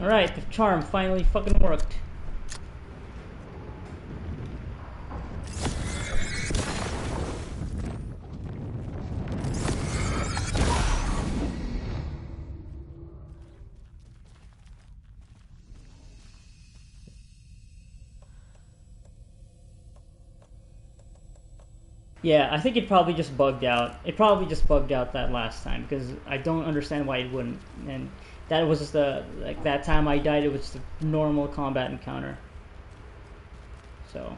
Alright, the charm finally fucking worked. Yeah, I think it probably just bugged out. It probably just bugged out that last time because I don't understand why it wouldn't. And that was just like that time I died. It was just a normal combat encounter. So.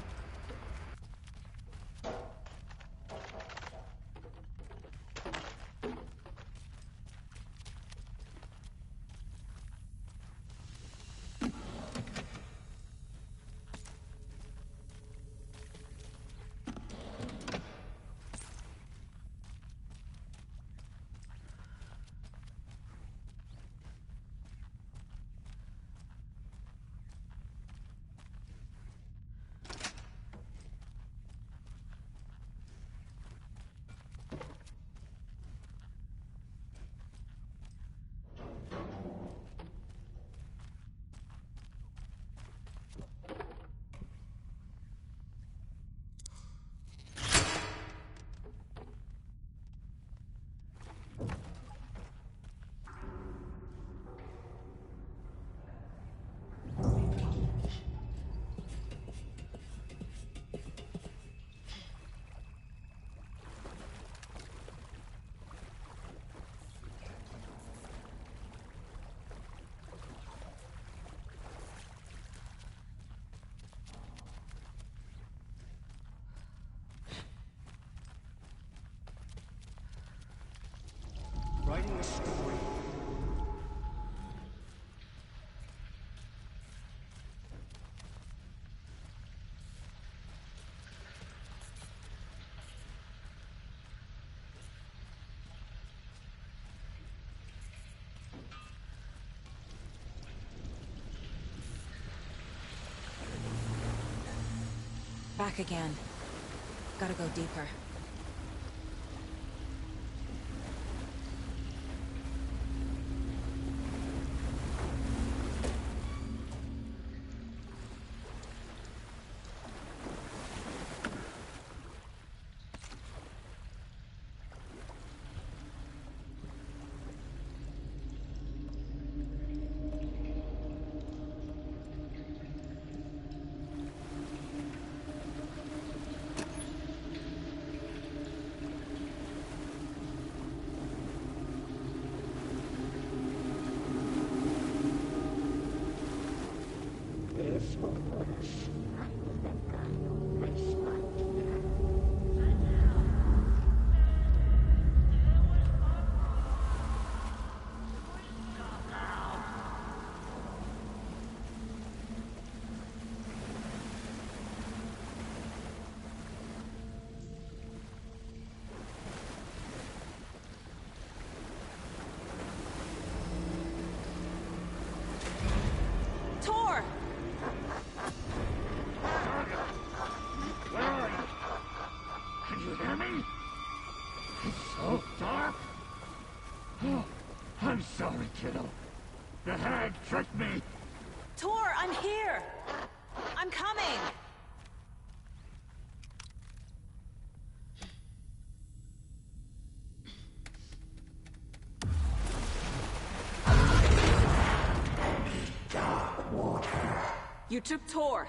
Writing a story. Back again. Gotta go deeper. Tor! Where are you? Can you hear me? It's so dark. Oh, I'm sorry, kiddo. The hag tricked me. Tor, I'm here! I'm coming! You took Tor.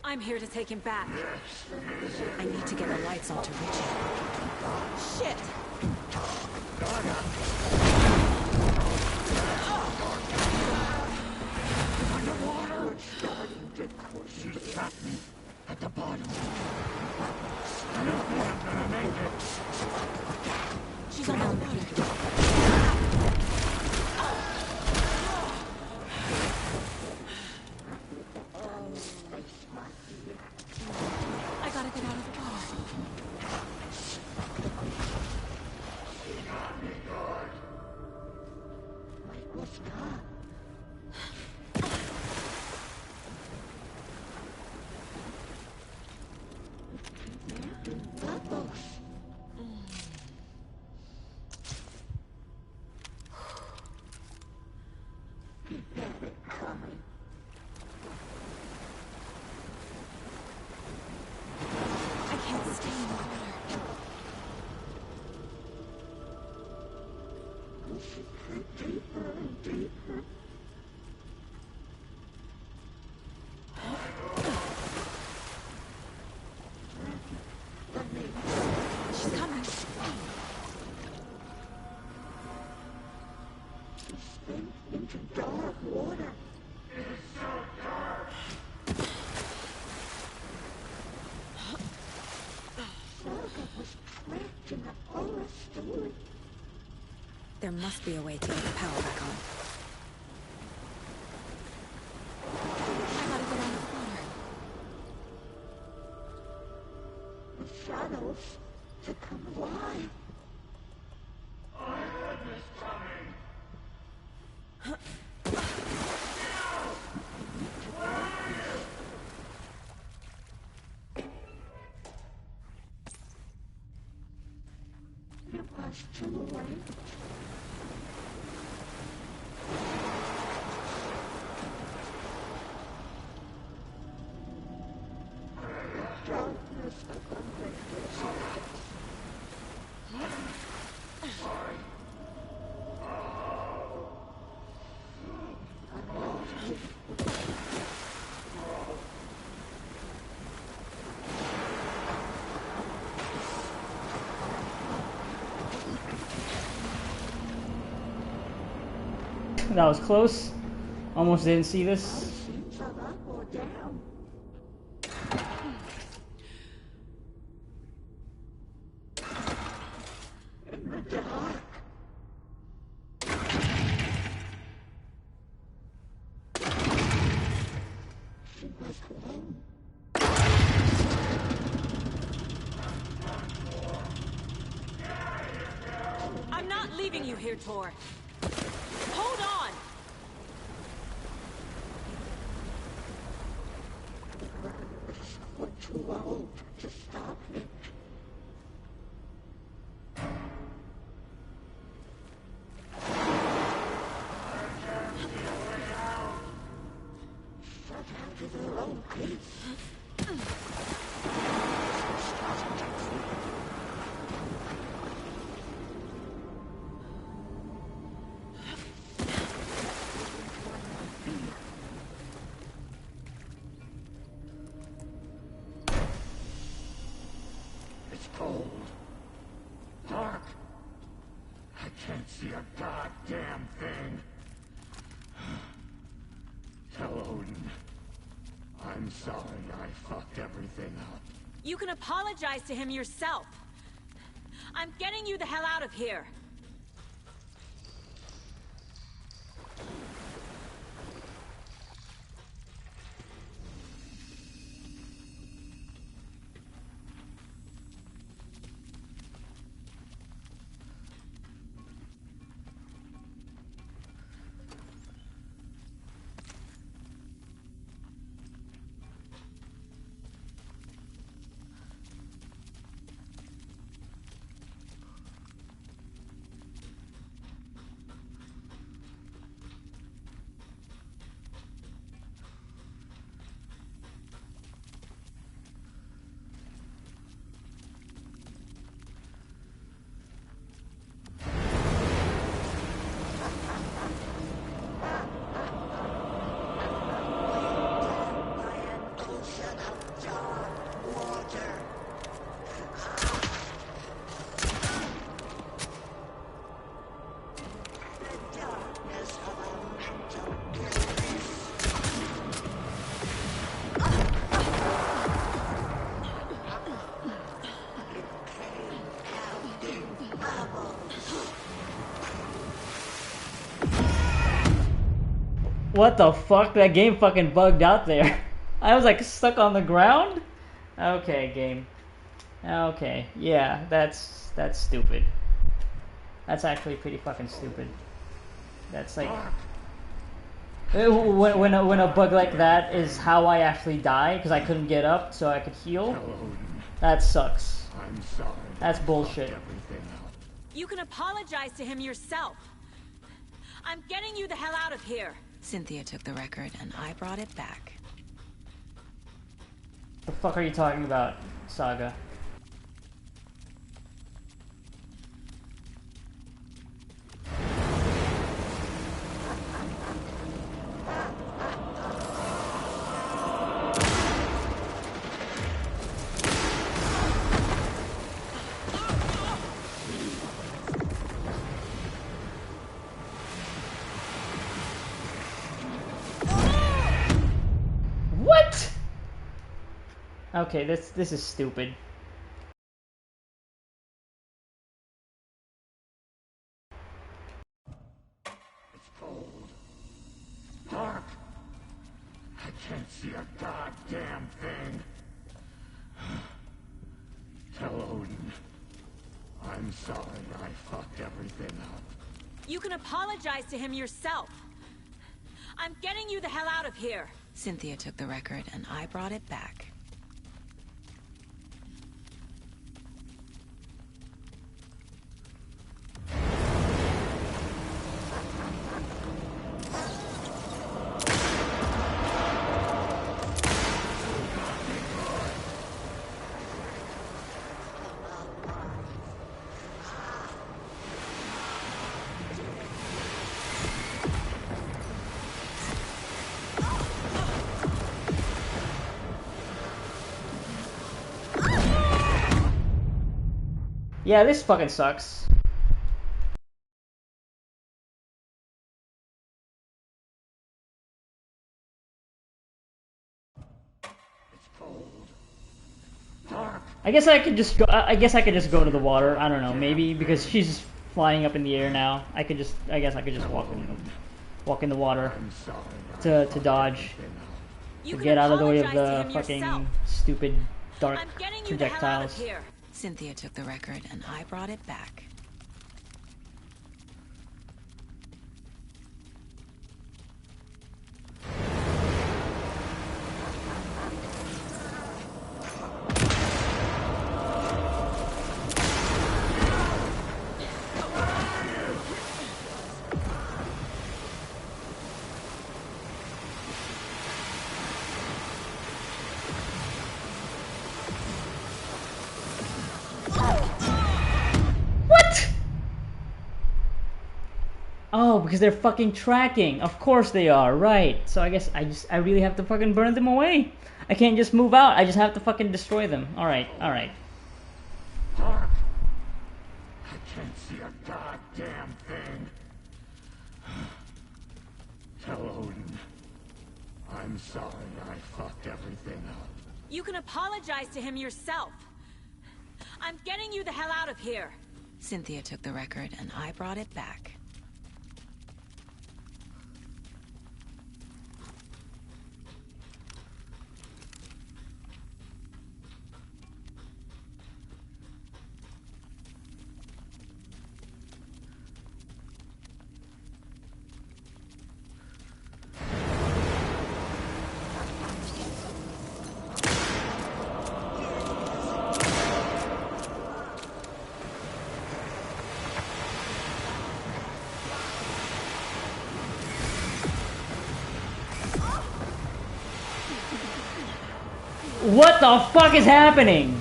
I'm here to take him back. I need to get the lights on to reach him. Shit! Underwater! She's trapped me at the bottom. I don't think I'm gonna make it. She's on the water. I gotta get out of the water. I There must be a way to get the power back on. I gotta get out of the water. The shadows to come alive. I heard this coming. It was too late. Darkness That was close. Almost didn't see this. I'm not leaving you here, Tor. Hold on! We're too old to stop it. Shut out of their own peace. It's cold. Dark. I can't see a goddamn thing. Tell Odin. I'm sorry I fucked everything up. You can apologize to him yourself. I'm getting you the hell out of here. What the fuck? That game fucking bugged out there. I was like stuck on the ground? Okay, game. Okay, yeah, that's stupid. That's actually pretty fucking stupid. That's like... When a bug like that is how I actually die, because I couldn't get up so I could heal, that sucks. I'm sorry. That's bullshit. You can apologize to him yourself. I'm getting you the hell out of here. Cynthia took the record and I brought it back. The fuck are you talking about, Saga? What? Okay, this is stupid. goddamn thing. Tell Odin. I'm sorry I fucked everything up. You can apologize to him yourself. I'm getting you the hell out of here. Cynthia took the record and I brought it back. Yeah, this fucking sucks. I guess I could just go. I guess I could just go to the water. I don't know, maybe because she's flying up in the air now. I could just. I guess I could just walk in the water to dodge. To get out of the way of the fucking stupid dark projectiles. Cynthia took the record and I brought it back. Oh, because they're fucking tracking. Of course they are, right. So I guess I really have to fucking burn them away. I can't just move out. I just have to fucking destroy them. Alright, alright. I can't see a goddamn thing. Tell Odin. I'm sorry I fucked everything up. You can apologize to him yourself. I'm getting you the hell out of here. Cynthia took the record and I brought it back. What the fuck is happening?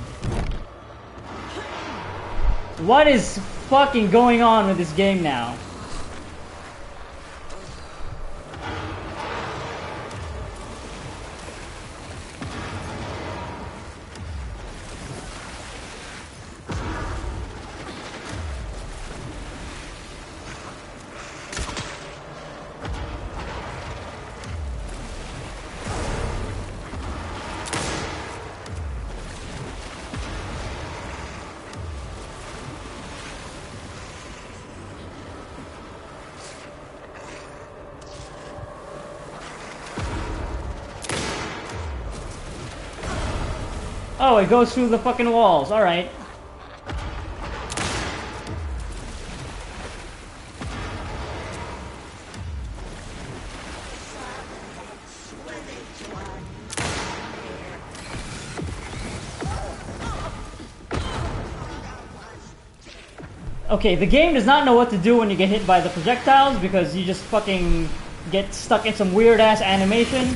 What is fucking going on with this game now? Oh, it goes through the fucking walls. Alright. Okay, the game does not know what to do when you get hit by the projectiles because you just fucking get stuck in some weird ass animation.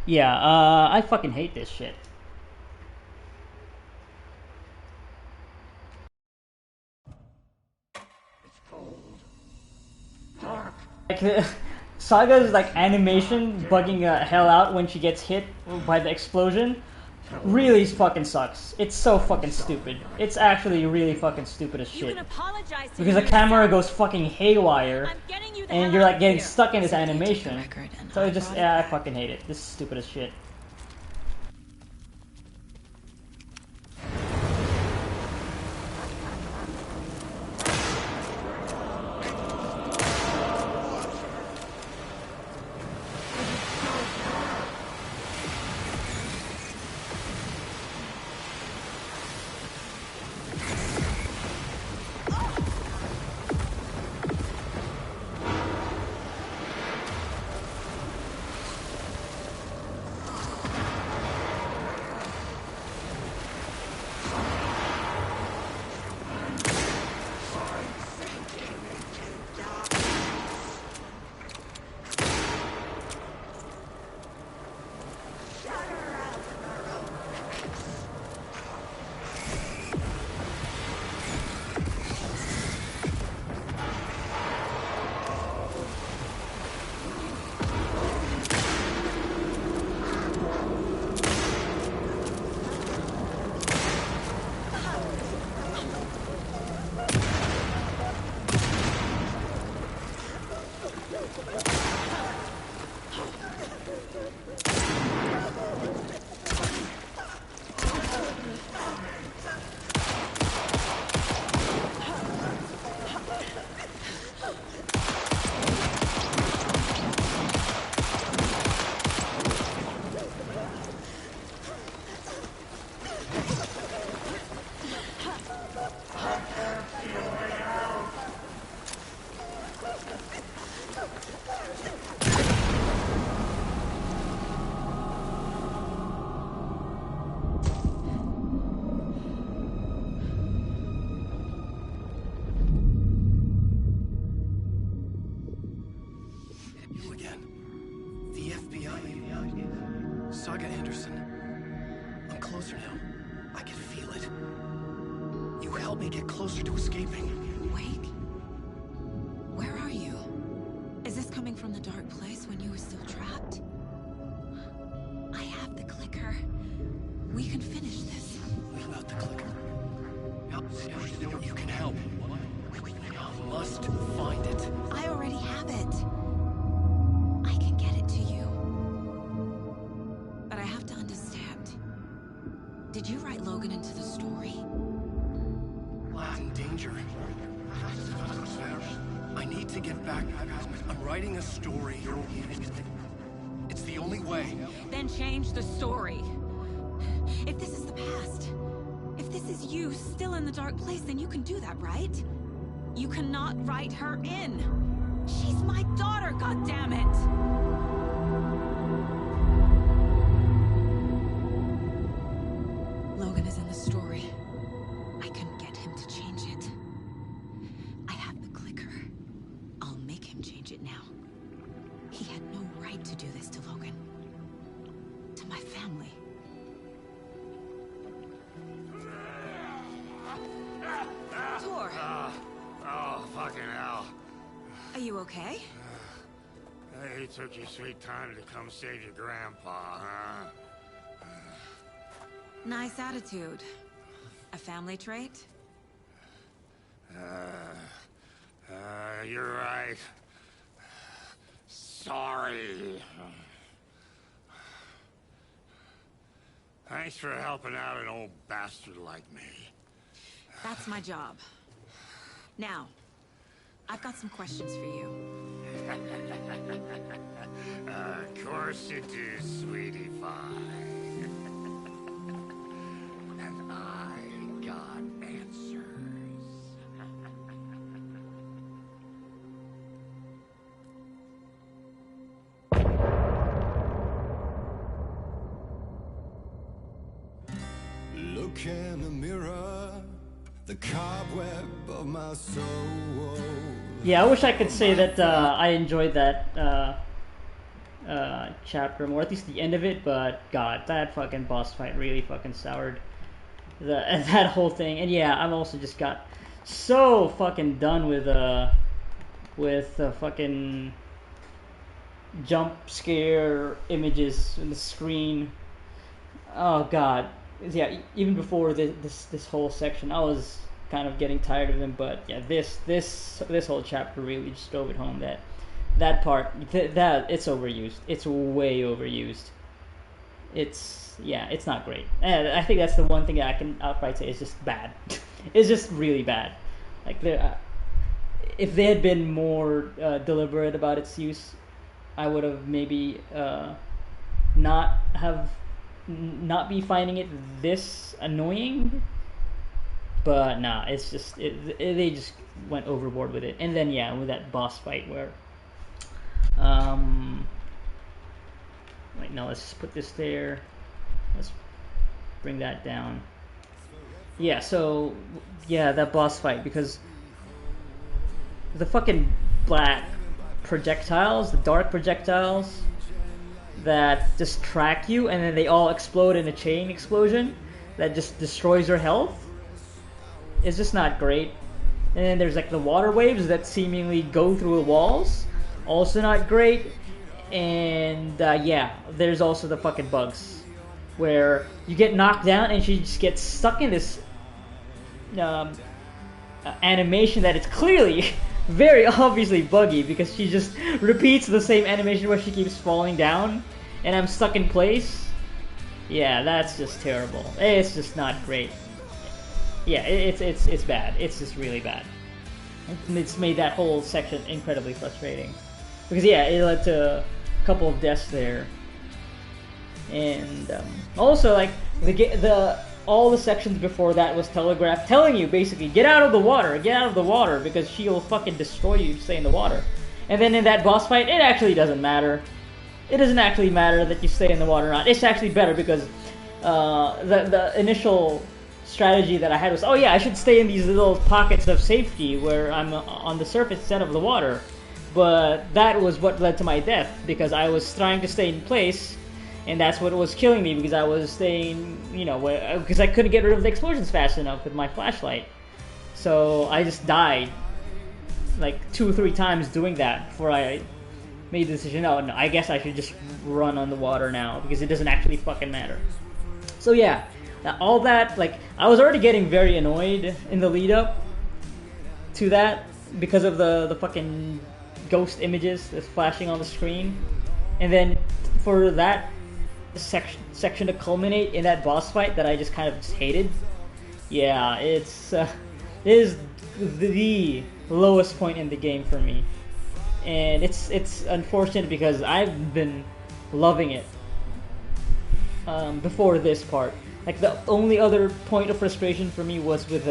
Yeah, I fucking hate this shit. Like, Saga's like animation bugging hell out when she gets hit by the explosion really fucking sucks. It's so fucking stupid. It's actually really fucking stupid as shit. Because the camera goes fucking haywire and you're like getting stuck in this animation. So it just, yeah, I fucking hate it. This is stupid as shit. Saga Anderson. I'm closer now. I can feel it. You helped me get closer to escaping. Wake? Where are you? Is this coming from the dark place when you were still trapped? I have the clicker. We can finish this. What about the clicker? You can help. We must find it. I already have it. I can get it to you. But I have to understand. Did you write Logan into the story? I'm in danger. I need to get back. I'm writing a story. It's the only way. Then change the story. If this is the past, if this is you still in the dark place, then you can do that, right? You cannot write her in. She's my daughter, goddammit! Logan is in the story. I can get him to change it. I have the clicker. I'll make him change it now. He had no right to do this to Logan. To my family. Tor! Oh, fucking hell. Are you okay? Hey, took you sweet time to come save your grandpa, huh? Nice attitude. A family trait? You're right. Sorry. Thanks for helping out an old bastard like me. That's my job. Now, I've got some questions for you. Of course you do, sweetie pie. And I got answers. Look in the mirror, the cobweb of my soul. Yeah, I wish I could say that I enjoyed that chapter more, at least the end of it. But God, that fucking boss fight really fucking soured that whole thing. And yeah, I'm also just got so fucking done with fucking jump scare images on the screen. Oh God, yeah. Even before this whole section, I was kind of getting tired of them. But yeah, this whole chapter really just drove it home that part that it's overused. It's way overused. It's not great. And I think that's the one thing that I can outright say is just bad. It's just really bad. Like if they had been more deliberate about its use, I would have maybe not be finding it this annoying. But nah, it's just they just went overboard with it. And then yeah, with that boss fight where wait, no, let's just put this there. Let's bring that down. Yeah, so yeah, that boss fight, because the fucking black projectiles, the dark projectiles that just track you, and then they all explode in a chain explosion that just destroys your health. It's just not great. And then there's like the water waves that seemingly go through the walls, also not great. And yeah, there's also the fucking bugs where you get knocked down and she just gets stuck in this animation that it's clearly very obviously buggy, because she just repeats the same animation where she keeps falling down and I'm stuck in place. Yeah, that's just terrible. It's just not great. Yeah, it's bad. It's just really bad. It's made that whole section incredibly frustrating, because yeah, it led to a couple of deaths there. And also, like, all the sections before that was telegraphed, telling you basically, get out of the water, because she'll fucking destroy you if you stay in the water. And then in that boss fight, it actually doesn't matter. It doesn't actually matter that you stay in the water or not. It's actually better, because the initial strategy that I had was, oh yeah, I should stay in these little pockets of safety where I'm on the surface instead of the water. But that was what led to my death, because I was trying to stay in place, and that's what was killing me, because I was staying, because I couldn't get rid of the explosions fast enough with my flashlight. So I just died like 2 or 3 times doing that before I made the decision, no, I guess I should just run on the water now, because it doesn't actually fucking matter. So yeah, all that, like, I was already getting very annoyed in the lead up to that because of the fucking ghost images that's flashing on the screen. And then for that section to culminate in that boss fight that I just kind of just hated, yeah, it is the lowest point in the game for me. And it's unfortunate, because I've been loving it before this part. Like, the only other point of frustration for me was with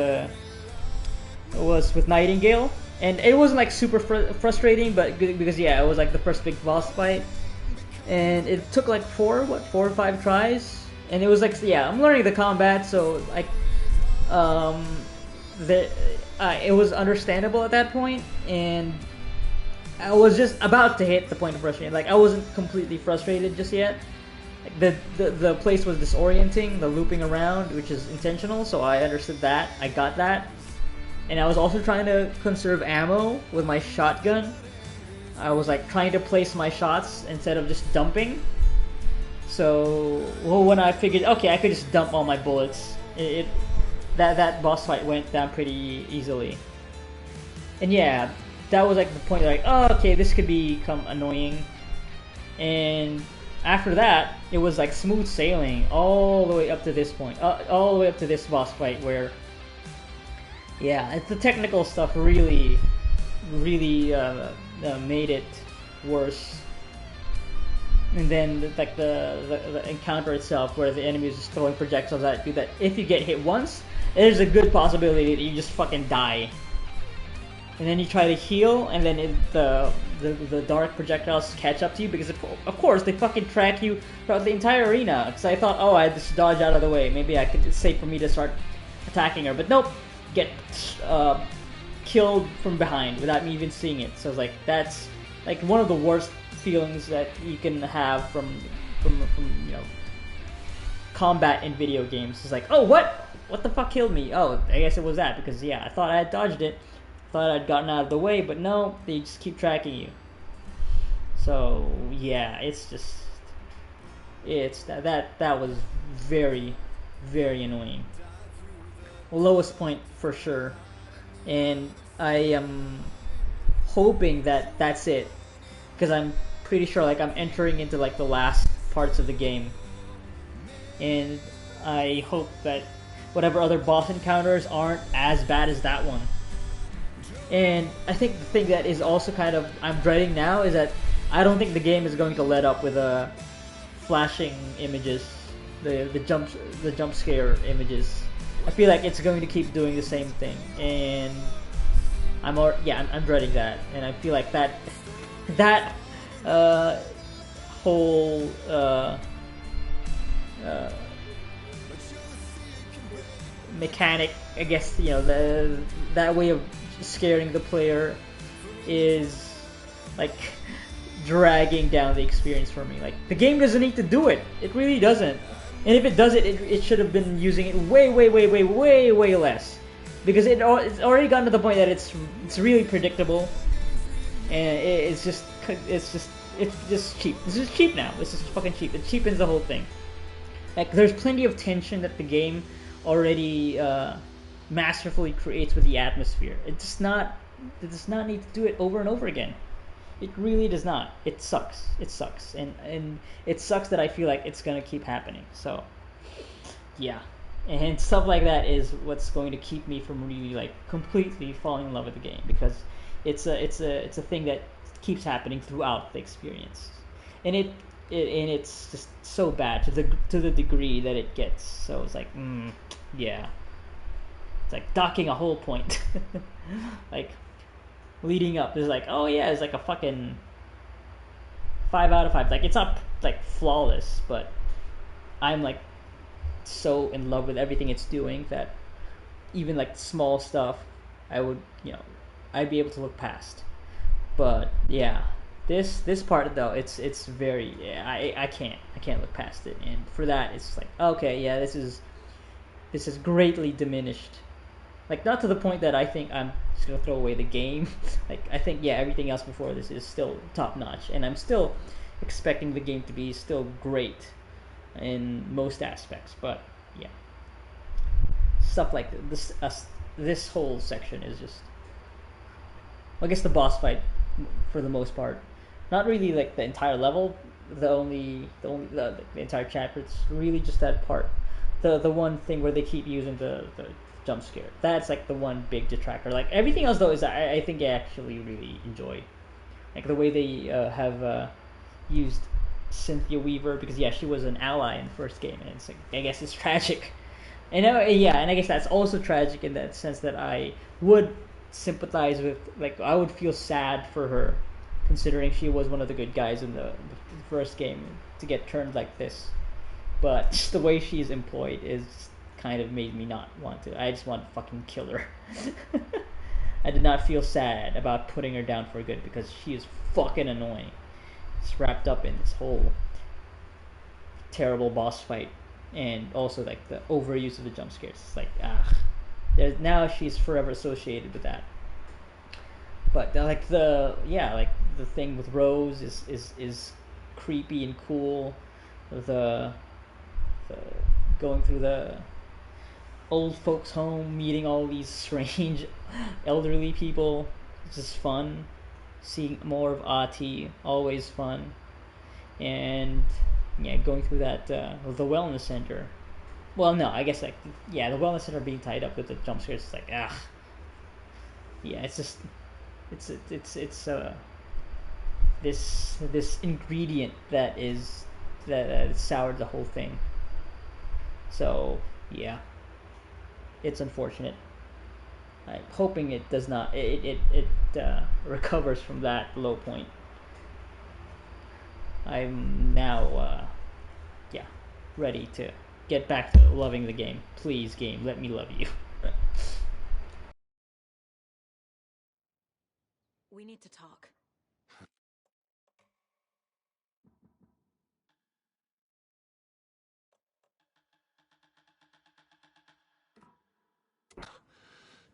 Nightingale, and it wasn't like super frustrating, but because yeah, it was like the first big boss fight, and it took like 4 or 5 tries, and it was like, yeah, I'm learning the combat, so like it was understandable at that point, and I was just about to hit the point of frustration. Like, I wasn't completely frustrated just yet. Like, the place was disorienting, the looping around, which is intentional, so I understood that. I got that. And I was also trying to conserve ammo with my shotgun. I was like trying to place my shots instead of just dumping. So when I figured, okay, I could just dump all my bullets, that boss fight went down pretty easily. And yeah, that was like the point, like, oh, okay, this could become annoying. And after that, it was like smooth sailing all the way up to this point, all the way up to this boss fight, where yeah, the technical stuff really made it worse. And then like the encounter itself, where the enemy is just throwing projectiles at you, that if you get hit once, there's a good possibility that you just fucking die. And then you try to heal, and then the dark projectiles catch up to you, because of course they fucking track you throughout the entire arena. Because I thought, oh, I just dodge out of the way, maybe it's safe for me to start attacking her, but nope, get killed from behind without me even seeing it. So I was like, that's like one of the worst feelings that you can have from you know, combat in video games. It's like, oh, what the fuck killed me? Oh, I guess it was that, because yeah, I thought I had dodged it, thought I'd gotten out of the way, but no, they just keep tracking you. So yeah, it's just, that was very, very annoying. Lowest point for sure, and I am hoping that that's it, because I'm pretty sure like I'm entering into like the last parts of the game, and I hope that whatever other boss encounters aren't as bad as that one. And I think the thing that is also kind of I'm dreading now is that I don't think the game is going to let up with flashing images, the jump scare images. I feel like it's going to keep doing the same thing, and I'm dreading that, and I feel like that whole mechanic, I guess, you know, that way of scaring the player is like dragging down the experience for me. Like, the game doesn't need to do it. It really doesn't. And if it does it should have been using it way less, because it's already gotten to the point that it's really predictable, and it's just cheap. This is cheap now. This is fucking cheap. It cheapens the whole thing. Like, there's plenty of tension that the game already masterfully creates with the atmosphere. It does not need to do it over and over again. It really does not. It sucks. It sucks. And it sucks that I feel like it's gonna keep happening. So yeah. And stuff like that is what's going to keep me from really like completely falling in love with the game, because it's a thing that keeps happening throughout the experience. And it's just so bad to the degree that it gets. So it's like, yeah. It's like docking a whole point. Like, leading up is like, oh yeah, it's like a fucking 5 out of 5. Like, it's not like flawless, but I'm like so in love with everything it's doing that even like small stuff I'd be able to look past. But yeah, this part though, it's very, I can't look past it, and for that it's like, okay, yeah, this is greatly diminished. Like, not to the point that I think I'm just gonna throw away the game. Like, I think, yeah, everything else before this is still top notch, and I'm still expecting the game to be still great in most aspects. But yeah, stuff like this whole section is just, I guess, the boss fight for the most part. Not really like the entire level. The entire chapter. It's really just that part. The one thing where they keep using the jump scare. That's like the one big detractor. Like, everything else though is I think I actually really enjoy. Like, the way they have used Cynthia Weaver, because yeah, she was an ally in the first game, and it's like, I guess it's tragic. And and I guess that's also tragic in that sense that I would sympathize with, like, I would feel sad for her, considering she was one of the good guys in the first game, to get turned like this. But just the way she's employed is kind of made me not want to. I just want to fucking kill her. I did not feel sad about putting her down for good, because she is fucking annoying. It's wrapped up in this whole terrible boss fight, and also like the overuse of the jump scares. It's like, now she's forever associated with that. But like the thing with Rose is creepy and cool. The going through the old folks' home, meeting all these strange elderly people. It's just fun. Seeing more of Ahti, always fun. And yeah, going through that the wellness center. Well, no, I guess like, yeah, the wellness center being tied up with the jump scares. It's like, yeah, it's just it's this ingredient that soured the whole thing. So yeah, it's unfortunate. I'm hoping it does not. It recovers from that low point. I'm now, ready to get back to loving the game. Please, game, let me love you. We need to talk.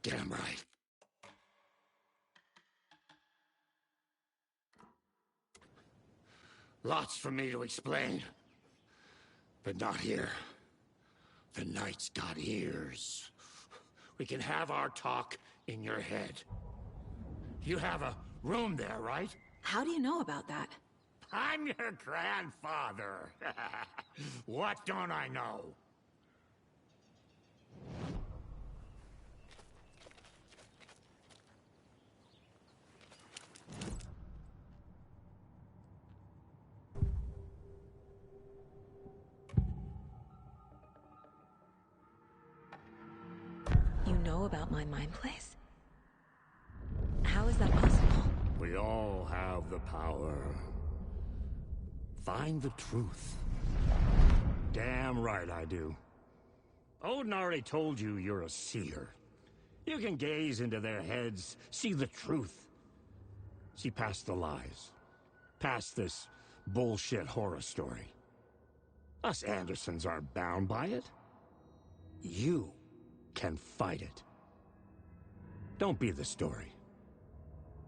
Damn right. Lots for me to explain. But not here. The night's got ears. We can have our talk in your head. You have a room there, right? How do you know about that? I'm your grandfather. What don't I know? You know about my mind place? How is that possible? We all have the power. Find the truth. Damn right I do. Odin already told you you're a seer. You can gaze into their heads, see the truth. See past the lies. Past this bullshit horror story. Us Andersons aren't bound by it. You can fight it. Don't be the story.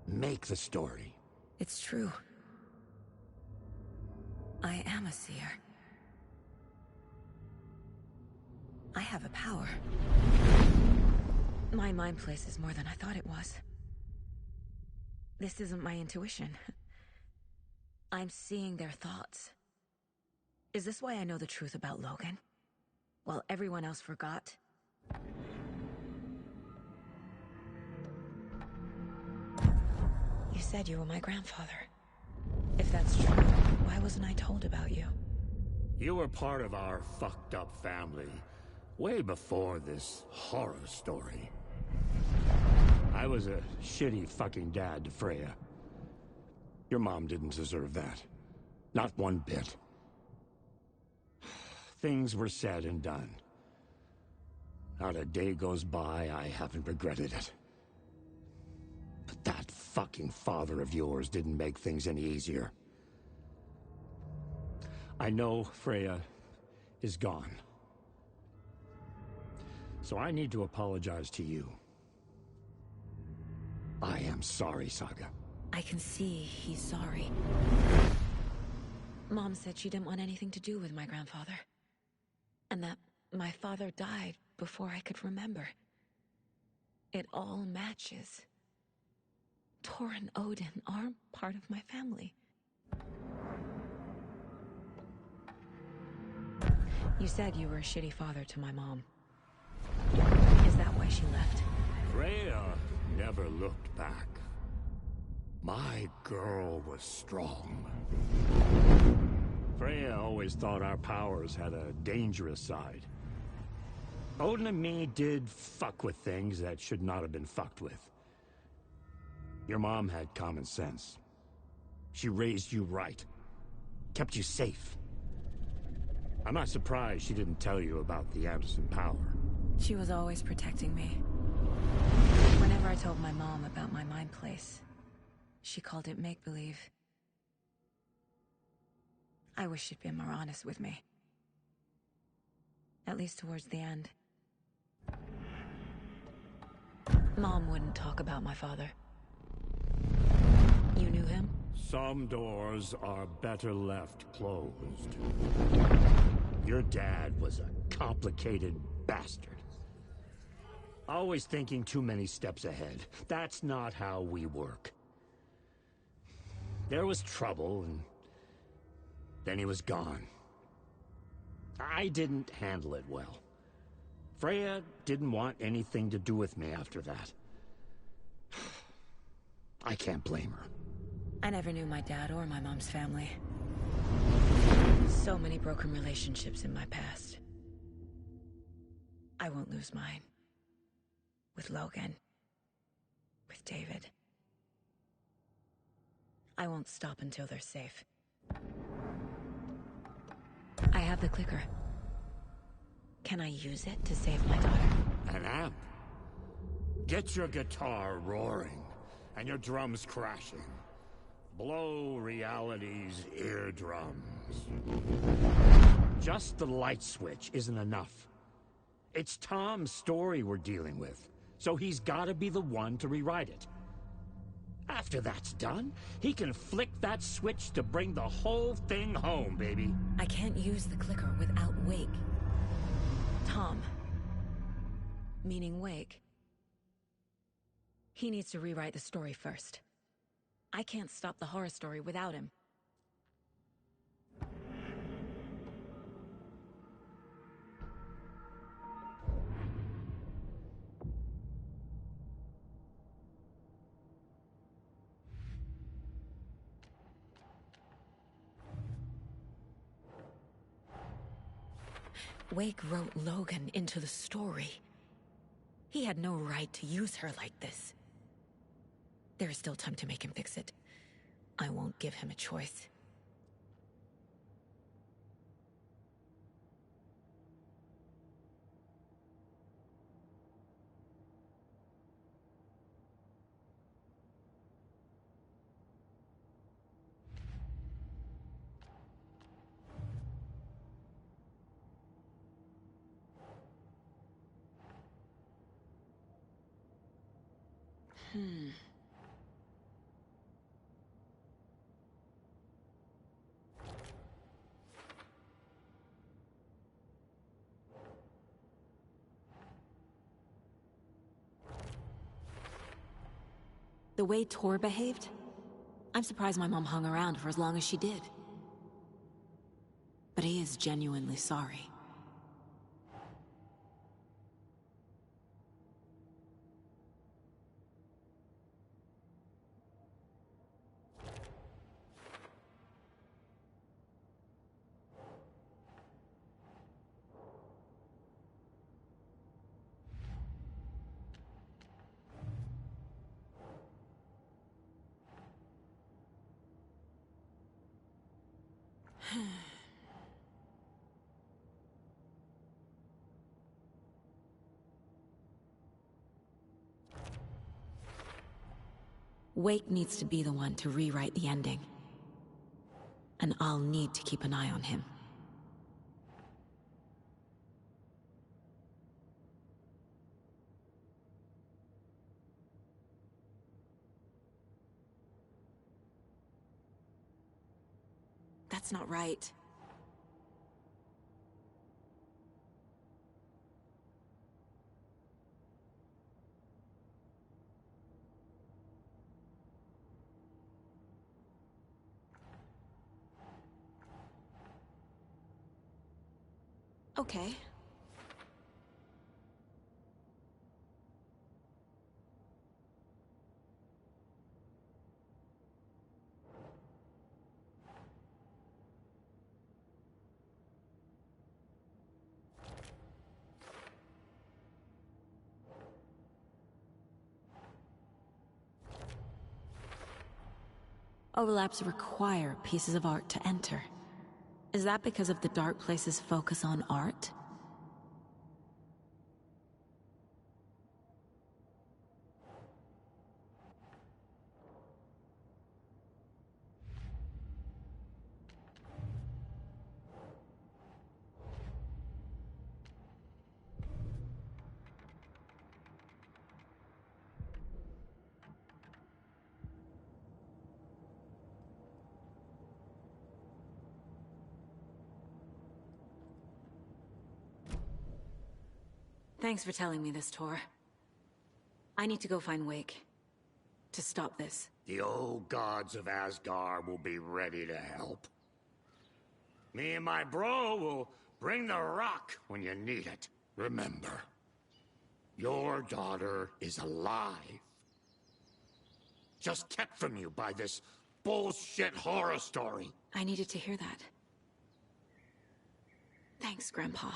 Make the story. It's true. I am a seer. I have a power. My mind place is more than I thought it was. This isn't my intuition. I'm seeing their thoughts. Is this why I know the truth about Logan? While everyone else forgot? You said you were my grandfather. If that's true, why wasn't I told about you? You were part of our fucked up family way before this horror story. I was a shitty fucking dad to Freya. Your mom didn't deserve that. Not one bit. Things were said and done. Not a day goes by I haven't regretted it. But that fucking father of yours didn't make things any easier. I know Freya is gone. So I need to apologize to you. I am sorry, Saga. I can see he's sorry. Mom said she didn't want anything to do with my grandfather. And that my father died before I could remember. It all matches. Tor and Odin aren't part of my family. You said you were a shitty father to my mom. Is that why she left? Freya never looked back. My girl was strong. Freya always thought our powers had a dangerous side. Odin and me did fuck with things that should not have been fucked with. Your mom had common sense. She raised you right. Kept you safe. I'm not surprised she didn't tell you about the Anderson power. She was always protecting me. Whenever I told my mom about my mind place, she called it make-believe. I wish she'd been more honest with me. At least towards the end. Mom wouldn't talk about my father. You knew him? Some doors are better left closed. Your dad was a complicated bastard. Always thinking too many steps ahead. That's not how we work. There was trouble, and then he was gone. I didn't handle it well. Freya didn't want anything to do with me after that. I can't blame her. I never knew my dad or my mom's family. So many broken relationships in my past. I won't lose mine. With Logan. With David. I won't stop until they're safe. I have the clicker. Can I use it to save my daughter? An amp? Get your guitar roaring and your drums crashing. Blow reality's eardrums. Just the light switch isn't enough. It's Tom's story we're dealing with. so he's gotta be the one to rewrite it. After that's done, he can flick that switch to bring the whole thing home, baby. I can't use the clicker without Wake. Tom. Meaning Wake. He needs to rewrite the story first. I can't stop the horror story without him. Wake wrote Logan into the story. He had no right to use her like this. There is still time to make him fix it. I won't give him a choice. The way Tor behaved? I'm surprised my mom hung around for as long as she did. But he is genuinely sorry. Wake needs to be the one to rewrite the ending. And I'll need to keep an eye on him. That's not right. Okay. Overlaps require pieces of art to enter. Is that because of the Dark Place's focus on art? Thanks for telling me this, Tor. I need to go find Wake. To stop this. The old gods of Asgard will be ready to help. Me and my bro will bring the rock when you need it. Remember, your daughter is alive. Just kept from you by this bullshit horror story. I needed to hear that. Thanks, Grandpa.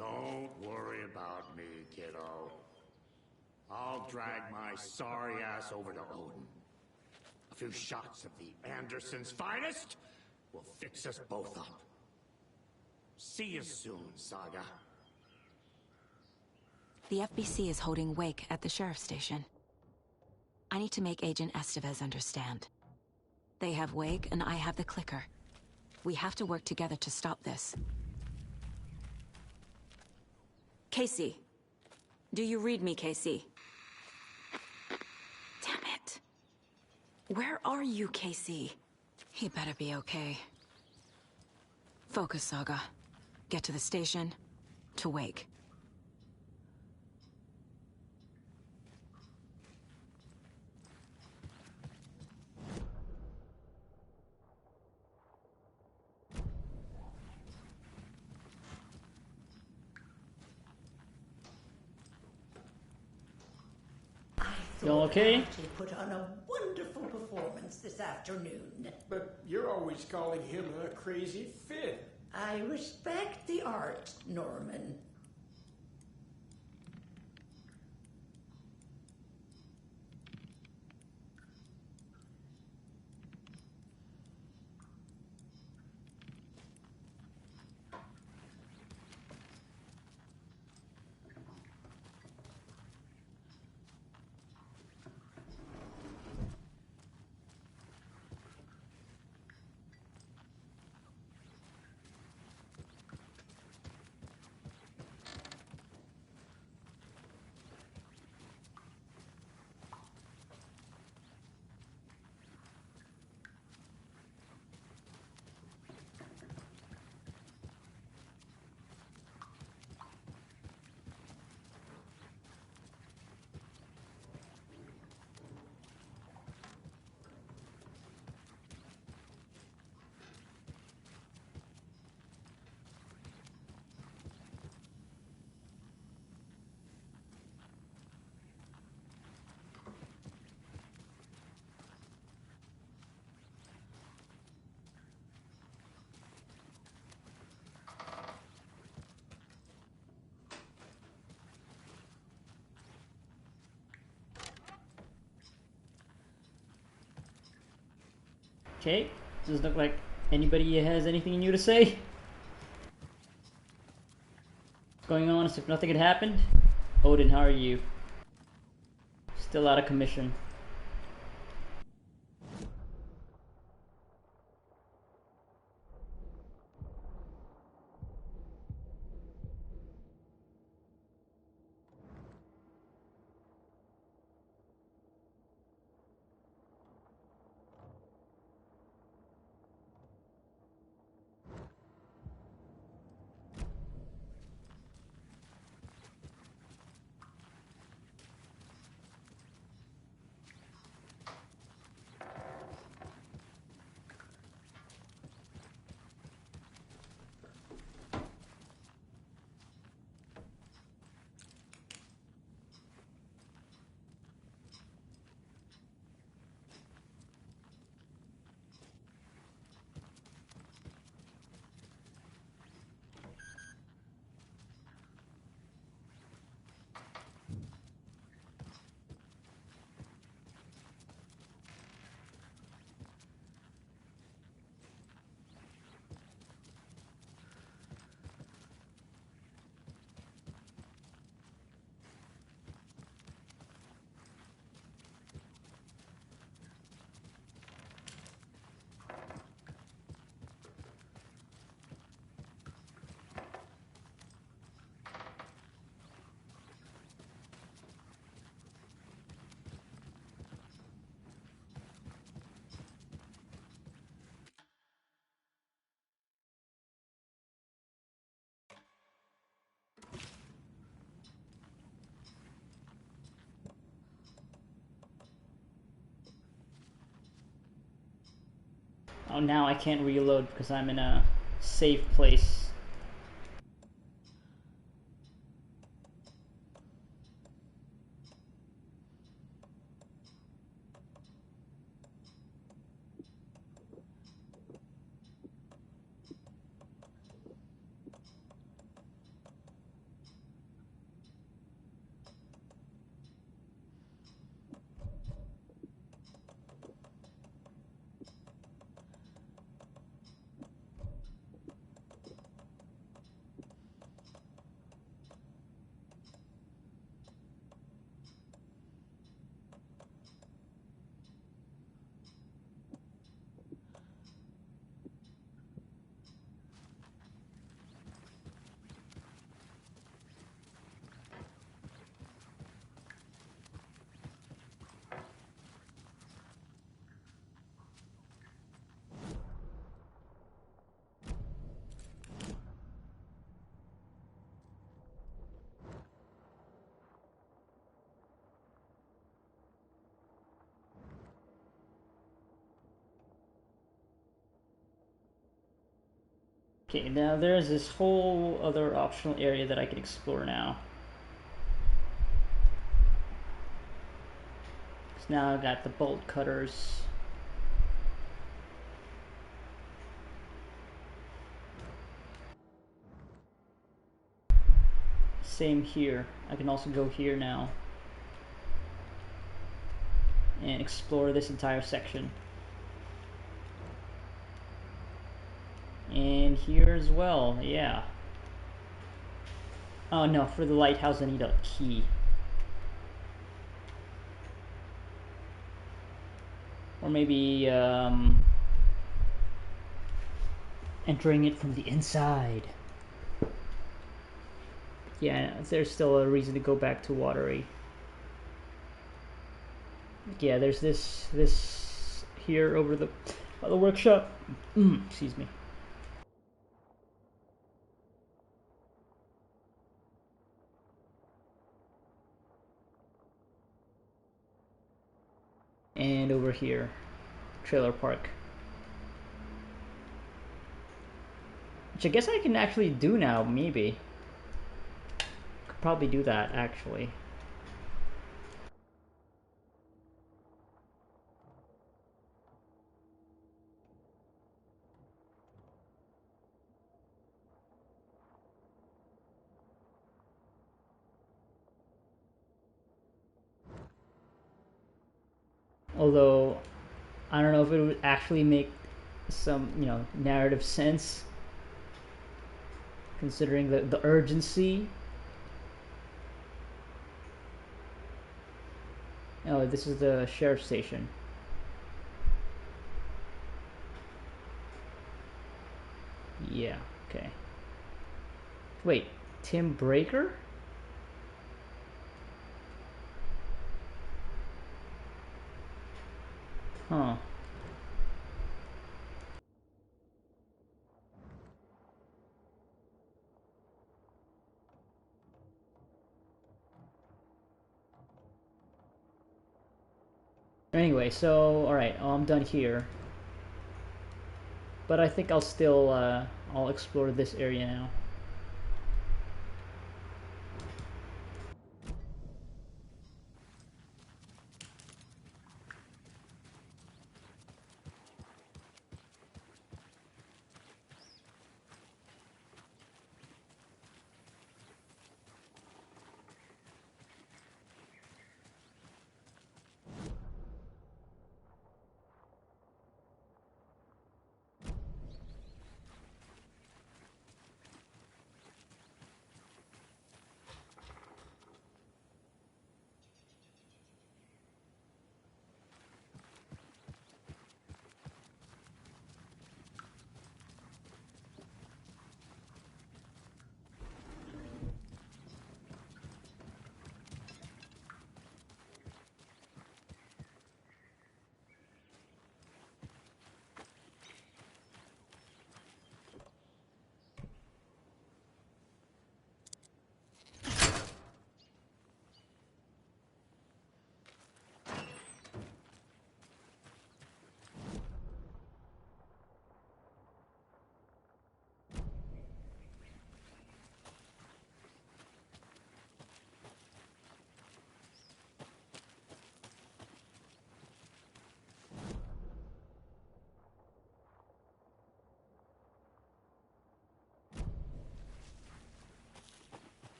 Don't worry about me, kiddo. I'll drag my sorry ass over to Odin. A few shots of the Andersons' finest will fix us both up. See you soon, Saga. The FBC is holding Wake at the sheriff's station. I need to make Agent Estevez understand. They have Wake and I have the clicker. We have to work together to stop this. Casey. Do you read me, Casey? Damn it. Where are you, Casey? He better be okay. Focus, Saga. Get to the station. To Wake. You all okay? He put on a wonderful performance this afternoon. But you're always calling him a crazy Finn. I respect the art, Norman. Okay, does it look like anybody has anything new to say? What's going on as if nothing had happened? Odin, how are you? Still out of commission. Oh, now I can't reload because I'm in a safe place. Okay, now there's this whole other optional area that I can explore now. So now I've got the bolt cutters. Same here. I can also go here now and explore this entire section. And here as well, yeah. Oh no, for the lighthouse I need a key. Or maybe entering it from the inside. Yeah, there's still a reason to go back to Watery. Yeah, there's this here over the workshop. Excuse me. And over here, trailer park. Which I guess I can actually do now, maybe. Could probably do that, actually. Although, I don't know if it would actually make some, narrative sense, considering the urgency. Oh, this is the sheriff's station. Yeah, okay. Wait, Tim Breaker? Huh. Anyway, so, alright, I'm done here. But I think I'll still, I'll explore this area now.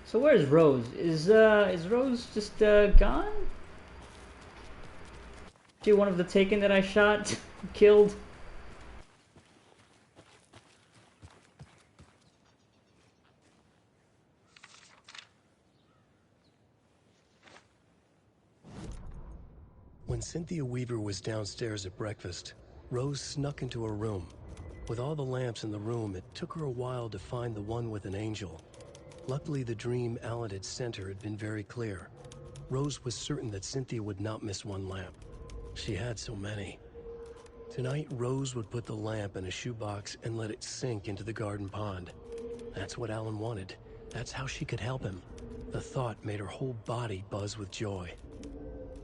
So where's Rose? Is Rose just gone? She one of the Taken that I shot, killed? When Cynthia Weaver was downstairs at breakfast, Rose snuck into her room. With all the lamps in the room, it took her a while to find the one with an angel. Luckily, the dream Alan had sent her had been very clear. Rose was certain that Cynthia would not miss one lamp. She had so many. Tonight, Rose would put the lamp in a shoebox and let it sink into the garden pond. That's what Alan wanted. That's how she could help him. The thought made her whole body buzz with joy.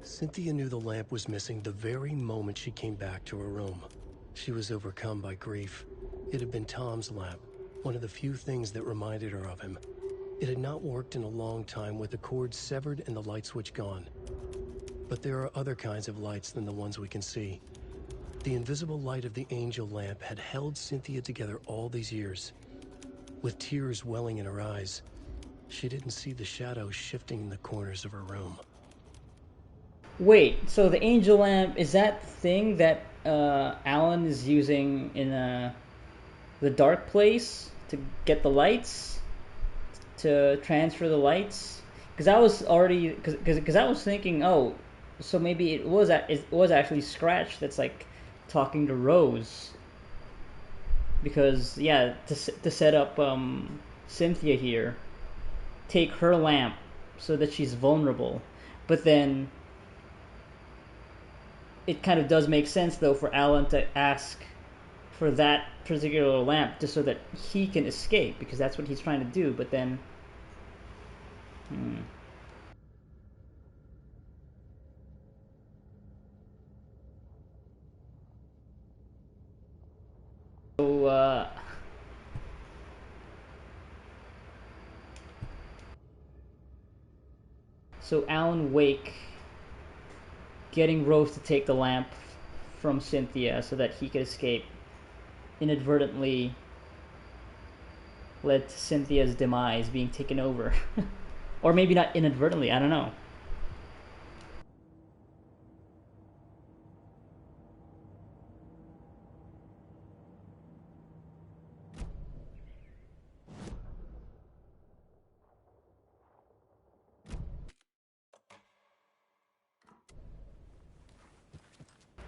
Cynthia knew the lamp was missing the very moment she came back to her room. She was overcome by grief. It had been Tom's lamp, one of the few things that reminded her of him. It had not worked in a long time with the cord severed and the light switch gone. But there are other kinds of lights than the ones we can see. The invisible light of the angel lamp had held Cynthia together all these years. With tears welling in her eyes, she didn't see the shadows shifting in the corners of her room. Wait, so the angel lamp, is that the thing that Alan is using in the dark place to get the lights? To transfer the lights? Because I was already... Because I was thinking, oh, so maybe it was actually Scratch that's like talking to Rose. Because, yeah, to set up Cynthia here, take her lamp so that she's vulnerable. But then it kind of does make sense, though, for Alan to ask for that particular lamp just so that he can escape, because that's what he's trying to do. But then... So Alan Wake getting Rose to take the lamp from Cynthia so that he could escape inadvertently led to Cynthia's demise, being taken over. Or maybe not inadvertently, I don't know.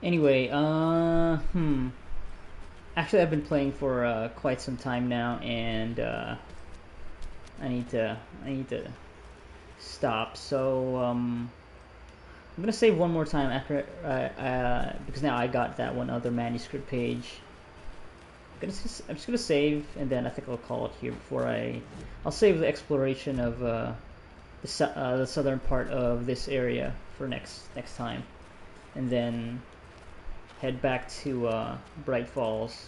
Anyway, actually, I've been playing for quite some time now, and I need to stop. So I'm gonna save one more time after because now I got that one other manuscript page. I'm just gonna save, and then I think I'll call it here before I'll save the exploration of the southern part of this area for next time, and then head back to Bright Falls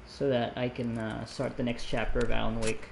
so that I can start the next chapter of Alan Wake.